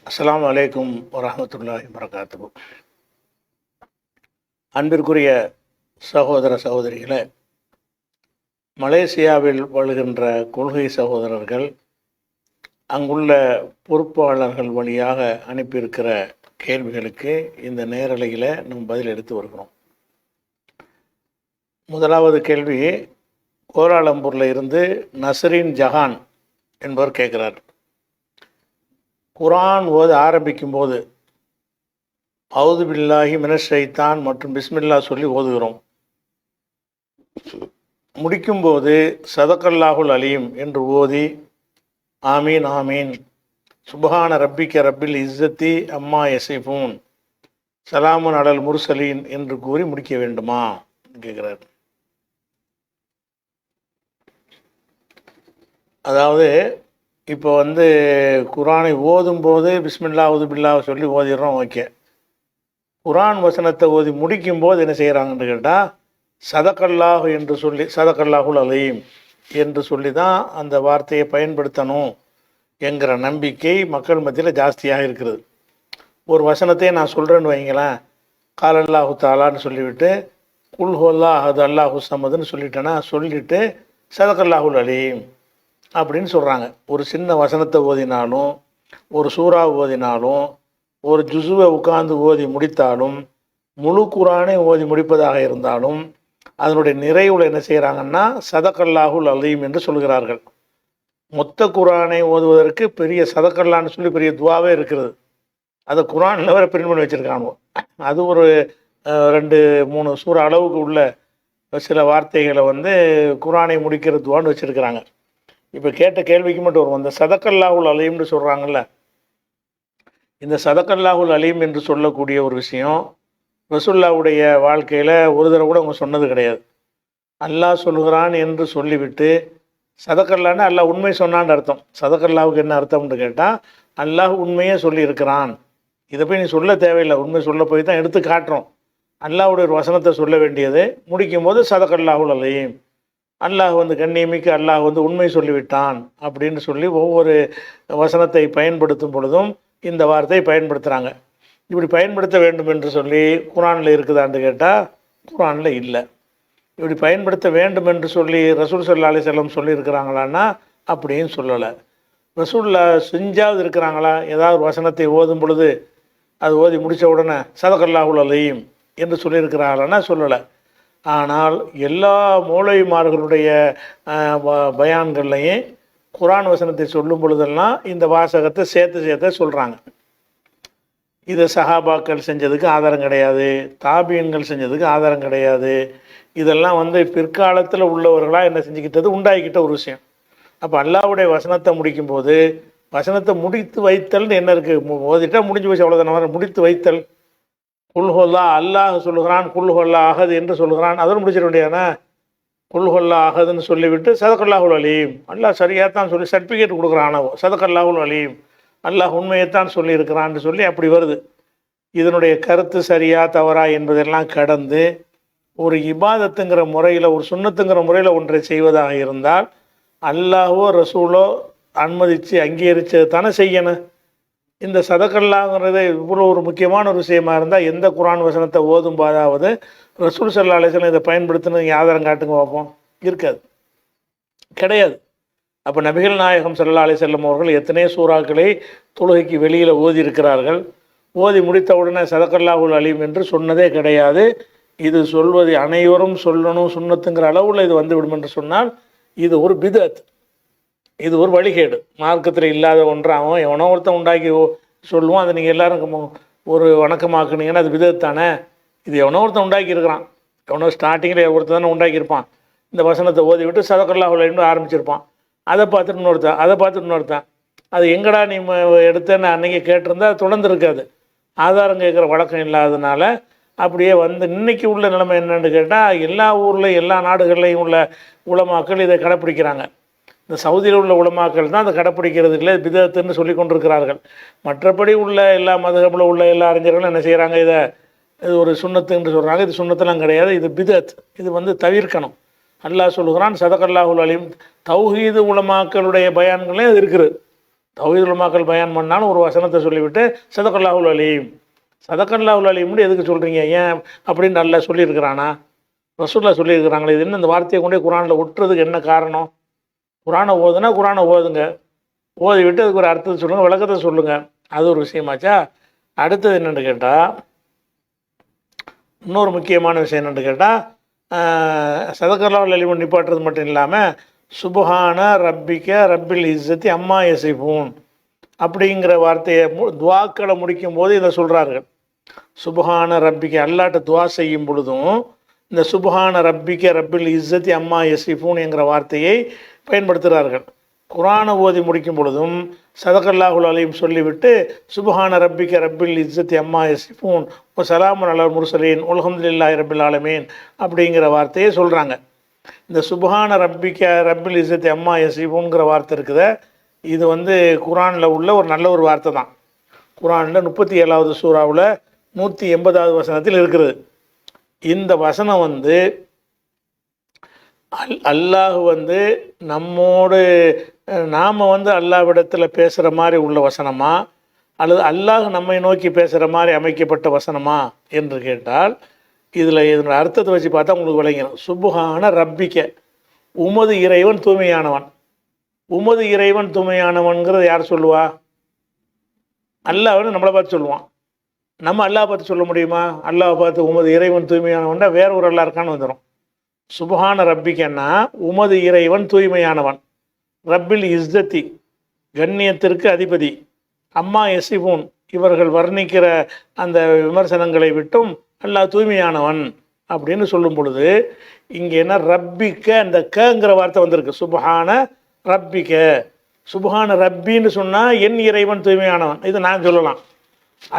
அஸ்ஸலாமு அலைக்கும் வரஹ்மத்துல்லாஹி வபரகாத்துஹு. அன்பிற்குரிய சகோதர சகோதரிகளே, மலேசியாவில் வாழுகின்ற கொள்கை சகோதரர்கள் அங்குள்ள பொறுப்பாளர்கள் வழியாக அனுப்பியிருக்கிற கேள்விகளுக்கு இந்த நேரலையில் நம்ம பதில் எடுத்து வருகிறோம். முதலாவது கேள்வி கோலாலம்பூரில் இருந்து நஸ்ரீன் ஜஹான் என்பவர் கேட்குறார். குர்ஆன் ஓத ஆரம்பிக்கும்போது அவுது பில்லாஹி மினஷ் ஷைத்தான் மற்றும் பிஸ்மில்லா சொல்லி ஓதுகிறோம். முடிக்கும்போது சதகல்லாஹுல் அலீம் என்று ஓதி ஆமீன் ஆமீன் சுப்ஹான ரப்பிக்க ரப்பில் இஸ்ஸத்தி அம்மா யசிஃபூன் சலாமுன் அலல் முர்சலீன் என்று கூறி முடிக்க வேண்டுமா கேட்குறார். அதாவது இப்போ குர்ஆனை ஓதும்போது பிஸ்மில்லா அவுது பில்லாவை சொல்லி ஓதிடுறோம், ஓகே. குர்ஆன் வசனத்தை ஓதி முடிக்கும்போது என்ன செய்கிறாங்கன்னு கேட்டால் சதகல்லாஹு என்று சொல்லி சதகல்லாஹுல் அலீம் என்று சொல்லி தான் அந்த வார்த்தையை பயன்படுத்தணும் என்கிற நம்பிக்கை மக்கள் மத்தியில் ஜாஸ்தியாக இருக்கிறது. ஒரு வசனத்தையே நான் சொல்கிறேன்னு வைங்களேன், கால் அல்லாஹு தாலான்னு சொல்லிவிட்டு குல் ஹுவல்லா அஹது அல்லாஹு சமதுன்னு சொல்லிட்டு சதகல்லாஹுல் அலீம் அப்படின்னு சொல்கிறாங்க. ஒரு சின்ன வசனத்தை ஓதினாலும், ஒரு சூறா ஓதினாலும், ஒரு ஜுசுவை உட்கார்ந்து ஓதி முடித்தாலும், முழு குர்ஆனை ஓதி முடிப்பதாக இருந்தாலும் அதனுடைய நிறைவுல என்ன செய்கிறாங்கன்னா சதகல்லாஹுல் அலீம் என்று சொல்கிறார்கள். மொத்த குர்ஆனை ஓதுவதற்கு பெரிய சதகல்லான்னு சொல்லி பெரிய துவாவே இருக்கிறது. அதை குர்ஆனில் வேறு பிரிண்ட் பண்ணி வச்சுருக்காங்க. அது ஒரு 2-3 சூறா அளவுக்கு உள்ள சில வார்த்தைகளை குர்ஆனை முடிக்கிற துவான்னு வச்சுருக்கிறாங்க. இப்போ கேட்ட கேள்விக்கு மட்டும் வரும். இந்த சதகல்லாஹுல் அலீம்னு சொல்கிறாங்கல்ல, இந்த சதகல்லாஹுல் அலீம் என்று சொல்லக்கூடிய ஒரு விஷயம் ரசூலுல்லாஹ்வுடைய வாழ்க்கையில் ஒரு தடவை கூட அவங்க சொன்னது கிடையாது. அல்லாஹ் சொல்கிறான் என்று சொல்லிவிட்டு சதகல்லான்னு அல்லாஹ் உண்மை சொன்னான்னு அர்த்தம். சதகல்லாவுக்கு என்ன அர்த்தம்னு கேட்டால் அல்லாஹ் உண்மையே சொல்லியிருக்கிறான். இதை போய் நீ சொல்ல தேவையில்லை, உண்மை சொல்ல போய் தான் எடுத்து காட்டுறோம். அல்லாஹ்வுடைய ஒரு வசனத்தை சொல்ல வேண்டியது முடிக்கும்போது சதகல்லாஹுல் அலீம், அல்லாஹ் கண்ணியமிக்கு அல்லாஹ் உண்மை சொல்லிவிட்டான் அப்படின்னு சொல்லி ஒவ்வொரு வசனத்தை பயன்படுத்தும் பொழுதும் இந்த வார்த்தையை பயன்படுத்துகிறாங்க. இப்படி பயன்படுத்த வேண்டும் என்று சொல்லி குர்ஆனில் இருக்குதான்னு கேட்டால் குர்ஆனில் இல்லை. இப்படி பயன்படுத்த வேண்டும் என்று சொல்லி ரசூல் ஸல்லல்லாஹு அலைஹி வஸல்லம் சொல்லியிருக்கிறாங்களான்னா அப்படின்னு சொல்லலை. ரசூலுல்லா செஞ்சாவது இருக்கிறாங்களா? ஏதாவது ஒரு வசனத்தை ஓதும் பொழுது அது ஓதி முடித்த உடனே சதகல்லாஹுல் அலீம் என்று சொல்லியிருக்கிறாங்களான்னா சொல்லலை. ஆனால் எல்லா மௌலவிமார்களுடைய பயான்கள்லையும் குர்ஆன் வசனத்தை சொல்லும் பொழுதெல்லாம் இந்த வாசகத்தை சேர்த்து சொல்கிறாங்க. இதை சஹாபாக்கள் செஞ்சதுக்கு ஆதாரம் கிடையாது, தாபீன்கள் செஞ்சதுக்கு ஆதாரம் கிடையாது. இதெல்லாம் பிற்காலத்தில் உள்ளவர்களாக என்ன செஞ்சுக்கிட்டது உண்டாகிக்கிட்ட ஒரு விஷயம். அப்போ அல்லாஹ்வுடைய வசனத்தை முடிக்கும்போது வசனத்தை முடித்து வைத்தல்னு என்ன இருக்குது? ஓதிட்டா முடிஞ்சு போச்சு, அவ்வளோதான. முடித்து வைத்தல், குல்ஹொல்லா அல்லாஹ் சொல்லுகிறான், குல்ஹொல்லா அகது என்று சொல்லுகிறான், அதோடு முடிச்சிட வேண்டியதானே. குல்ஹொல்லா அகதுன்னு சொல்லிவிட்டு சதகல்லாஹுல் அலீம், அல்லாஹ் சரியாக தான் சொல்லி சர்டிஃபிகேட் கொடுக்குறான். சதகல்லாஹுல் அலீம், அல்லாஹ் உண்மையைத்தான் சொல்லியிருக்கிறான்னு சொல்லி அப்படி வருது. இதனுடைய கருத்து சரியா தவறா என்பதெல்லாம் கடந்து ஒரு இபாதத்துங்கிற முறையில், ஒரு சுன்னத்துங்கிற முறையில் ஒன்றை செய்வதாக இருந்தால் அல்லாஹோ ரசூலோ அனுமதித்து அங்கீகரித்தது தானே செய்யணும். இந்த சதகல்லாங்கிறது இவ்வளோ ஒரு முக்கியமான ஒரு விஷயமா இருந்தால் எந்த குர்ஆன் வசனத்தை ஓதும் போதாவது ரசூல் ஸல்லல்லாஹு அலைஹி வஸல்லம் இதை பயன்படுத்தினது ஆதாரம் காட்டுங்க பார்ப்போம். இருக்காது, கிடையாது. அப்போ நபிகள் நாயகம் ஸல்லல்லாஹு அலைஹி வஸல்லம் அவர்கள் எத்தனை சூறாக்களை தொழுகைக்கு வெளியில் ஓதி இருக்கிறார்கள். ஓதி முடித்த உடனே சதகல்லாஹுல் அலீம் என்று சொன்னதே கிடையாது. இது சொல்வது அனைவரும் சொல்லணும் சுன்னத்துங்கிற அளவில் இது விடும் என்று சொன்னால் இது ஒரு பிதத், இது ஒரு வழிகேடு. மார்க்கத்தில் இல்லாத ஒன்று அவன் எவனோ ஒருத்தன் உண்டாக்கி சொல்லுவான். அதை நீங்கள் எல்லோரும் ஒரு வணக்கமாக்குனீங்கன்னா அது பிதத் தானே. இது எவனோ ஒருத்தன் உண்டாக்கி இருக்கிறான், எவனோ ஸ்டார்டிங்கில் ஒருத்தன் தானே உண்டாக்கியிருப்பான். இந்த வசனத்தை ஓதி விட்டு சதகல்லாஹுல் அலீம்னு ஆரம்பிச்சிருப்பான். அதை பார்த்துட்டு இன்னொருத்தன் அது எங்கடா நீ எடுத்தேன்னு அன்றைக்கி கேட்டிருந்தா தொடர்ந்து இருக்காது. ஆதாரம் கேட்குற வழக்கம் இல்லாததுனால அப்படியே இன்றைக்கி உள்ள நிலைமை என்னென்னு கேட்டால் எல்லா ஊரில் எல்லா நாடுகள்லையும் உள்ள உலமாக்கள் இதை கடைப்பிடிக்கிறாங்க. இந்த சவுதியில் உள்ள உலமாக்கள் தான் அதை கடைப்பிடிக்கிறது இல்லை, பிதத்துன்னு சொல்லி கொண்டிருக்கிறார்கள். மற்றபடி உள்ள எல்லா மதகபில் உள்ள எல்லா அறிஞர்களும் என்ன செய்கிறாங்க, இது ஒரு சுன்னத்துன்னு சொல்கிறாங்க. இது சுன்னத்தெல்லாம் கிடையாது, இது பிதத். இது தவிர்க்கணும். அல்லாஹ் சொல்லுகிறான் சதகல்லாஹுல் அலீம். தௌஹீது உலமாக்களுடைய பயான்களே அது இருக்குது. தௌஹீதுல் உலமாக்கள் பயான் பண்ணாலும் ஒரு வசனத்தை சொல்லிவிட்டு சதகல்லாஹுல் அலீம், சதகல்லாஹுல் அலீம்னு எதுக்கு சொல்கிறீங்க, ஏன் அப்படின்னு நல்லா சொல்லியிருக்கிறானா, ரசூலுல்லாஹ் சொல்லியிருக்கிறாங்களே, இது என்ன இந்த வார்த்தையை கொண்டே குரானில் ஒட்டுறதுக்கு என்ன காரணம்? குரானை ஓதுனா குரானை ஓதுங்க, ஓதி விட்டு அதுக்கு ஒரு அர்த்தத்தை சொல்லுங்கள், விளக்கத்தை சொல்லுங்கள், அது ஒரு விஷயமாச்சா. அடுத்தது என்னென்னு கேட்டால், இன்னொரு முக்கியமான விஷயம் என்னென்னு கேட்டால், சதகல்லாஹுல் அலீம் நிப்பாட்டுறது மட்டும் இல்லாமல் சுபஹான ரப்பிக்க ரப்பில் இஸ்ஸத்தி அம்மா யசிஃபூன் அப்படிங்கிற வார்த்தையை துவாக்களை முடிக்கும் போது இதை சொல்கிறார்கள். சுபஹான ரப்பிக்க, அல்லாட்ட துவா செய்யும் பொழுதும் இந்த சுபஹான ரப்பிக்க ரப்பில் இஸ்ஸத்தி அம்மா யசிஃபூன் என்கிற வார்த்தையை பயன்படுத்துகிறார்கள். குரானை ஓதி முடிக்கும் பொழுதும் சதகல்லாஹுல் அலீம் சொல்லிவிட்டு சுபஹான ரப்பிக்க ரப்பில் இஸ்ஸத்தி அம்மா யசிஃபூன் சலாமுன் அலல் முர்சலீன் அல்ஹம்துலில்லாஹி ரப்பில் ஆலமீன் அப்படிங்கிற வார்த்தையை சொல்கிறாங்க. இந்த சுபஹான ரப்பிக்க ரப்பில் இஸ்ஸத்தி அம்மா யசிஃபூன்கிற வார்த்தை இருக்குதே, இது குரானில் உள்ள ஒரு நல்ல ஒரு வார்த்தை தான். குரானில் 37வது சூறாவில் 180வது வசனத்தில் இருக்கிறது. இந்த வசனம் அல்லாஹ் நம்மோடு நாம் அல்லாஹ்விடத்தில் பேசுகிற மாதிரி உள்ள வசனமா அல்லது அல்லாஹ் நம்மை நோக்கி பேசுகிற மாதிரி அமைக்கப்பட்ட வசனமா என்று கேட்டால், இதனுடைய அர்த்தத்தை வச்சு பார்த்தா உங்களுக்கு விளங்கிடும். சுபஹான ரப்பிக்க, உமது இறைவன் தூய்மையானவன். உமது இறைவன் தூய்மையானவன்கிறது யார் சொல்லுவா? அல்லாஹ்னு நம்மளை பார்த்து சொல்லுவான். நம்ம அல்லாஹ் பார்த்து சொல்ல முடியுமா? அல்லாஹ் பார்த்து உமது இறைவன் தூய்மையானவன்டா வேற ஒரு அல்லாஹ் இருக்கான்னு வந்துடும். சுபஹான ரப்பிக்கன்னா உமது இறைவன் தூய்மையானவன், ரப்பில் இஸ்ஸத்தி கண்ணியத்திற்கு அதிபதி, அம்மா யசிஃபூன் இவர்கள் வர்ணிக்கிற அந்த விமர்சனங்களை விட்டும் அல்லாஹ் தூய்மையானவன் அப்படின்னு சொல்லும் பொழுது இங்கே என்ன ரப்பிக்க, அந்த கங்கிற வார்த்தை வந்திருக்கு. சுபஹான ரப்பிக்க, சுபஹான ரப்பின்னு சொன்னால் என் இறைவன் தூய்மையானவன், இது நான் சொல்லலாம்.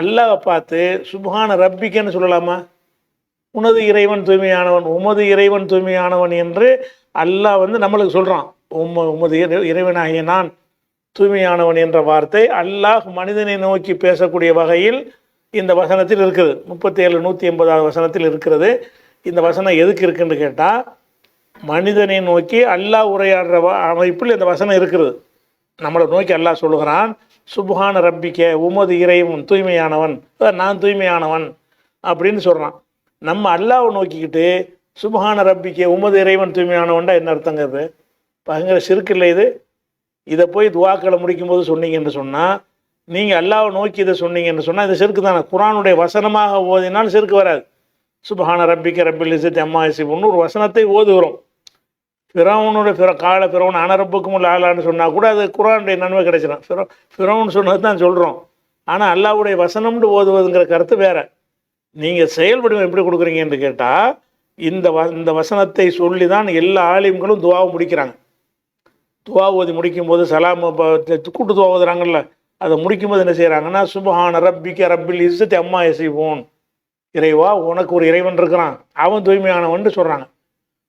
அல்லாஹ்வை பார்த்து சுபஹான ரப்பிக்கன்னு சொல்லலாமா? உனது இறைவன் தூய்மையானவன், உமது இறைவன் தூய்மையானவன் என்று அல்லாஹ் நம்மளுக்கு சொல்கிறான். உமது இறைவனாகிய நான் தூய்மையானவன் என்ற வார்த்தை அல்லாஹ் மனிதனை நோக்கி பேசக்கூடிய வகையில் இந்த வசனத்தில் இருக்குது. 37 180வது வசனத்தில் இருக்கிறது. இந்த வசனம் எதுக்கு இருக்குன்னு கேட்டால், மனிதனை நோக்கி அல்லாஹ் உரையாடுற அமைப்பில் இந்த வசனம் இருக்கிறது. நம்மளை நோக்கி அல்லாஹ் சொல்லுகிறான், சுபஹான ரப்பிக்க உமது இறைவன் தூய்மையானவன், நான் தூய்மையானவன் அப்படின்னு சொல்கிறான். நம்ம அல்லாஹ்வை நோக்கிக்கிட்டு சுபஹான ரப்பிக்க உமது இறைவன் தூய்மையானவன்டா என்ன அர்த்தங்கிறது? பயங்கர சிறுக்கு இல்லை இது. இதை போய் துவாக்களை முடிக்கும்போது சொன்னீங்கன்னு சொன்னால், நீங்கள் அல்லாஹ்வை நோக்கி இதை சொன்னீங்கன்னு சொன்னால் இது சிறுக்கு தானே. குரானுடைய வசனமாக ஓதினால் சிறுக்கு வராது. சுபஹான ரப்பிக்க ரப்பில் இஸ்ஸத்தி அம்மா யசிஃபூன் ஒரு வசனத்தை ஓதுகிறோம். ஃபிரௌனோட ஃபிரௌன் அனரப்புக்கும் ஆளான்னு சொன்னால் கூட அது குரானுடைய நன்மை கிடைச்சிடும். ஃபிரௌன் சொன்னது தான் சொல்கிறோம். ஆனால் அல்லாஹ்வுடைய வசனம்னு ஓதுவதுங்கிற கருத்து வேறு. நீங்கள் செயல்படுவோம் எப்படி கொடுக்குறீங்க என்று கேட்டால், இந்த வசனத்தை சொல்லி தான் எல்லா ஆலிம்களும் துவாவை முடிக்கிறாங்க. துவா ஓதி முடிக்கும்போது சலாம் கூட்டு துவா ஓதுறாங்கல்ல, அதை முடிக்கும்போது என்ன செய்கிறாங்கன்னா, சுபஹான ரப்பிக்க ரப்பில் இஸ்ஸத்தி அம்மா யசிஃபூன், இறைவா உனக்கு ஒரு இறைவன் இருக்கிறான், அவன் தூய்மையானவன் சொல்கிறாங்க.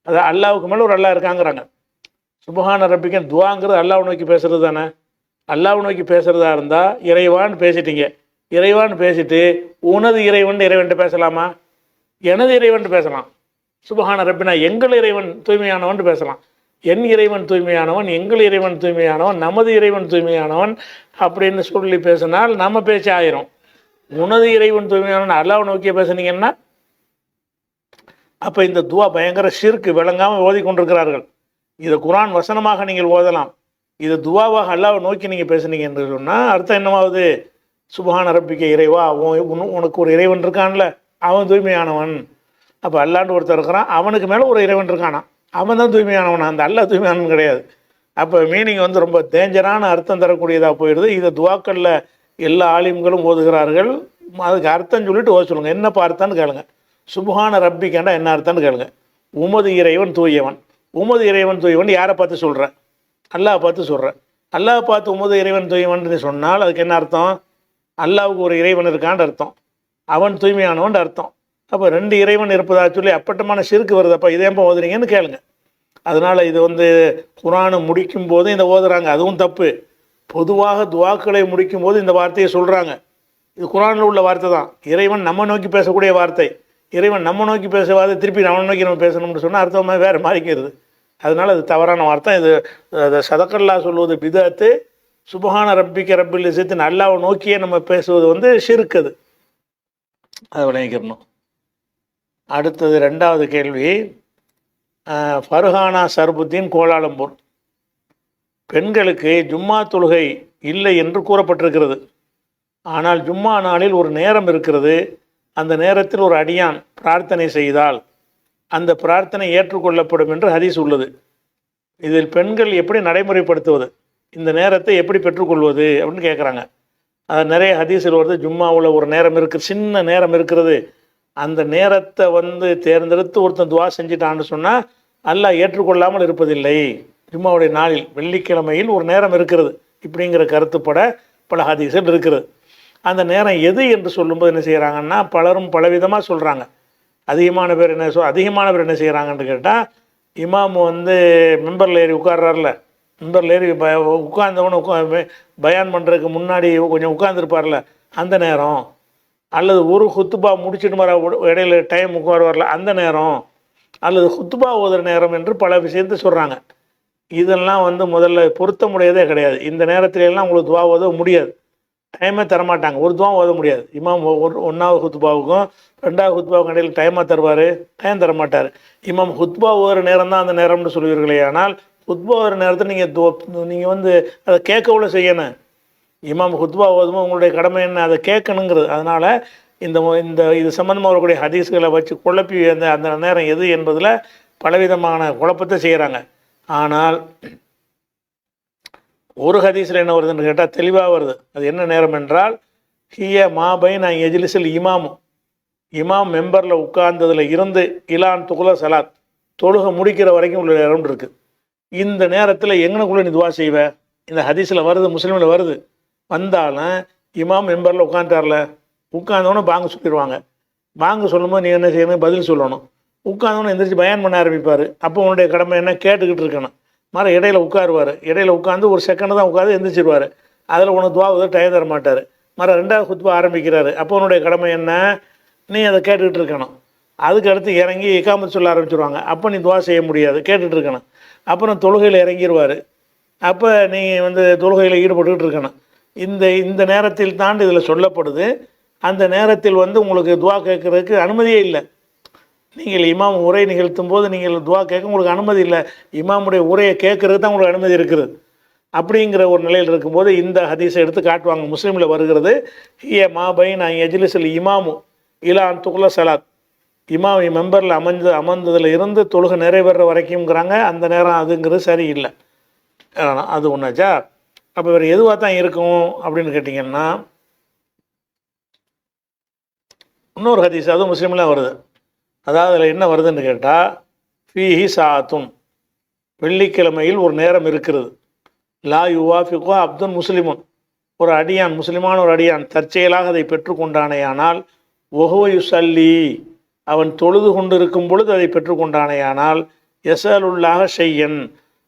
அது அல்லாவுக்கு மேலே ஒரு அல்லாஹ் இருக்காங்கிறாங்க. சுபஹான ரப்பிக்க துவாங்கிறது அல்லாஹ்வை நோக்கி பேசுகிறது தானே. அல்லாஹ்வை நோக்கி பேசுகிறதா இருந்தால் இறைவான்னு பேசிட்டீங்க. இறைவான்னு பேசிட்டு உனது இறைவன்ட்டு பேசலாமா? எனது இறைவன்ட்டு பேசலாம். சுபஹான ரப்பினா எங்கள் இறைவன் தூய்மையானவன் பேசலாம். என் இறைவன் தூய்மையானவன், எங்கள் இறைவன் தூய்மையானவன், நமது இறைவன் தூய்மையானவன் அப்படின்னு சொல்லி பேசினால் நம்ம பேச்சு ஆயிரும். உனது இறைவன் தூய்மையானவன் அல்லாஹ்வை நோக்கிய பேசுனீங்கன்னா அப்போ இந்த துவா பயங்கர ஷிர்க், விளங்காமல் ஓதி கொண்டிருக்கிறார்கள். இதை குரான் வசனமாக நீங்கள் ஓதலாம், இது துவாவாக அல்லாஹ்வை நோக்கி நீங்கள் பேசுனீங்க என்று சொன்னால் அர்த்தம் என்னவாகுது? சுபஹான ரப்பிக்க இறைவா உனக்கு ஒரு இறைவன் இருக்கான்ல, அவன் தூய்மையானவன். அப்போ அல்லாண்டு ஒருத்தர் இருக்கிறான், அவனுக்கு மேலே ஒரு இறைவன் இருக்கானா, அவன் தான் தூய்மையானவன், அந்த அல்லாஹ் தூய்மையானவன் கிடையாது. அப்போ மீனிங் ரொம்ப டேஞ்சரான அர்த்தம் தரக்கூடியதாக போயிடுது. இதை துவாக்களில் எல்லா ஆலிம்களும் ஓதுகிறார்கள். அதுக்கு அர்த்தம் சொல்லிட்டு ஓத சொல்லுங்கள். என்னப்பா அர்த்தம்னு கேளுங்க. சுபஹான ரப்பிக்கண்டா என்ன அர்த்தம்னு கேளுங்க. உமது இறைவன் தூயவன். உமது இறைவன் தூயவன் யாரை பார்த்து சொல்கிறேன்? அல்லாஹ் பார்த்து சொல்கிறேன். அல்லாஹ் பார்த்து உமது இறைவன் தூயவன் சொன்னால் அதுக்கு என்ன அர்த்தம்? அல்லாவுக்கு ஒரு இறைவன் இருக்கான்னு அர்த்தம், அவன் தூய்மையானவன் அர்த்தம். அப்போ 2 இறைவன் இருப்பதாக சொல்லி அப்பட்டமான சிறுக்கு வருதப்பா, இதேப்போ ஓதுறீங்கன்னு கேளுங்க. அதனால் இது குரானை முடிக்கும் போது இந்த ஓதுறாங்க, அதுவும் தப்பு. பொதுவாக துவாக்களை முடிக்கும் போது இந்த வார்த்தையை சொல்கிறாங்க. இது குரானில் உள்ள வார்த்தை தான். இறைவன் நம்ம நோக்கி பேசக்கூடிய வார்த்தை. இறைவன் நம்ம நோக்கி பேச வார்த்தை திருப்பி நம்ம நோக்கி நம்ம பேசணும்னு சொன்னால் அர்த்தமாக வேறு மாறிக்கிறது. அதனால் அது தவறான வார்த்தை. இது சதக்கல்லா சொல்வது பிதஅத்து, சுபஹான ரப்பிக்க ரப்பில் இசைத்தின் அல்லாவை நோக்கியே நம்ம பேசுவது வந்து ஷிர்க். அதை விளங்கிக்கிறணும். அடுத்தது 2வது கேள்வி, ஃபர்ஹானா சர்புத்தீன், கோலாலம்பூர். பெண்களுக்கு ஜும்மா தொழுகை இல்லை என்று கூறப்பட்டிருக்கிறது. ஆனால் ஜும்மா நாளில் ஒரு நேரம் இருக்கிறது. அந்த நேரத்தில் ஒரு அடியான் பிரார்த்தனை செய்தால் அந்த பிரார்த்தனை ஏற்றுக்கொள்ளப்படும் என்று ஹதீஸ் உள்ளது. இதில் பெண்கள் எப்படி நடைமுறைப்படுத்துவது, இந்த நேரத்தை எப்படி பெற்றுக்கொள்வது அப்படின்னு கேட்குறாங்க. அது நிறைய ஹதீஸில் வருது. ஜும்மாவில் ஒரு நேரம் இருக்குது, சின்ன நேரம் இருக்கிறது. அந்த நேரத்தை வந்து தேர்ந்தெடுத்து ஒருத்தன் துவா செஞ்சிட்டான்னு சொன்னால் அல்லாஹ் ஏற்றுக்கொள்ளாமல் இருப்பதில்லை. ஜும்மாவுடைய நாளில் வெள்ளிக்கிழமையில் ஒரு நேரம் இருக்கிறது இப்படிங்கிற கருத்துப்பட பல ஹதீஸில் இருக்கிறது. அந்த நேரம் எது என்று சொல்லும்போது என்ன செய்கிறாங்கன்னா, பலரும் பலவிதமாக சொல்கிறாங்க. அதிகமான பேர் என்ன செய்கிறாங்கன்னு கேட்டால், இமாம் வந்து மெம்பரில் ஏறி உட்கார்றாருல, மெம்பரில் ஏறி உட்கார்ந்தவனு பயான் பண்ணுறதுக்கு முன்னாடி கொஞ்சம் உட்கார்ந்துருப்பார்ல அந்த நேரம், அல்லது ஒரு ஹுத்துபா முடிச்சுட்டு வர இடையில டைம் உட்காருவார்ல அந்த நேரம், அல்லது ஹுத்துபா ஓதுற நேரம் என்று பல விஷயத்தை சொல்கிறாங்க. இதெல்லாம் வந்து முதல்ல பொருத்த முடியாதே கிடையாது. இந்த நேரத்திலெல்லாம் உங்களுக்கு துவா ஓத முடியாது, டைமே தரமாட்டாங்க. ஒரு துவா ஓத முடியாது. இமாம் 1வது ஹுத்பாவுக்கும் 2வது ஹுத்பாவுக்கும் இடையில் டைமாக தருவார், டைம் தரமாட்டார். இமாம் ஹுத்பா ஓதுற நேரம் தான் அந்த நேரம்னு சொல்லுவீர்களே. ஆனால் ஹுத்பா ஓதுற நேரத்தில் நீங்கள் வந்து அதை கேட்கவுள்ள செய்யணும். இமாம் ஹுத்பா ஓதுமோ உங்களுடைய கடமை என்ன, அதை கேட்கணுங்கிறது. அதனால் இது சம்மந்தமாக வரக்கூடிய ஹதீஸ்களை வச்சு குழப்பி அந்த நேரம் எது என்பதில் பலவிதமான குழப்பத்தை செய்கிறாங்க. ஆனால் ஒரு ஹதீஸில் என்ன வருதுன்னு கேட்டால் தெளிவாக வருது. அது என்ன நேரம் என்றால், ஹிய மாபை நான் எஜிலிசில் இமாம் மெம்பரில் உட்கார்ந்ததில் இருந்து இலான் துகுல சலாத், தொழுகை முடிக்கிற வரைக்கும் உள்ள நேரம் இருக்குது. இந்த நேரத்தில் எங்கனக்குள்ளே நீ துவா செய்வேன்? இந்த ஹதீஸில் வருது, முஸ்லீமில் வருது. வந்தாலும் இமாம் மெம்பரில் உட்காந்துட்டார்ல, உட்காந்தவொன்னே பாங்கு சொல்லிடுவாங்க. பாங்கு சொல்லும்போது நீ என்ன செய்யணும், பதில் சொல்லணும். உட்காந்தவொன்னே எந்திரிச்சு பயான் பண்ண ஆரம்பிப்பார். அப்போ உன்னுடைய கடமை என்ன, கேட்டுக்கிட்டு இருக்கணும். மறு இடையில உட்காருவார். இடையில உட்காந்து ஒரு செகண்டு தான் உட்காந்து எந்திரிச்சிருவார். அதில் உனக்கு துவா டைம் தர மாட்டார். மறு 2வது ஹுத்பா ஆரம்பிக்கிறாரு. அப்போ உன்னுடைய கடமை என்ன, நீ அதை கேட்டுக்கிட்டு இருக்கணும். அதுக்கு அடுத்து இறங்கி இகாமத் சொல்ல ஆரம்பிச்சிருவாங்க. அப்போ நீ துவா செய்ய முடியாது, கேட்டுகிட்டு இருக்கணும். அப்புறம் தொழுகையில் இறங்கிடுவார். அப்போ நீ வந்து தொழுகையில் ஈடுபட்டுக்கிட்டு இருக்கணும். இந்த நேரத்தில் தாண்டி இதில் சொல்லப்படுது. அந்த நேரத்தில் வந்து உங்களுக்கு துவா கேட்குறதுக்கு அனுமதியே இல்லை. நீங்கள் இமாம் உரை நிகழ்த்தும் போது நீங்கள் துவா கேட்க உங்களுக்கு அனுமதி இல்லை. இமாமுடைய உரையை கேட்குறது தான் உங்களுக்கு அனுமதி இருக்குது. அப்படிங்கிற ஒரு நிலையில் இருக்கும்போது இந்த ஹதீஸை எடுத்து காட்டுவாங்க. முஸ்லீமில் வருகிறது, ஹிய மாபை நான் எஜிலிசில் இமாமு இலான் துகுல சலாத், இமாம் மெம்பரில் அமர்ந்ததில் இருந்து தொழுகை நிறைவேற வரைக்கும்ங்கிறாங்க. அந்த நேரம் அதுங்கிறது சரியில்லை. அது ஒன்றாச்சா. அப்போ வேறு எதுவாக தான் இருக்கும் அப்படின்னு கேட்டிங்கன்னா, இன்னொரு ஹதீஸ் அதுவும் முஸ்லீமில் வருது. அதாவது அதில் என்ன வருதுன்னு கேட்டால், ஃபீஹி சாத்துன், வெள்ளிக்கிழமையில் ஒரு நேரம் இருக்கிறது. லா யுவாஃபிகோ அப்துன் முஸ்லிமுன், ஒரு அடியான், முஸ்லிமான ஒரு அடியான் தற்செயலாக அதை பெற்றுக்கொண்டானேயானால், ஒஹுவயு சல்லி, அவன் தொழுது கொண்டு இருக்கும் பொழுது அதை பெற்றுக்கொண்டானேயானால், எசலுல்லாக ஷையன்,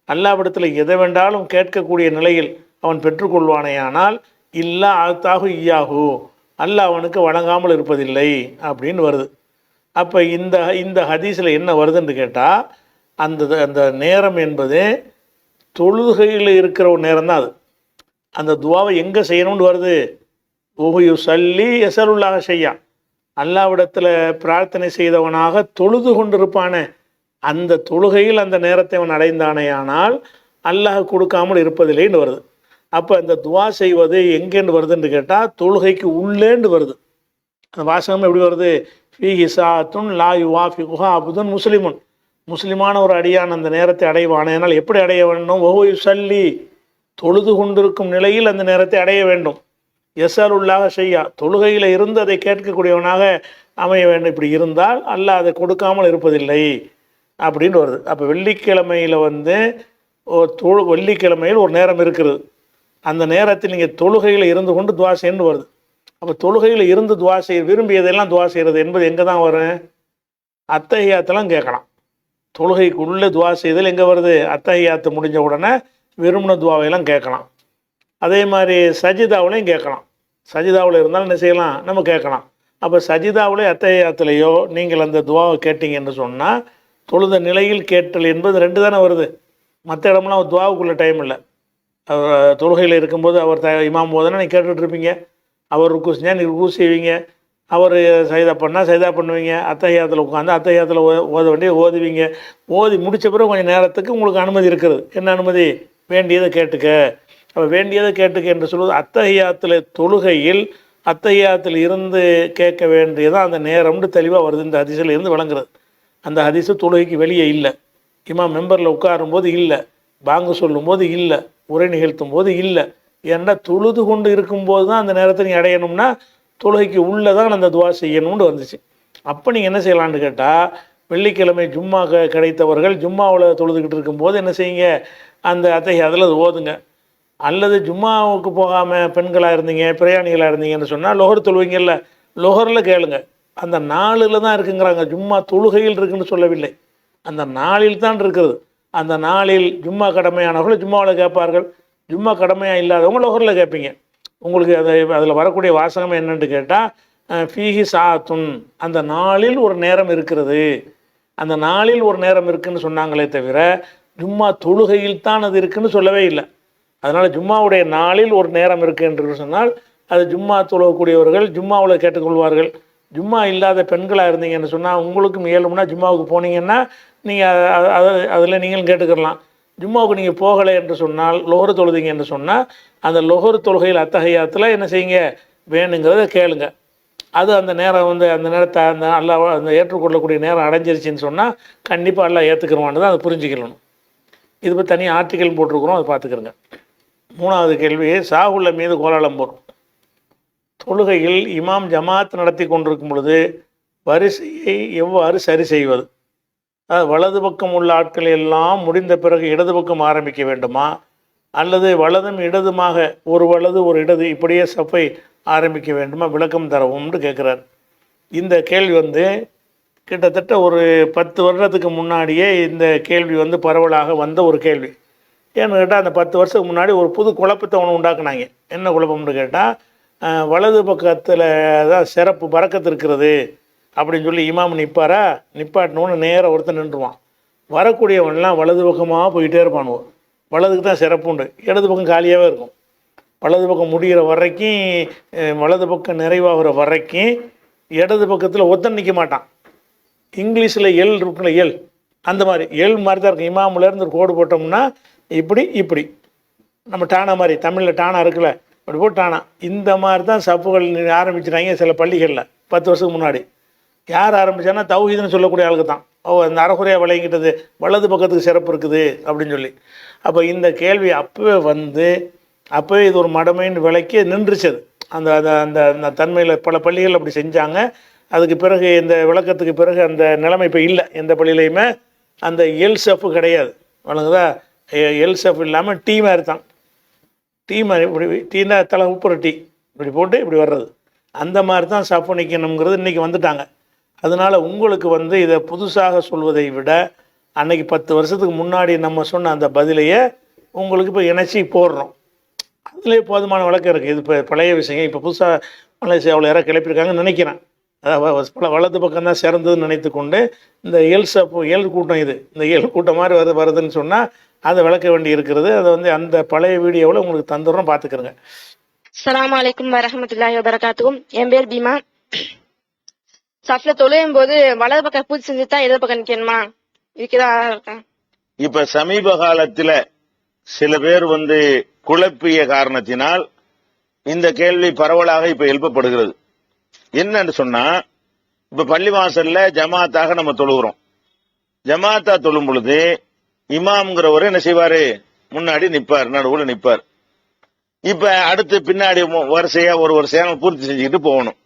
அல்லாவிடத்தில் எதை வேண்டாலும் கேட்கக்கூடிய நிலையில் அவன் பெற்றுக்கொள்வானேயானால், இல்லா ஆத்தாகு ஈயாகு, அல்லாஹ் அவனுக்கு வழங்காமல் இருப்பதில்லை அப்படின்னு வருது. அப்போ இந்த ஹதீஸில் என்ன வருதுன்னு கேட்டால், அந்த நேரம் என்பது தொழுகையில் இருக்கிற ஒரு நேரம் தான். அது அந்த துவாவை எங்கே செய்யணும்னு வருது, ஓஹு சல்லி எசலுல்லாக செய்யா, அல்லாவிடத்தில் பிரார்த்தனை செய்தவனாக தொழுது கொண்டிருப்பானே, அந்த தொழுகையில் அந்த நேரத்தை அவன் அடைந்தானேயானால் அல்லாஹ் கொடுக்காமல் இருப்பதில்லைன்னு வருது. அப்போ அந்த துவா செய்வது எங்கேன்னு வருதுன்னு கேட்டால், தொழுகைக்கு உள்ளேன்னு வருது. அந்த வாசகம் எப்படி வருது, ஃபீஹி சாத்துன் லா யுவாஃபிகுஹா அப்துன் முஸ்லிமுன், முஸ்லிமான ஒரு அடியான் அந்த நேரத்தை அடைவான். அதனால் எப்படி அடைய வேண்டும், ஒவ்வொரு சல்லி, தொழுது கொண்டிருக்கும் நிலையில் அந்த நேரத்தை அடைய வேண்டும். எஸ்அலுல்லாஹ ஷையா, தொழுகையில் இருந்து அதை கேட்கக்கூடியவனாக அமைய வேண்டும். இப்படி இருந்தால் அல்லாஹ் அதை கொடுக்காமல் இருப்பதில்லை அப்படின்னு வருது. அப்போ வெள்ளிக்கிழமையில் வந்து வெள்ளிக்கிழமையில் ஒரு நேரம் இருக்கிறது. அந்த நேரத்தில் நீங்கள் தொழுகையில் இருந்து கொண்டு துவா செய்யணும்னு வருது. அப்போ தொழுகையில் இருந்து துவா செய்ய விரும்பியதெல்லாம் துவா செய்கிறது என்பது எங்கே தான் வரும், அத்தஹியாத்தெல்லாம் கேட்கலாம். தொழுகைக்கு உள்ளே துவா செய்தல் எங்கே வருது, அத்தஹியாத்து முடிஞ்ச உடனே விரும்பின துவாவையெல்லாம் கேட்கலாம். அதே மாதிரி சஜிதாவிலையும் கேட்கலாம். சஜிதாவில் இருந்தாலும் என்ன செய்யலாம், நம்ம கேட்கலாம். அப்போ சஜிதாவிலே அத்தஹியாத்துலேயோ நீங்கள் அந்த துவாவை கேட்டீங்கன்னு சொன்னால், தொழுத நிலையில் கேட்டல் என்பது 2 தானே வருது. மற்ற இடம்லாம் துவாவுக்குள்ள டைம் இல்லை. அவர் தொழுகையில் இருக்கும்போது அவர் இமாம் போதுன்னா நீங்கள் கேட்டுட்டு இருப்பீங்க. அவர் ருக்கு செஞ்சால் நீங்கள் ருக்கு செய்வீங்க. அவர் சைதா பண்ணால் சைதா பண்ணுவீங்க. அத்தஹியாத்தில் உட்காந்து அத்தஹியாத்தில் ஓத வேண்டிய ஓதுவீங்க. ஓதி முடித்த பிறகு கொஞ்சம் நேரத்துக்கு உங்களுக்கு அனுமதி இருக்கிறது. என்ன அனுமதி? வேண்டியதை கேட்டுக்க. அப்போ வேண்டியதை கேட்டுக்க என்று சொல்வது அத்தஹியாத்தில் தொழுகையில் அத்தஹியாத்தில் இருந்து கேட்க வேண்டியதான் அந்த நேரம்னு தெளிவாக வருது. இந்த ஹதீஸில் இருந்து விளங்குறது. அந்த ஹதீஸு தொழுகைக்கு வெளியே இல்லை, இமாம் மெம்பரில் உட்காரும்போது இல்லை, பாங்கு சொல்லும்போது இல்லை, உரை நிகழ்த்தும் போது இல்லை. ஏன்னா தொழுது கொண்டு இருக்கும்போது தான் அந்த நேரத்தை நீங்கள் அடையணும்னா தொழுகைக்கு உள்ளே தான் அந்த துவா செய்யணும்னு வந்துச்சு. அப்போ நீங்கள் என்ன செய்யலான்னு கேட்டால், வெள்ளிக்கிழமை ஜும்மா கிடைத்தவர்கள் ஜும்மாவில் தொழுதுகிட்டு இருக்கும்போது என்ன செய்யுங்க, அந்த அதில் அது ஓதுங்க. அல்லது ஜும்மாவுக்கு போகாமல் பெண்களாக இருந்தீங்க, பிரயாணிகளாக இருந்தீங்கன்னு சொன்னால் லொஹர் தொழுவீங்கல்ல, லொஹரில் கேளுங்க. அந்த நாளில் தான் இருக்குங்கிறாங்க, ஜும்மா தொழுகையில் இருக்குன்னு சொல்லவில்லை, அந்த நாளில் தான் இருக்கிறது. அந்த நாளில் ஜும்மா கடமையானவர்கள் ஜும்மாவில் கேட்பார்கள், ஜும்மா கடமையாக இல்லாதவங்க லொஹரில் கேட்பீங்க. உங்களுக்கு அதில் வரக்கூடிய வாசகம் என்னென்னு கேட்டால், ஃபீஹி சாத்துன், அந்த நாளில் ஒரு நேரம் இருக்கிறது, அந்த நாளில் ஒரு நேரம் இருக்குதுன்னு சொன்னாங்களே தவிர ஜும்மா தொழுகையில் தான் அது இருக்குதுன்னு சொல்லவே இல்லை. அதனால் ஜும்மாவுடைய நாளில் ஒரு நேரம் இருக்குது என்று சொன்னால் அது ஜும்மா தொழுகக்கூடியவர்கள் ஜும்மாவில் கேட்டுக்கொள்வார்கள். ஜும்மா இல்லாத பெண்களாக இருந்தீங்கன்னு சொன்னால் உங்களுக்கு இயலும்னா ஜும்மாவுக்கு போனீங்கன்னா நீங்கள் அதில் நீங்களும் கேட்டுக்கலாம். ஜும்மாவுக்கு நீங்கள் போகலை என்று சொன்னால் லொஹர் தொழுதிங்க என்று சொன்னால் அந்த லொஹர் தொழுகையில் அத்தஹியாத்தில் என்ன செய்யுங்க, வேணுங்கிறத கேளுங்க. அது அந்த நேரம் அந்த நேரத்தை அந்த அல்லாஹ் அந்த ஏற்றுக்கொள்ளக்கூடிய நேரம் அடைஞ்சிருச்சின்னு சொன்னால் கண்டிப்பாக அல்லாஹ் ஏற்றுக்கிறவான்னு தான் அதை புரிஞ்சுக்கணும். இது பற்றி தனியாக ஆர்டிக்கல் போட்டிருக்கிறோம், அதை பார்த்துக்கிறோங்க. 3வது கேள்வி, சாகுல்ல மீது கோலாலம்பூர். தொழுகையில் இமாம் ஜமாத் நடத்தி கொண்டிருக்கும் பொழுது வரிசையை எவ்வாறு சரி செய்வது? வலது பக்கம் உள்ள ஆட்கள் எல்லாம் முடிந்த பிறகு இடது பக்கம் ஆரம்பிக்க வேண்டுமா, அல்லது வலதும் இடதுமாக ஒரு வலது ஒரு இடது இப்படியே சஃபை ஆரம்பிக்க வேண்டுமா? விளக்கம் தரவும்னு கேட்குறார். இந்த கேள்வி கிட்டத்தட்ட ஒரு 10 வருடத்துக்கு முன்னாடியே இந்த கேள்வி பரவலாக வந்த ஒரு கேள்வி. ஏன்னு கேட்டால் அந்த 10 வருஷத்துக்கு முன்னாடி ஒரு புது குழப்பத்தை ஒன்று உண்டாக்குனாங்க. என்ன குழப்பம்னு கேட்டால், வலது பக்கத்தில் தான் சிறப்பு பறக்கத்து இருக்கிறது அப்படின்னு சொல்லி இமாம் நிற்பாரா, நிப்பாட்டினோன்னு நேராக ஒருத்தர் நின்றுவான். வரக்கூடியவன்லாம் வலது பக்கமாக போயிட்டே இருப்பானுவோம். வலதுக்கு தான் சிறப்பு உண்டு, இடது பக்கம் காலியாகவே இருக்கும். வலது பக்கம் முடிகிற வரைக்கும், வலது பக்கம் நிறைவாகிற வரைக்கும் இடது பக்கத்தில் ஒருத்தன் நிற்க மாட்டான். இங்கிலீஷில் எல் இருக்குல்ல, எல் அந்த மாதிரி எல் மாதிரி தான் இருக்கும். இமாமுலேருந்து ஒரு கோடு போட்டோம்னா இப்படி இப்படி, நம்ம டானா மாதிரி தமிழில் டானா இருக்குல்ல, அப்படி போட்டு டானா, இந்த மாதிரி தான் சப்புகள் ஆரம்பிச்சிட்டாங்க சில பள்ளிகளில் 10 வருஷத்துக்கு முன்னாடி. யார் ஆரம்பித்தான்னா தௌஹீதுன்னு சொல்லக்கூடிய ஆளுக்கு தான். அந்த அறகுறையாக விளங்கிட்டது வலது பக்கத்துக்கு சிறப்பு இருக்குது அப்படின்னு சொல்லி. அப்போ இந்த கேள்வி அப்போவே இது ஒரு மடமைன்னு விலைக்கு நின்றுச்சது. அந்த அந்த அந்த தன்மையில் பல பள்ளிகள் அப்படி செஞ்சாங்க. அதுக்கு பிறகு இந்த விளக்கத்துக்கு பிறகு அந்த நிலைமை இப்போ இல்லை. எந்த பள்ளியிலையுமே அந்த எல் செஃப் கிடையாது, வழங்குதா? எல் செஃப் இல்லாமல் டீ மாதிரி தான். டீ மாதிரி இப்படி டீனா தலை உப்புற டீ இப்படி போட்டு இப்படி வர்றது, அந்த மாதிரி தான் சஃப் நிற்கணுங்கிறது இன்றைக்கி வந்துட்டாங்க. அதனால் உங்களுக்கு இதை புதுசாக சொல்வதை விட அன்னைக்கு 10 வருஷத்துக்கு முன்னாடி நம்ம சொன்ன அந்த பதிலையே உங்களுக்கு இப்போ இணைச்சி போடுறோம். அதுலேயே போதுமான விளக்கம் இருக்குது. இது இப்போ பழைய விஷயம். இப்போ புதுசாக மலேசியாவில் யாராவது கிளப்பியிருக்காங்கன்னு நினைக்கிறேன். அதாவது வலது பக்கம் தான் சிறந்ததுன்னு நினைத்து கொண்டு இந்த எல் கூட்டம், இந்த எல் கூட்டம் மாதிரி வருதுன்னு சொன்னால் அதை விளக்க வேண்டி இருக்கிறது. அதை அந்த பழைய வீடியோவில் உங்களுக்கு தந்துடுறோம், பார்த்துக்கிறோங்க. அஸ்ஸலாமு அலைக்கும் வரஹ்மத்துல்லாஹி வபரகாத்துஹு. என் பேர் பீமா. சஃப்ல தொழும் போது வலது பக்கம் பூஜை செஞ்சுட்டா இடது பக்கம் நிக்கணுமா? இதுக்குதான் இப்ப சமீப காலத்துல சில பேர் குழப்பிய காரணத்தினால் இந்த கேள்வி பரவலாக இப்ப எழுப்பப்படுகிறது. என்னன்னு சொன்னா, இப்ப பள்ளிவாசல்ல ஜமாத்தாக நம்ம தொழுகிறோம். ஜமாத்தா தொழும் பொழுது இமாம்ங்கிறவர் என்ன செய்வாரு, முன்னாடி நிப்பார், நடுவுல நிப்பார். இப்ப அடுத்து பின்னாடி வரிசையா ஒரு வரிசையா பூர்த்தி செஞ்சுக்கிட்டு போகணும்.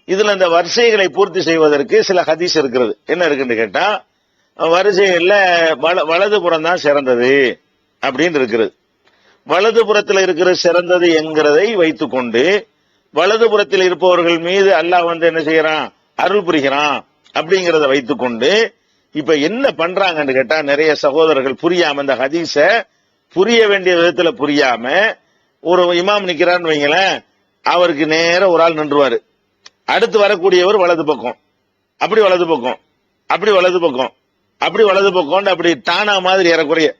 இதுல இந்த வரிசைகளை பூர்த்தி செய்வதற்கு சில ஹதீஸ் இருக்கிறது. என்ன இருக்குன்னு கேட்டா, வரிசைகள்ல வலது புறம் தான் சிறந்தது அப்படின்னு இருக்கிறது. வலது புறத்தில் இருக்கிற சிறந்தது என்கிறதை வைத்துக்கொண்டு வலது புறத்தில் இருப்பவர்கள் மீது அல்லாஹ் என்ன செய்யறான், அருள் புரிகிறான் அப்படிங்கிறத வைத்துக்கொண்டு இப்ப என்ன பண்றாங்கன்னு கேட்டா, நிறைய சகோதரர்கள் புரியாம இந்த ஹதீஸ புரிய வேண்டிய விதத்துல புரியாம, ஒரு இமாம் நிக்கிறான்னு வைங்களேன், அவருக்கு நேரம் ஒரு ஆள் நின்றுவாரு, அடுத்து வரக்கூடியவர் வலது பக்கம், அப்படி வலது பக்கம், அப்படி வலது பக்கம், அப்படி வலது பக்கம், அப்படி டானா மாதிரி ஏறக்குறைய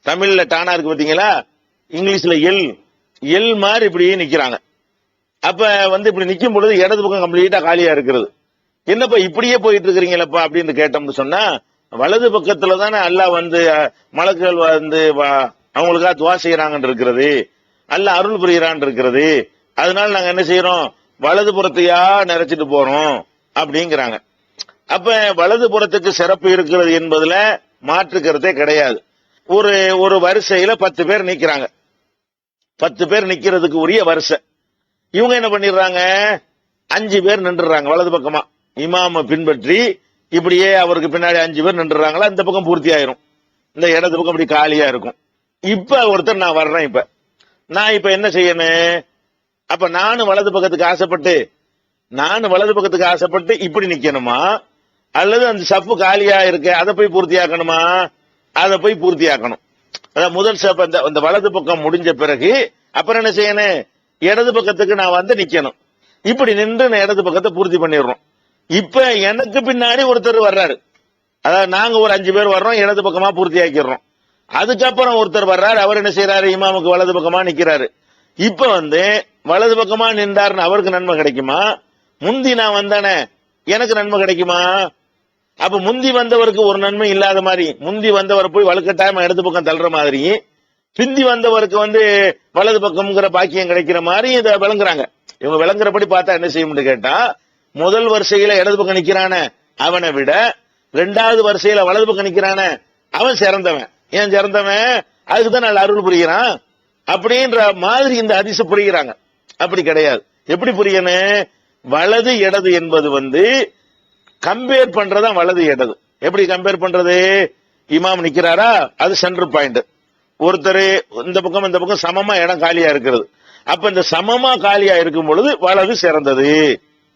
தமிழ்ல டானா இருக்கு பாத்தீங்களா, இங்கிலீஷ்ல எல் மாதிரி இப்படி நிக்கிறாங்க. அப்ப வந்து இப்படி நிக்கும் பொழுது இடது பக்கம் கம்ப்ளீட்டா காலியா இருக்கிறது. என்னப்பா இப்படியே போயிட்டு இருக்கிறீங்களப்பா அப்படின்னு கேட்டோம்னு சொன்னா, வலது பக்கத்துல தானே அல்லாஹ் வந்து மலக்குகள் வந்து அவங்களுக்காக துவா செய்யறாங்கன்னு இருக்கிறது, அல்லாஹ் அருள் புரிகிறான் இருக்கிறது. அதனால நாங்க என்ன செய்யறோம், வலது புறத்தையா நிறைச்சிட்டு போறோம் அப்படிங்கிறாங்க. அப்ப வலது புறத்துக்கு சிறப்பு இருக்கிறது என்பதுல மாற்று கருத்தே கிடையாது. ஒரு வரிசையில 10 பேர் நிக்கிறாங்க. 10 பேர் நிக்கிறதுக்கு உரிய வரிசை. இவங்க என்ன பண்ணிடுறாங்க, 5 பேர் நின்றுறாங்க வலது பக்கமா. இமாம பின்பற்றி இப்படியே அவருக்கு பின்னாடி 5 பேர் நின்றுறாங்களா, இந்த பக்கம் பூர்த்தி ஆயிரும், இந்த இடது பக்கம் இப்படி காலியா இருக்கும். இப்ப ஒருத்தர் நான் வர்றேன், நான் இப்ப என்ன செய்யணும், அப்ப நானும் வலது பக்கத்துக்கு ஆசைப்பட்டு இப்படி நிக்கணுமா, அல்லது அந்த சப்பு காலியா இருக்கு அதை போய் பூர்த்தியாக்கணுமா? அதை போய் பூர்த்தியாக்கணும். அதான் முதல் சப்பு அந்த வலது பக்கம் முடிஞ்ச பிறகு அப்புறம் என்ன செய்யணும், இடது பக்கத்துக்கு நான் வந்து நிக்கணும். இப்படி நின்று நான் இடது பக்கத்தை பூர்த்தி பண்ணிடுறோம். இப்ப எனக்கு பின்னாடி ஒருத்தர் வர்றாரு, அதாவது நாங்க ஒரு 5 பேர் வர்றோம், இடது பக்கமா பூர்த்தி ஆக்கிடுறோம். அதுக்கப்புறம் ஒருத்தர் வர்றாரு, அவர் என்ன செய்யறாரு, இமாமுக்கு வலது பக்கமா நிக்கிறாரு. இப்ப வந்து வலது பக்கமா நின்றாருன்னு அவருக்கு நன்மை கிடைக்குமா, முந்தி நான் வந்தானே எனக்கு நன்மை கிடைக்குமா? அப்ப முந்தி வந்தவருக்கு ஒரு நன்மை இல்லாத மாதிரி, முந்தி வந்தவர் போய் வலுக்கட்டாயமா இடது பக்கம் தள்ளுற மாதிரி, பிந்தி வந்தவருக்கு வந்து வலது பக்கம்ங்கிற பாக்கியம் கிடைக்கிற மாதிரி இதை விளங்குறாங்க. இவங்க விளங்குறபடி பார்த்தா என்ன செய்யும் கேட்டா, முதல் வரிசையில இடது பக்கம் நிக்கிறான அவனை விட 2வது வரிசையில வலது பக்கம் நிக்கிறான அவன் சிறந்தவன். ஏன் சிறந்தவன், அதுக்குதான் நல்ல அருள் புரிகிறான் அப்படின்ற மாதிரி இந்த ஹதீஸ் புரிகிறாங்க. அப்படி கிடையாது. எப்படி புரியணும், வலது இடது என்பது வந்து கம்பேர் பண்றதா வலது இடது. எப்படி கம்பேர் பண்றது, இமாம் நிக்கிறாரா, அது சென்டர் பாயிண்ட், ஒருத்தர் இந்த பக்கம் சமமா இடம் காலியா இருக்கிறது. அப்ப இந்த சமமா காலியா இருக்கும் பொழுது வலது சிறந்தது,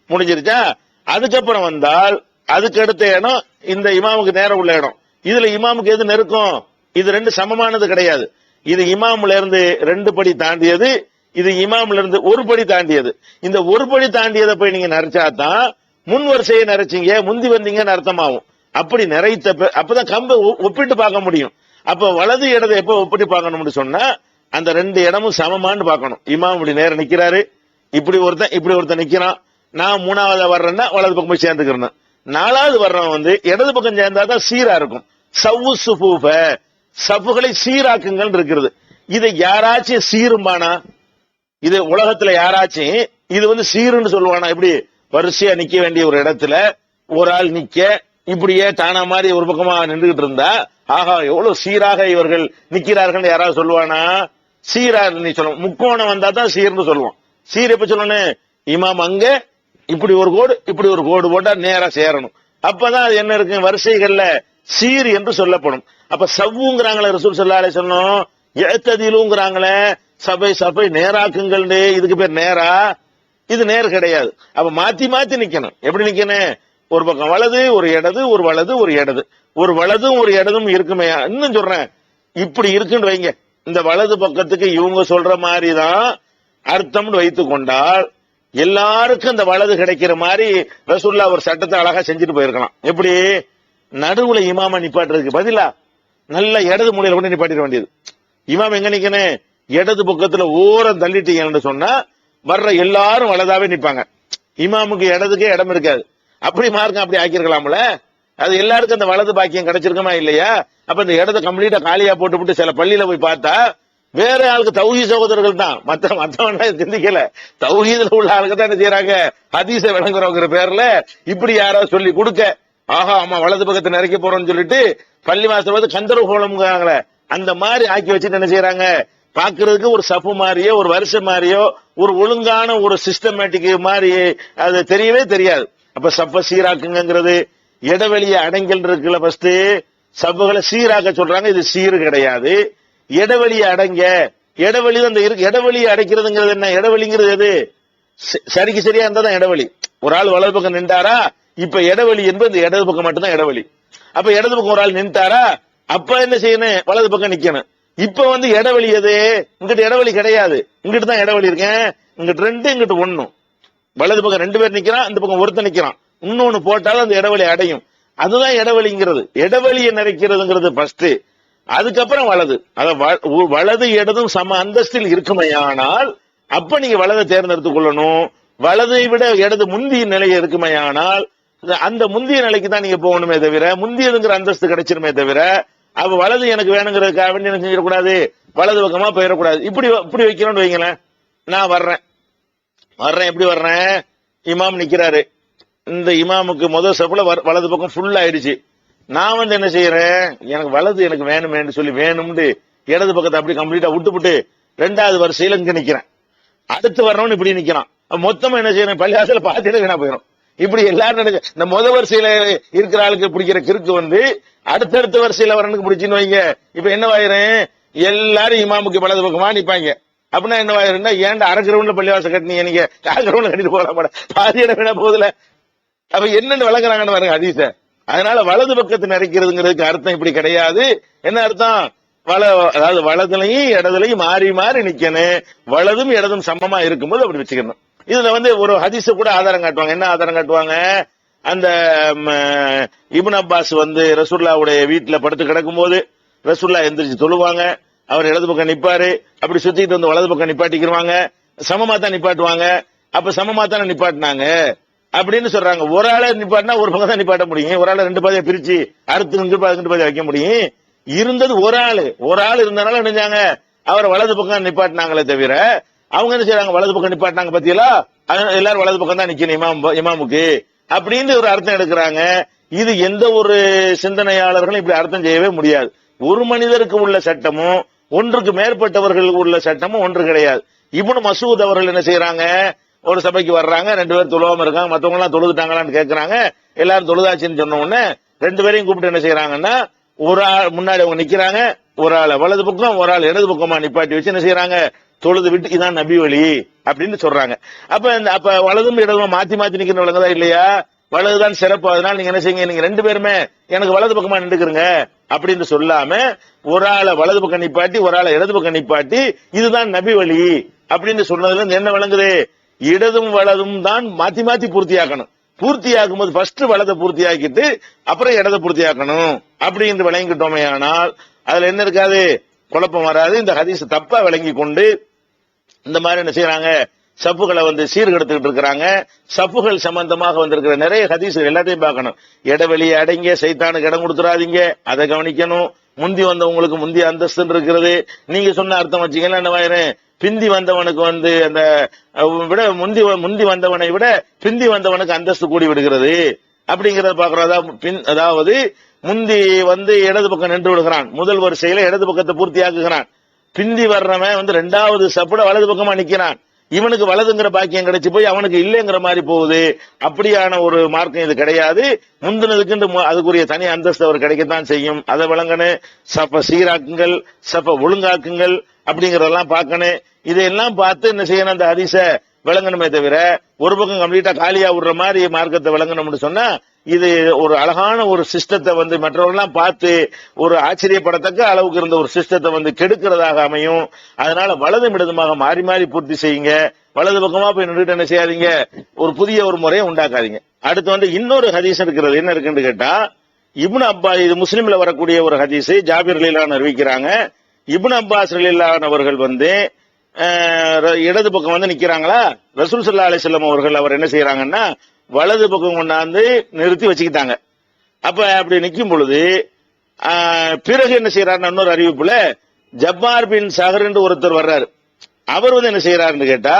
முடிஞ்சிருச்சா? அதுக்கப்புறம் வந்தால் அதுக்கு அடுத்த இடம் இந்த இமாமுக்கு நேரம் உள்ள இடம். இதுல இமாமுக்கு எது நெருக்கம், இது 2 சமமானது கிடையாது. இது இமாமுல இருந்து 2 படி தாண்டியது, இது இமாமுல இருந்து 1 படி தாண்டியது. இந்த 1 படி தாண்டியதை போய் நீங்க நிறைச்சாதான் முன் வரிசையை நிறைச்சிங்க, முந்தி வந்தீங்கன்னு அர்த்தமாகும். அப்படி நிறைத்த அப்பதான் கம்பை ஒப்பிட்டு பார்க்க முடியும். அப்ப வலது இடத்தை எப்ப ஒப்பிட்டு பார்க்கணும்னு சொன்னா, அந்த 2 இடமும் சமமானு பார்க்கணும். இமாம் இப்படி நேரம் நிக்கிறாரு, இப்படி ஒருத்தன் நிக்கிறான், நான் 3வது வர்றேன்னா வலது பக்கம் போய் சேர்ந்துக்கிறேன். 4வது வர்றவன் வந்து இடது பக்கம் சேர்ந்தாதான் சீரா இருக்கும். சவ்வு சுஃபூஃப, சஃபுகளை சீராக்குங்கள் இருக்கிறது. இதை யாராச்சும் சீரும்பானா, இது உலகத்துல யாராச்சும் இது வந்து சீருன்னு சொல்லுவானா? இப்படி வரிசையா நிக்க வேண்டிய ஒரு இடத்துல ஒரு ஆள் நிக்க இப்படியே தானா மாதிரி ஒரு பக்கமா நின்றுகிட்டு இருந்தா, ஆஹா எவ்வளவு சீராக இவர்கள் நிக்கிறார்கள் யாராவது சொல்லுவானா? சீரா நீ சொல்லுவோம், முக்கோணம் வந்தா தான் சீர்னு சொல்லுவோம். சீர் எப்ப சொல்லணும், இமாம் அங்க இப்படி ஒரு கோடு போட்டா நேரா சேரணும். அப்பதான் அது என்ன இருக்கு, வரிசைகள்ல சீர் என்று சொல்லப்படும். அப்ப சவ்வுங்கிறாங்களே ரசூல் ஸல்லல்லாஹு அலைஹி வஸல்லம், இஅ்ததிலுங்கிறாங்களே சபை நேராக்குங்கள், இதுக்கு பேர் நேரா? இது நேர் கிடையாது. அப்ப மாத்தி நிக்கணும். எப்படி நிக்கணும், ஒரு பக்கம் வலது ஒரு இடது, ஒரு வலது ஒரு இடது, ஒரு வலதும் ஒரு இடதும் இருக்குமே. இன்னும் சொல்றேன், இப்படி இருக்குன்னு வைங்க, இந்த வலது பக்கத்துக்கு இவங்க சொல்ற மாதிரிதான் அர்த்தம்னு வைத்துக் கொண்டால் எல்லாருக்கும் இந்த வலது கிடைக்கிற மாதிரி ரசூலுல்லாஹ் ஒரு சட்டத்தை அழகா செஞ்சுட்டு போயிருக்கலாம். எப்படி, நடுவுல இமாமா நிப்பாட்டுறதுக்கு பதிலா நல்ல இடது மூலையில கொண்டு நிப்பாட்டிட வேண்டியது. இமாம் எங்க நிக்கணும், இடது பக்கத்துல ஓரம் தள்ளிட்டீங்கன்னு சொன்னா வர்ற எல்லாரும் வலதாவே நிப்பாங்க, இமாமுக்கு இடதுக்கே இடம் இருக்காது. அப்படி மார்க்கம் அப்படி ஆக்கிருக்கலாம்ல, அது எல்லாருக்கும் அந்த வலது பாக்கியம் கிடைச்சிருக்குமா இல்லையா? அப்ப இந்த இடத்த கம்ப்ளீட்டா காலியா போட்டு சில பள்ளியில போய் பார்த்தா வேற ஆளுக்கு தௌஹீத் சகோதரர்கள் தான், மத்தவன் சிந்திக்கல, தௌஹீதுல உள்ள ஆளுக்கு தான் என்ன செய்யறாங்க, ஹதீஸை விளங்குறவங்கிற பேர்ல இப்படி யாராவது சொல்லி கொடுக்க, ஆஹா ஆமா வலது பக்கத்தை நிறைக்க போறோம்னு சொல்லிட்டு பள்ளி வாசல் வந்து கந்தர்வ கோலம்ங்கிறாங்களே அந்த மாதிரி ஆக்கி வச்சுட்டு என்ன செய்யறாங்க, பாக்குறதுக்கு ஒரு சப்பு மாதிரியோ ஒரு வரிசை மாதிரியோ ஒரு ஒழுங்கான ஒரு சிஸ்டமேட்டிக் மாதிரி அது தெரியவே தெரியாது. அப்ப சப்ப சீராக்குங்கிறது இடைவெளியை அடங்கல் இருக்குல்ல, ஃபர்ஸ்ட் சப்புகளை சீராக்க சொல்றாங்க, இது சீரு கிடையாது. இடைவெளியை அடங்க, இடைவெளி அந்த இடைவெளியை அடைக்கிறதுங்கிறது என்ன, இடைவெளிங்கிறது எது, சரிக்கு சரியா இருந்தா தான் இடைவெளி. ஒரு ஆள் வலது பக்கம் நின்றாரா, இப்ப இடைவெளி என்பது இந்த இடது பக்கம் மட்டும்தான் இடைவெளி. அப்ப இடது பக்கம் ஒரு ஆள் நின்றாரா, அப்ப என்ன செய்யணும், வலது பக்கம் நிக்கணும். இப்ப வந்து இடைவெளி எது, இங்கிட்ட இடைவெளி கிடையாது, இங்கிட்டு தான் இடைவெளி இருக்கேன், இங்கிட்டு 2 இங்கிட்டு 1, வலது பக்கம் 2 பேர் நிக்கிறான், இந்த பக்கம் ஒருத்தன் நிக்கிறான், இன்னொன்னு போட்டாலும் அந்த இடைவெளி அடையும். அதுதான் இடைவெளிங்கிறது. இடைவெளியை நிறைக்கிறதுங்கிறது ஃபர்ஸ்ட். அதுக்கப்புறம் வலது. வலது இடதும் சம அந்தஸ்தில் இருக்குமையானால் அப்ப நீங்க வலதை தேர்ந்தெடுத்துக் கொள்ளணும். வலதை விட இடது முந்திய நிலையை இருக்குமையானால் அந்த முந்திய நிலைக்கு தான் நீங்க போகணுமே தவிர, முந்தியதுங்கிற அந்தஸ்து கிடைச்சிருமே தவிர, அவ வலது எனக்கு வேணுங்கிறதுக்காக வேண்டி எனக்கு செஞ்சிடக்கூடாது, வலது பக்கமா போயிடக்கூடாது. இப்படி வைக்கணும்னு வைங்களேன். நான் வர்றேன் எப்படி வர்றேன், இமாம் நிக்கிறாரு, இந்த இமாமுக்கு முதல் சப்புல வலது பக்கம் ஃபுல் ஆயிடுச்சு. நான் என்ன செய்யறேன், எனக்கு வலது எனக்கு வேணுமேன்னு சொல்லி வேணும்னு இடது பக்கத்தை அப்படி கம்ப்ளீட்டா விட்டுப்புட்டு 2வது வரிசையில இங்க நிக்கிறேன். அடுத்து வரணும்னு இப்படி நிக்கிறான். மொத்தமா என்ன செய்யறேன், பள்ளிவாசல பாத்தியில வீணா போயிடும். இப்படி எல்லாரும் இந்த முதல் வரிசையில இருக்கிற ஆளுக்கு பிடிக்கிற கிறுக்கு அடுத்தடுத்த வரிசையில வரனுக்கு பிடிச்சின்னு வைங்க. இப்ப என்ன ஆயிரும், எல்லாரும் இமாமுக்கு வலது பக்கமா நிப்பாங்க. அப்படின்னா என்ன ஆயிரும்னா, ஏன்டா அரை கிரவுண்ட்ல பள்ளிவாசல் கட்டினீங்க, நீங்க 4 கிரவுண்ட்ல கட்டிட்டு போகலாம், பாதியிட வீணா போகுதுல. அப்ப என்னன்னு வழங்குறாங்கன்னு பாருங்க ஹதீஸ. அதனால வலது பக்கத்தை நிறைக்கிறதுங்கிறதுக்கு அர்த்தம் இப்படி கிடையாது. என்ன அர்த்தம், அதாவது வலதுலையும் இடதுலையும் மாறி மாறி நிக்கணும், வலதும் இடதும் சமமா இருக்கும்போது அப்படி வச்சுக்கணும். இதுல ஒரு ஹதீஸ கூட ஆதாரம் காட்டுவாங்க. என்ன ஆதாரம் காட்டுவாங்க, அந்த இப்னு அப்பாஸ் ரசூலுல்லாஹ்வுடைய வீட்டுல படுத்து கிடக்கும் போது ரசூலுல்லாஹ் எந்திரிச்சு தொழுவாங்க, அவர் இடது பக்கம் நிப்பாரு, அப்படி சுத்திட்டு வலது பக்கம் நிப்பாட்டிக்கிருவாங்க, சமமா தான் நிப்பாட்டுவாங்க. அப்ப சமமா தானே நிப்பாட்டினாங்க அப்படின்னு சொல்றாங்க. ஒரு ஆளை நிப்பாட்டினா ஒரு பக்கம் தான் நிப்பாட்ட முடியும், ஒரு ஆளை 2 பாதையை பிரிச்சு அறுத்து 2 பாதையை வைக்க முடியும். இருந்தது ஒரு ஆள் இருந்தனால நினைஞ்சாங்க அவரை வலது பக்கம் நிப்பாட்டினாங்களே தவிர, அவங்க என்ன செய்யறாங்க, வலது பக்கம் நிப்பாட்டினாங்க பத்தியலா, எல்லாரும் வலது பக்கம் தான் நிக்கணும் இமாமுக்கு அப்படின்னு ஒரு அர்த்தம் எடுக்கிறாங்க. இது எந்த ஒரு சிந்தனையாளர்களும் இப்படி அர்த்தம் செய்யவே முடியாது. ஒரு மனிதருக்கு உள்ள சட்டமும் ஒன்றுக்கு மேற்பட்டவர்கள் உள்ள சட்டமும் ஒன்று கிடையாது. இப்னு மசூத் அவர்கள் என்ன செய்யறாங்க, ஒரு சபைக்கு வர்றாங்க, 2 பேர் தொழுவாம இருக்காங்க, மத்தவங்க எல்லாம் தொழுதுட்டாங்களான்னு கேட்கறாங்க. எல்லாரும் தொழுதாச்சுன்னு சொன்ன உடனே 2 பேரையும் கூப்பிட்டு என்ன செய்யறாங்கன்னா, ஒரு ஆள் முன்னாடி அவங்க நிக்கிறாங்க, ஒரு ஆள் வலது பக்கம் ஒரு ஆள் இடது பக்கமா நிப்பாட்டி வச்சு என்ன செய்யறாங்க, தொழுது விட்டு இதான் நபி வழி அப்படின்னு சொல்றாங்க. அப்ப வலதும் இடதும் மாத்தி மாத்தி நிக்கிற விளங்குதா இல்லையா, வலதுதான் சிறப்பு, அதனால நீங்க என்ன செய்யுங்க, நீங்க 2 பேருமே எனக்கு வலது பக்கமா நின்றுக்குறங்க அப்படின்னு சொல்லாம ஒரு ஆளை வலது பக்கம் நிப்பாட்டி ஒரு ஆளை இடது பக்கம் நிப்பாட்டி இதுதான் நபி வழி அப்படின்னு சொன்னதுல என்ன விளங்குது, இடதும் வலதும் தான் மாத்தி மாத்தி பூர்த்தியாக்கணும். பூர்த்தியாக்கும் போது ஃபர்ஸ்ட் வலதை பூர்த்தியாக்கிட்டு அப்புறம் இடதை பூர்த்தியாக்கணும் அப்படின்னு விளங்கிட்டோமே. ஆனால் அதுல என்ன இருக்காது, குழப்பம் வராது. இந்த ஹதீஸ் தப்பா விளங்கி கொண்டு இந்த மாதிரி என்ன செய்யறாங்க, சப்புகளை சீர்கெடுத்துக்கிட்டு இருக்கிறாங்க. சப்புகள் சம்பந்தமாக வந்திருக்கிற நிறைய ஹதீஸ் எல்லாத்தையும் பார்க்கணும். இடைவெளியை அடங்க, சைத்தானுக்கு இடம் கொடுத்துறாதீங்க, அதை கவனிக்கணும். முந்தி வந்தவங்களுக்கு முந்தைய அந்தஸ்து இருக்கிறது. நீங்க சொன்ன அர்த்தம் வச்சீங்கன்னா என்ன, பிந்தி வந்தவனுக்கு அந்த விட முந்தி வந்தவனை விட பிந்தி வந்தவனுக்கு அந்தஸ்து கூடி விடுகிறது அப்படிங்கறத பாக்குறோம். அதாவது முந்தி இடது பக்கம் நின்று விடுகிறான், முதல் வரிசையில இடது பக்கத்தை பூர்த்தியாக்குகிறான். பிந்தி வர்றவன் 2வது சப்புட வலது பக்கமா நிக்கிறான், இவனுக்கு வலதுங்கிற பாக்கியம் கிடைச்சு போய் அவனுக்கு இல்லைங்கிற மாதிரி போகுது. அப்படியான ஒரு மார்க்கம் இது கிடையாது. முந்தினதுக்கு அதுக்குரிய தனி அந்தஸ்து அவர் கிடைக்கத்தான் செய்யும். அதை விளங்கணும். சப்ப சீராக்குங்கள், சப்ப ஒழுங்காக்குங்கள் அப்படிங்கறதெல்லாம் பார்க்கணும். இதையெல்லாம் பார்த்து என்ன செய்யணும், அந்த ஹதீஸ விளங்கணுமே தவிர ஒரு பக்கம் கம்ப்ளீட்டா காலியா விடுற மாதிரி மார்க்கத்தை விளங்கணும்னு சொன்னா, இது ஒரு அழகான ஒரு சிஸ்டத்தை மற்றவர்கள்லாம் பார்த்து ஒரு ஆச்சரியப்படத்தக்க அளவுக்கு இருந்த ஒரு சிஸ்டத்தை கெடுக்கிறதாக அமையும். அதனால வலதும் இடதுமாக மாறி மாறி பூர்த்தி செய்யுங்க. வலது பக்கமா போய் நின்றுட்டு என்ன செய்யாதீங்க, ஒரு புதிய ஒரு முறையை உண்டாக்காதீங்க. அடுத்து இன்னொரு ஹதீஸ் இருக்கிறது. என்ன இருக்குன்னு கேட்டா, இப்னு அப்பாஸ், இது முஸ்லிம்ல வரக்கூடிய ஒரு ஹதீஸ், ஜாபிர் ரலியல்லாஹு அறிவிக்கிறாங்க. இப்னு அப்பாஸ் ரலியல்லாஹு அவர்கள் இடது பக்கம் நிக்கிறாங்களா, ரசூல் ஸல்லல்லாஹு அலைஹி வஸல்லம் அவர்கள் அவர் என்ன செய்யறாங்கன்னா வலது பக்கம் கொண்டாந்து நிறுத்தி வச்சுக்கிட்டாங்க. அப்ப அப்படி நிக்கும் பொழுது பிறகு என்ன செய்யறாருன்னா, இன்னொரு அறிவிப்புல ஜப்பார் பின் சஹர் என்று ஒருத்தர் வர்றாரு. அவர் என்ன செய்யறாருன்னு கேட்டா,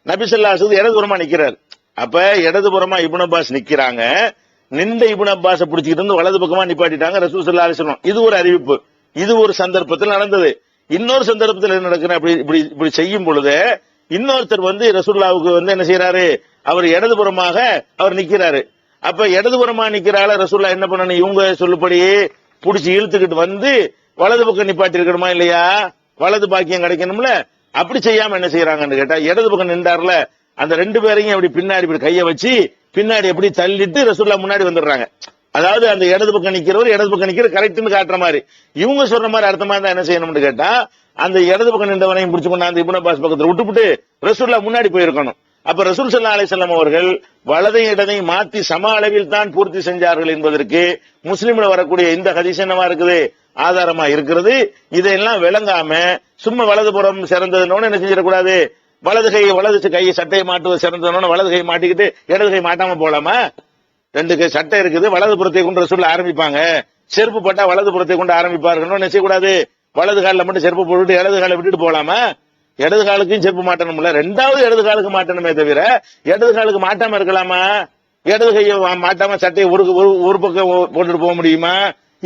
நபி ஸல்லல்லாஹு அலைஹி வஸல்லம் இடதுபுறமா நிக்கிறார். அப்ப இடதுபுறமா இப்னு அப்பாஸ் நிக்கிறாங்க, நின்ற இப்னு அப்பாஸை பிடிச்சிக்கிட்டு வலது பக்கமா நிப்பாட்டிட்டாங்க ரசூல் ஸல்லல்லாஹு அலைஹி வஸல்லம். இது ஒரு அறிவிப்பு, இது ஒரு சந்தர்ப்பத்தில் நடந்தது. இன்னொரு சந்தர்ப்பத்தில் என்ன நடக்குது, இப்படி செய்யும் பொழுது இன்னொருத்தர் ரசூலுல்லாஹ்வுக்கு என்ன செய்யறாரு, அவர் இடதுபுறமாக அவர் நிக்கிறாரு. அப்ப இடதுபுறமா நிக்கிறால ரசூலுல்லாஹ் என்ன பண்ணணும், இவங்க சொல்லுபடி புடிச்சு இழுத்துக்கிட்டு வலது பக்கம் நிப்பாட்டி இருக்கணுமா இல்லையா, வலது பாக்கியம் கிடைக்கணும்ல. அப்படி செய்யாம என்ன செய்யறாங்கன்னு கேட்டா, இடது பக்கம் நின்றார்ல, அந்த 2 பேரையும் அப்படி பின்னாடி இப்படி கைய வச்சு பின்னாடி எப்படி தள்ளிட்டு ரசூலுல்லாஹ் முன்னாடி வந்துடுறாங்க. அதாவது அந்த இடது பக்கம் நிக்கிறவர் இடது பக்கம் நிக்கிற கரெக்ட்னு காட்டுற மாதிரி, இவங்க சொல்ற மாதிரி அர்த்தமா இருந்தா என்ன செய்யணும்னு கேட்டா, அந்த இடது பக்கம் நின்றவனையும் பிடிச்சு கொண்டாந்து இப்னு அப்பாஸ் பக்கத்துல விட்டுப்புட்டு ரசூலுல்லாஹ் முன்னாடி போயிருக்கணும். அப்ப ரசூல் ஸல்லல்லாஹு அலைஹி வஸல்லம் அவர்கள் வலதையும் இடதையும் மாத்தி சம அளவில் தான் பூர்த்தி செஞ்சார்கள் என்பதற்கு முஸ்லிம்ல வரக்கூடிய இந்த ஹதீஸ் என்னவா இருக்குது, ஆதாரமா இருக்கிறது. இதையெல்லாம் விளங்காம சும்மா வலதுபுறம் சிறந்ததுன்னு என்ன செஞ்சிடக்கூடாது. வலது கையை சட்டையை மாட்டுவது சிறந்ததுன்னு வலது கை மாட்டிக்கிட்டு இடது கை மாட்டாம போலாமா? ரெண்டு கை சட்டை இருக்குது, வலதுபுறத்தை கொண்டு ரசூல் ஆரம்பிப்பாங்க. செருப்பு போட்டா வலதுபுறத்தை கொண்டு ஆரம்பிப்பார்கள். என்ன செய்யக்கூடாது, வலது காலில் மட்டும் செருப்பு போட்டுட்டு இடது காலை விட்டுட்டு போலாமா? இடது காலுக்கும் செருப்பு மாட்டணும்ல, ரெண்டாவது இடது காலுக்கு மாட்டணுமே தவிர இடது காலுக்கு மாட்டாம இருக்கலாமா? இடது கையை மாட்டாம சட்டையை ஒரு பக்கம் போட்டுட்டு போக முடியுமா?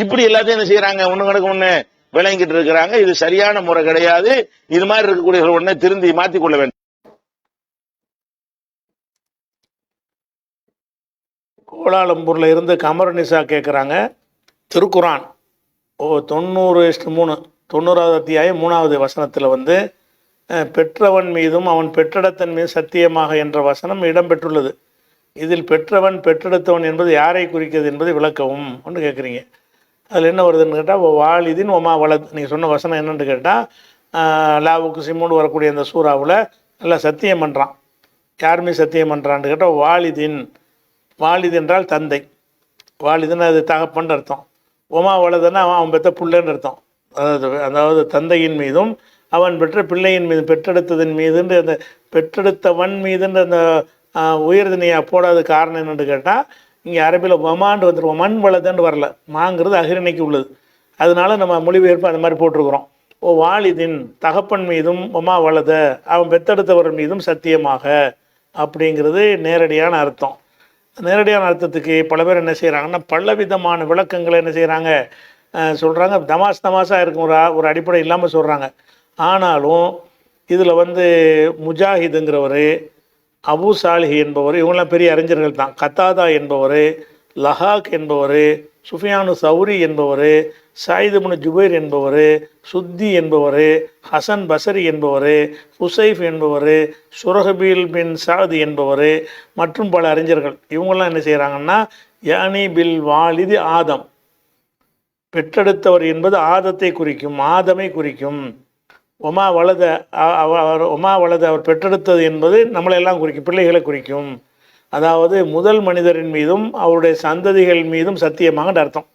இப்படி எல்லாத்தையும் என்ன செய்யறாங்க, ஒண்ணு கணக்கு ஒண்ணு விளங்கிட்டு இருக்கிறாங்க. இது சரியான முறை கிடையாது. இது மாதிரி இருக்கக்கூடிய உடனே திருந்தி மாத்திக் கொள்ள வேண்டும். கோலாலம்பூர்ல இருந்து கமருநிசா கேட்குறாங்க, திருக்குரான் 90:3 90வது அத்தியாயம் 3வது வசனத்தில் வந்து பெற்றவன் மீதும் அவன் பெற்றெடுத்தன் மீது சத்தியமாக என்ற வசனம் இடம்பெற்றுள்ளது. இதில் பெற்றவன் பெற்றெடுத்தவன் என்பது யாரை குறிக்கிறது என்பதை விளக்கவும் ஒன்று கேட்குறீங்க. அதில் என்ன வருதுன்னு கேட்டால், வாலிதின் ஒமா வலது, நீங்கள் சொன்ன வசனம் என்னென்னு கேட்டால், லாவுக்கு சிம்முன்னு வரக்கூடிய அந்த சூறாவில் நல்லா சத்தியம் பண்ணுறான். யாருமே சத்தியம் பண்ணுறான்னு கேட்டால் வாலிதின், வாலிது என்றால் தந்தை, வாலிதுன்னு அது தகப்பன்னு அர்த்தம். ஒமா வலதுன்னா அவன் பெற்ற பிள்ளைன்னு அர்த்தம். அதாவது தந்தையின் மீதும் அவன் பெற்ற பிள்ளையின் மீது பெற்றெடுத்ததன் மீதுன்ற அந்த பெற்றெடுத்தவன் மீதுன்ற அந்த உயர்தினையா போடாத காரணம் என்னென்னு கேட்டால், இங்கே அரபியில் ஒமாண்டு வந்துடும், மண் வலதுன்னு வரல, மாங்கிறது அகிரணைக்கு உள்ளது. அதனால நம்ம மொழிபெயர்ப்பு அந்த மாதிரி போட்டிருக்கிறோம். வாலிதின் தகப்பன் மீதும் ஒமா வலத அவன் பெற்றெடுத்தவர் மீதும் சத்தியமாக அப்படிங்கிறது நேரடியான அர்த்தம். நேரடியான அர்த்தத்துக்கு பல பேர் என்ன செய்கிறாங்கன்னா பலவிதமான விளக்கங்களை என்ன செய்கிறாங்க சொல்கிறாங்க. தமாஷாக இருக்கும், ஒரு அடிப்படை இல்லாமல் சொல்கிறாங்க. ஆனாலும் இதில் வந்து முஜாஹிதுங்கிறவர், அபு சாலிஹி என்பவர், இவங்களாம் பெரிய அறிஞர்கள் தான். கத்தாதா என்பவர், லஹாக் என்பவர், சுஃபியானு சௌரி என்பவர், சாயித் இப்னு ஜுபைர் என்பவர், சுத்தி என்பவர், ஹசன் பசரி என்பவர், ஹுசைஃப் என்பவர், சுரஹபீல் பின் சாத் என்பவர் மற்றும் பல அறிஞர்கள். இவங்கெல்லாம் என்ன செய்கிறாங்கன்னா, யானி பில் வாலிதி ஆதம், பெற்றெடுத்தவர் என்பது ஆதத்தை குறிக்கும், ஆதமை குறிக்கும். ஒமா வலத அவர் பெற்றெடுத்தது என்பது நம்மளெல்லாம் குறிக்கும், பிள்ளைகளை குறிக்கும். அதாவது முதல் மனிதரின் மீதும் அவருடைய சந்ததிகள் மீதும் சத்தியமாக அர்த்தம்.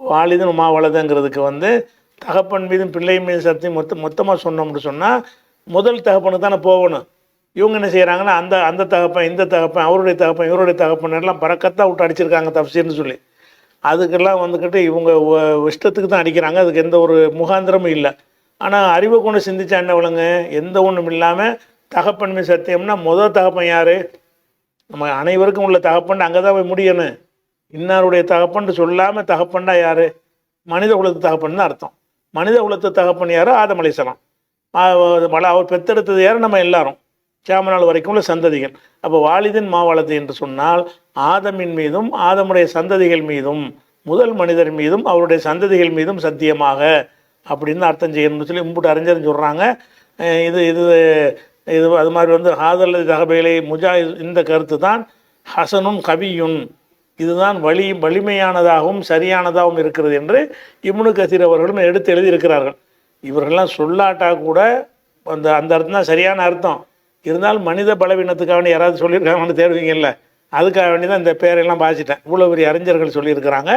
வாலிதன் உமா வலதுங்கிறதுக்கு வந்து தகப்பன் மீதும் பிள்ளை மீதும் சத்தியம் மொத்தமாக சொன்னோம்னு சொன்னால் முதல் தகப்பனுக்கு தானே போகணும். இவங்க என்ன செய்கிறாங்கன்னா அந்த தகப்பன் இந்த தகப்பன் அவருடைய தகப்பன் இவருடைய தகப்பன் எல்லாம் பறக்கத்தான் விட்டு அடிச்சிருக்காங்க தப்சீர்னு சொல்லி. அதுக்கெல்லாம் வந்துக்கிட்டு இவங்க இஷ்டத்துக்கு தான் அடிக்கிறாங்க, அதுக்கு எந்த ஒரு முகாந்திரமும் இல்லை. ஆனால் அறிவை கொண்டு சிந்திச்சா என்ன விளங்க, எந்த ஒன்றும் இல்லாமல் தகப்பன் மீது சத்தியம்னா முதல் தகப்பன் யார்? நம்ம அனைவருக்கும் உள்ள தகப்பன் அங்கே தான் போய் முடியணும். இன்னாருடைய தகப்பன் சொல்லாமல் தகப்பன்னா யார்? மனித குலத்து தகப்பன் தான் அர்த்தம். மனித குலத்து தகப்பன் யார்? ஆதம் அலைஹிஸ்ஸலாம். அவர் பெத்தெடுத்தது யார்? நம்ம எல்லாரும் கியாமத் நாள் வரைக்கும் உள்ள சந்ததிகள். அப்போ வாலிதின் மாவளது என்று சொன்னால் ஆதமின் மீதும் ஆதமுடைய சந்ததிகள் மீதும் முதல் மனிதர் மீதும் அவருடைய சந்ததிகள் மீதும் சத்தியமாக அப்படின்னு அர்த்தம் செய்யணும்னு சொல்லி இம்புட்டு அறிஞர்னு சொல்கிறாங்க. இது இது இது அது மாதிரி வந்து ஹாதல் தகபேலை முஜாஹித், இந்த கருத்து தான் ஹசனும் கவியுன், இதுதான் வலிமையானதாகவும் சரியானதாகவும் இருக்கிறது என்று இப்னு கசீர் அவர்களும் எடுத்து எழுதியிருக்கிறார்கள். இவர்கள்லாம் சொல்லாட்டா கூட அந்த அர்த்தம் தான் சரியான அர்த்தம். இருந்தாலும் மனித பலவீனத்துக்காக யாராவது சொல்லியிருக்காங்கன்னு தேடுவீங்கல்ல, அதுக்காக வேண்டி தான் இந்த பேரெல்லாம் பாதிச்சிட்டேன். இவ்வளோ பெரிய அறிஞர்கள் சொல்லியிருக்கிறாங்க.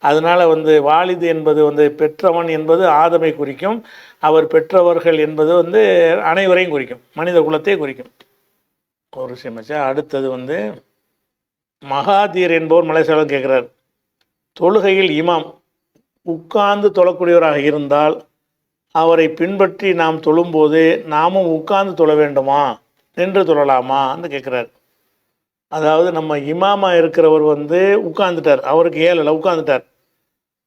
அதனால் வந்து வாலிது என்பது வந்து பெற்றவன் என்பது ஆதமை குறிக்கும், அவர் பெற்றவர்கள் என்பது வந்து அனைவரையும் குறிக்கும், மனித குலத்தை குறிக்கும். ஒரு விஷயமாச்சா. அடுத்தது வந்து மகாதீர் என்பவர் மலைசாலம் கேட்குறார், தொழுகையில் இமாம் உட்கார்ந்து தொழக்கூடியவராக இருந்தால் அவரை பின்பற்றி நாம் தொழும்போது நாமும் உட்கார்ந்து தொழ வேண்டுமா, நின்று தொழலாமான்னு கேட்குறார். அதாவது நம்ம இமாமா இருக்கிறவர் வந்து உட்கார்ந்துட்டார், அவருக்கு ஏழலை உட்கார்ந்துட்டார்.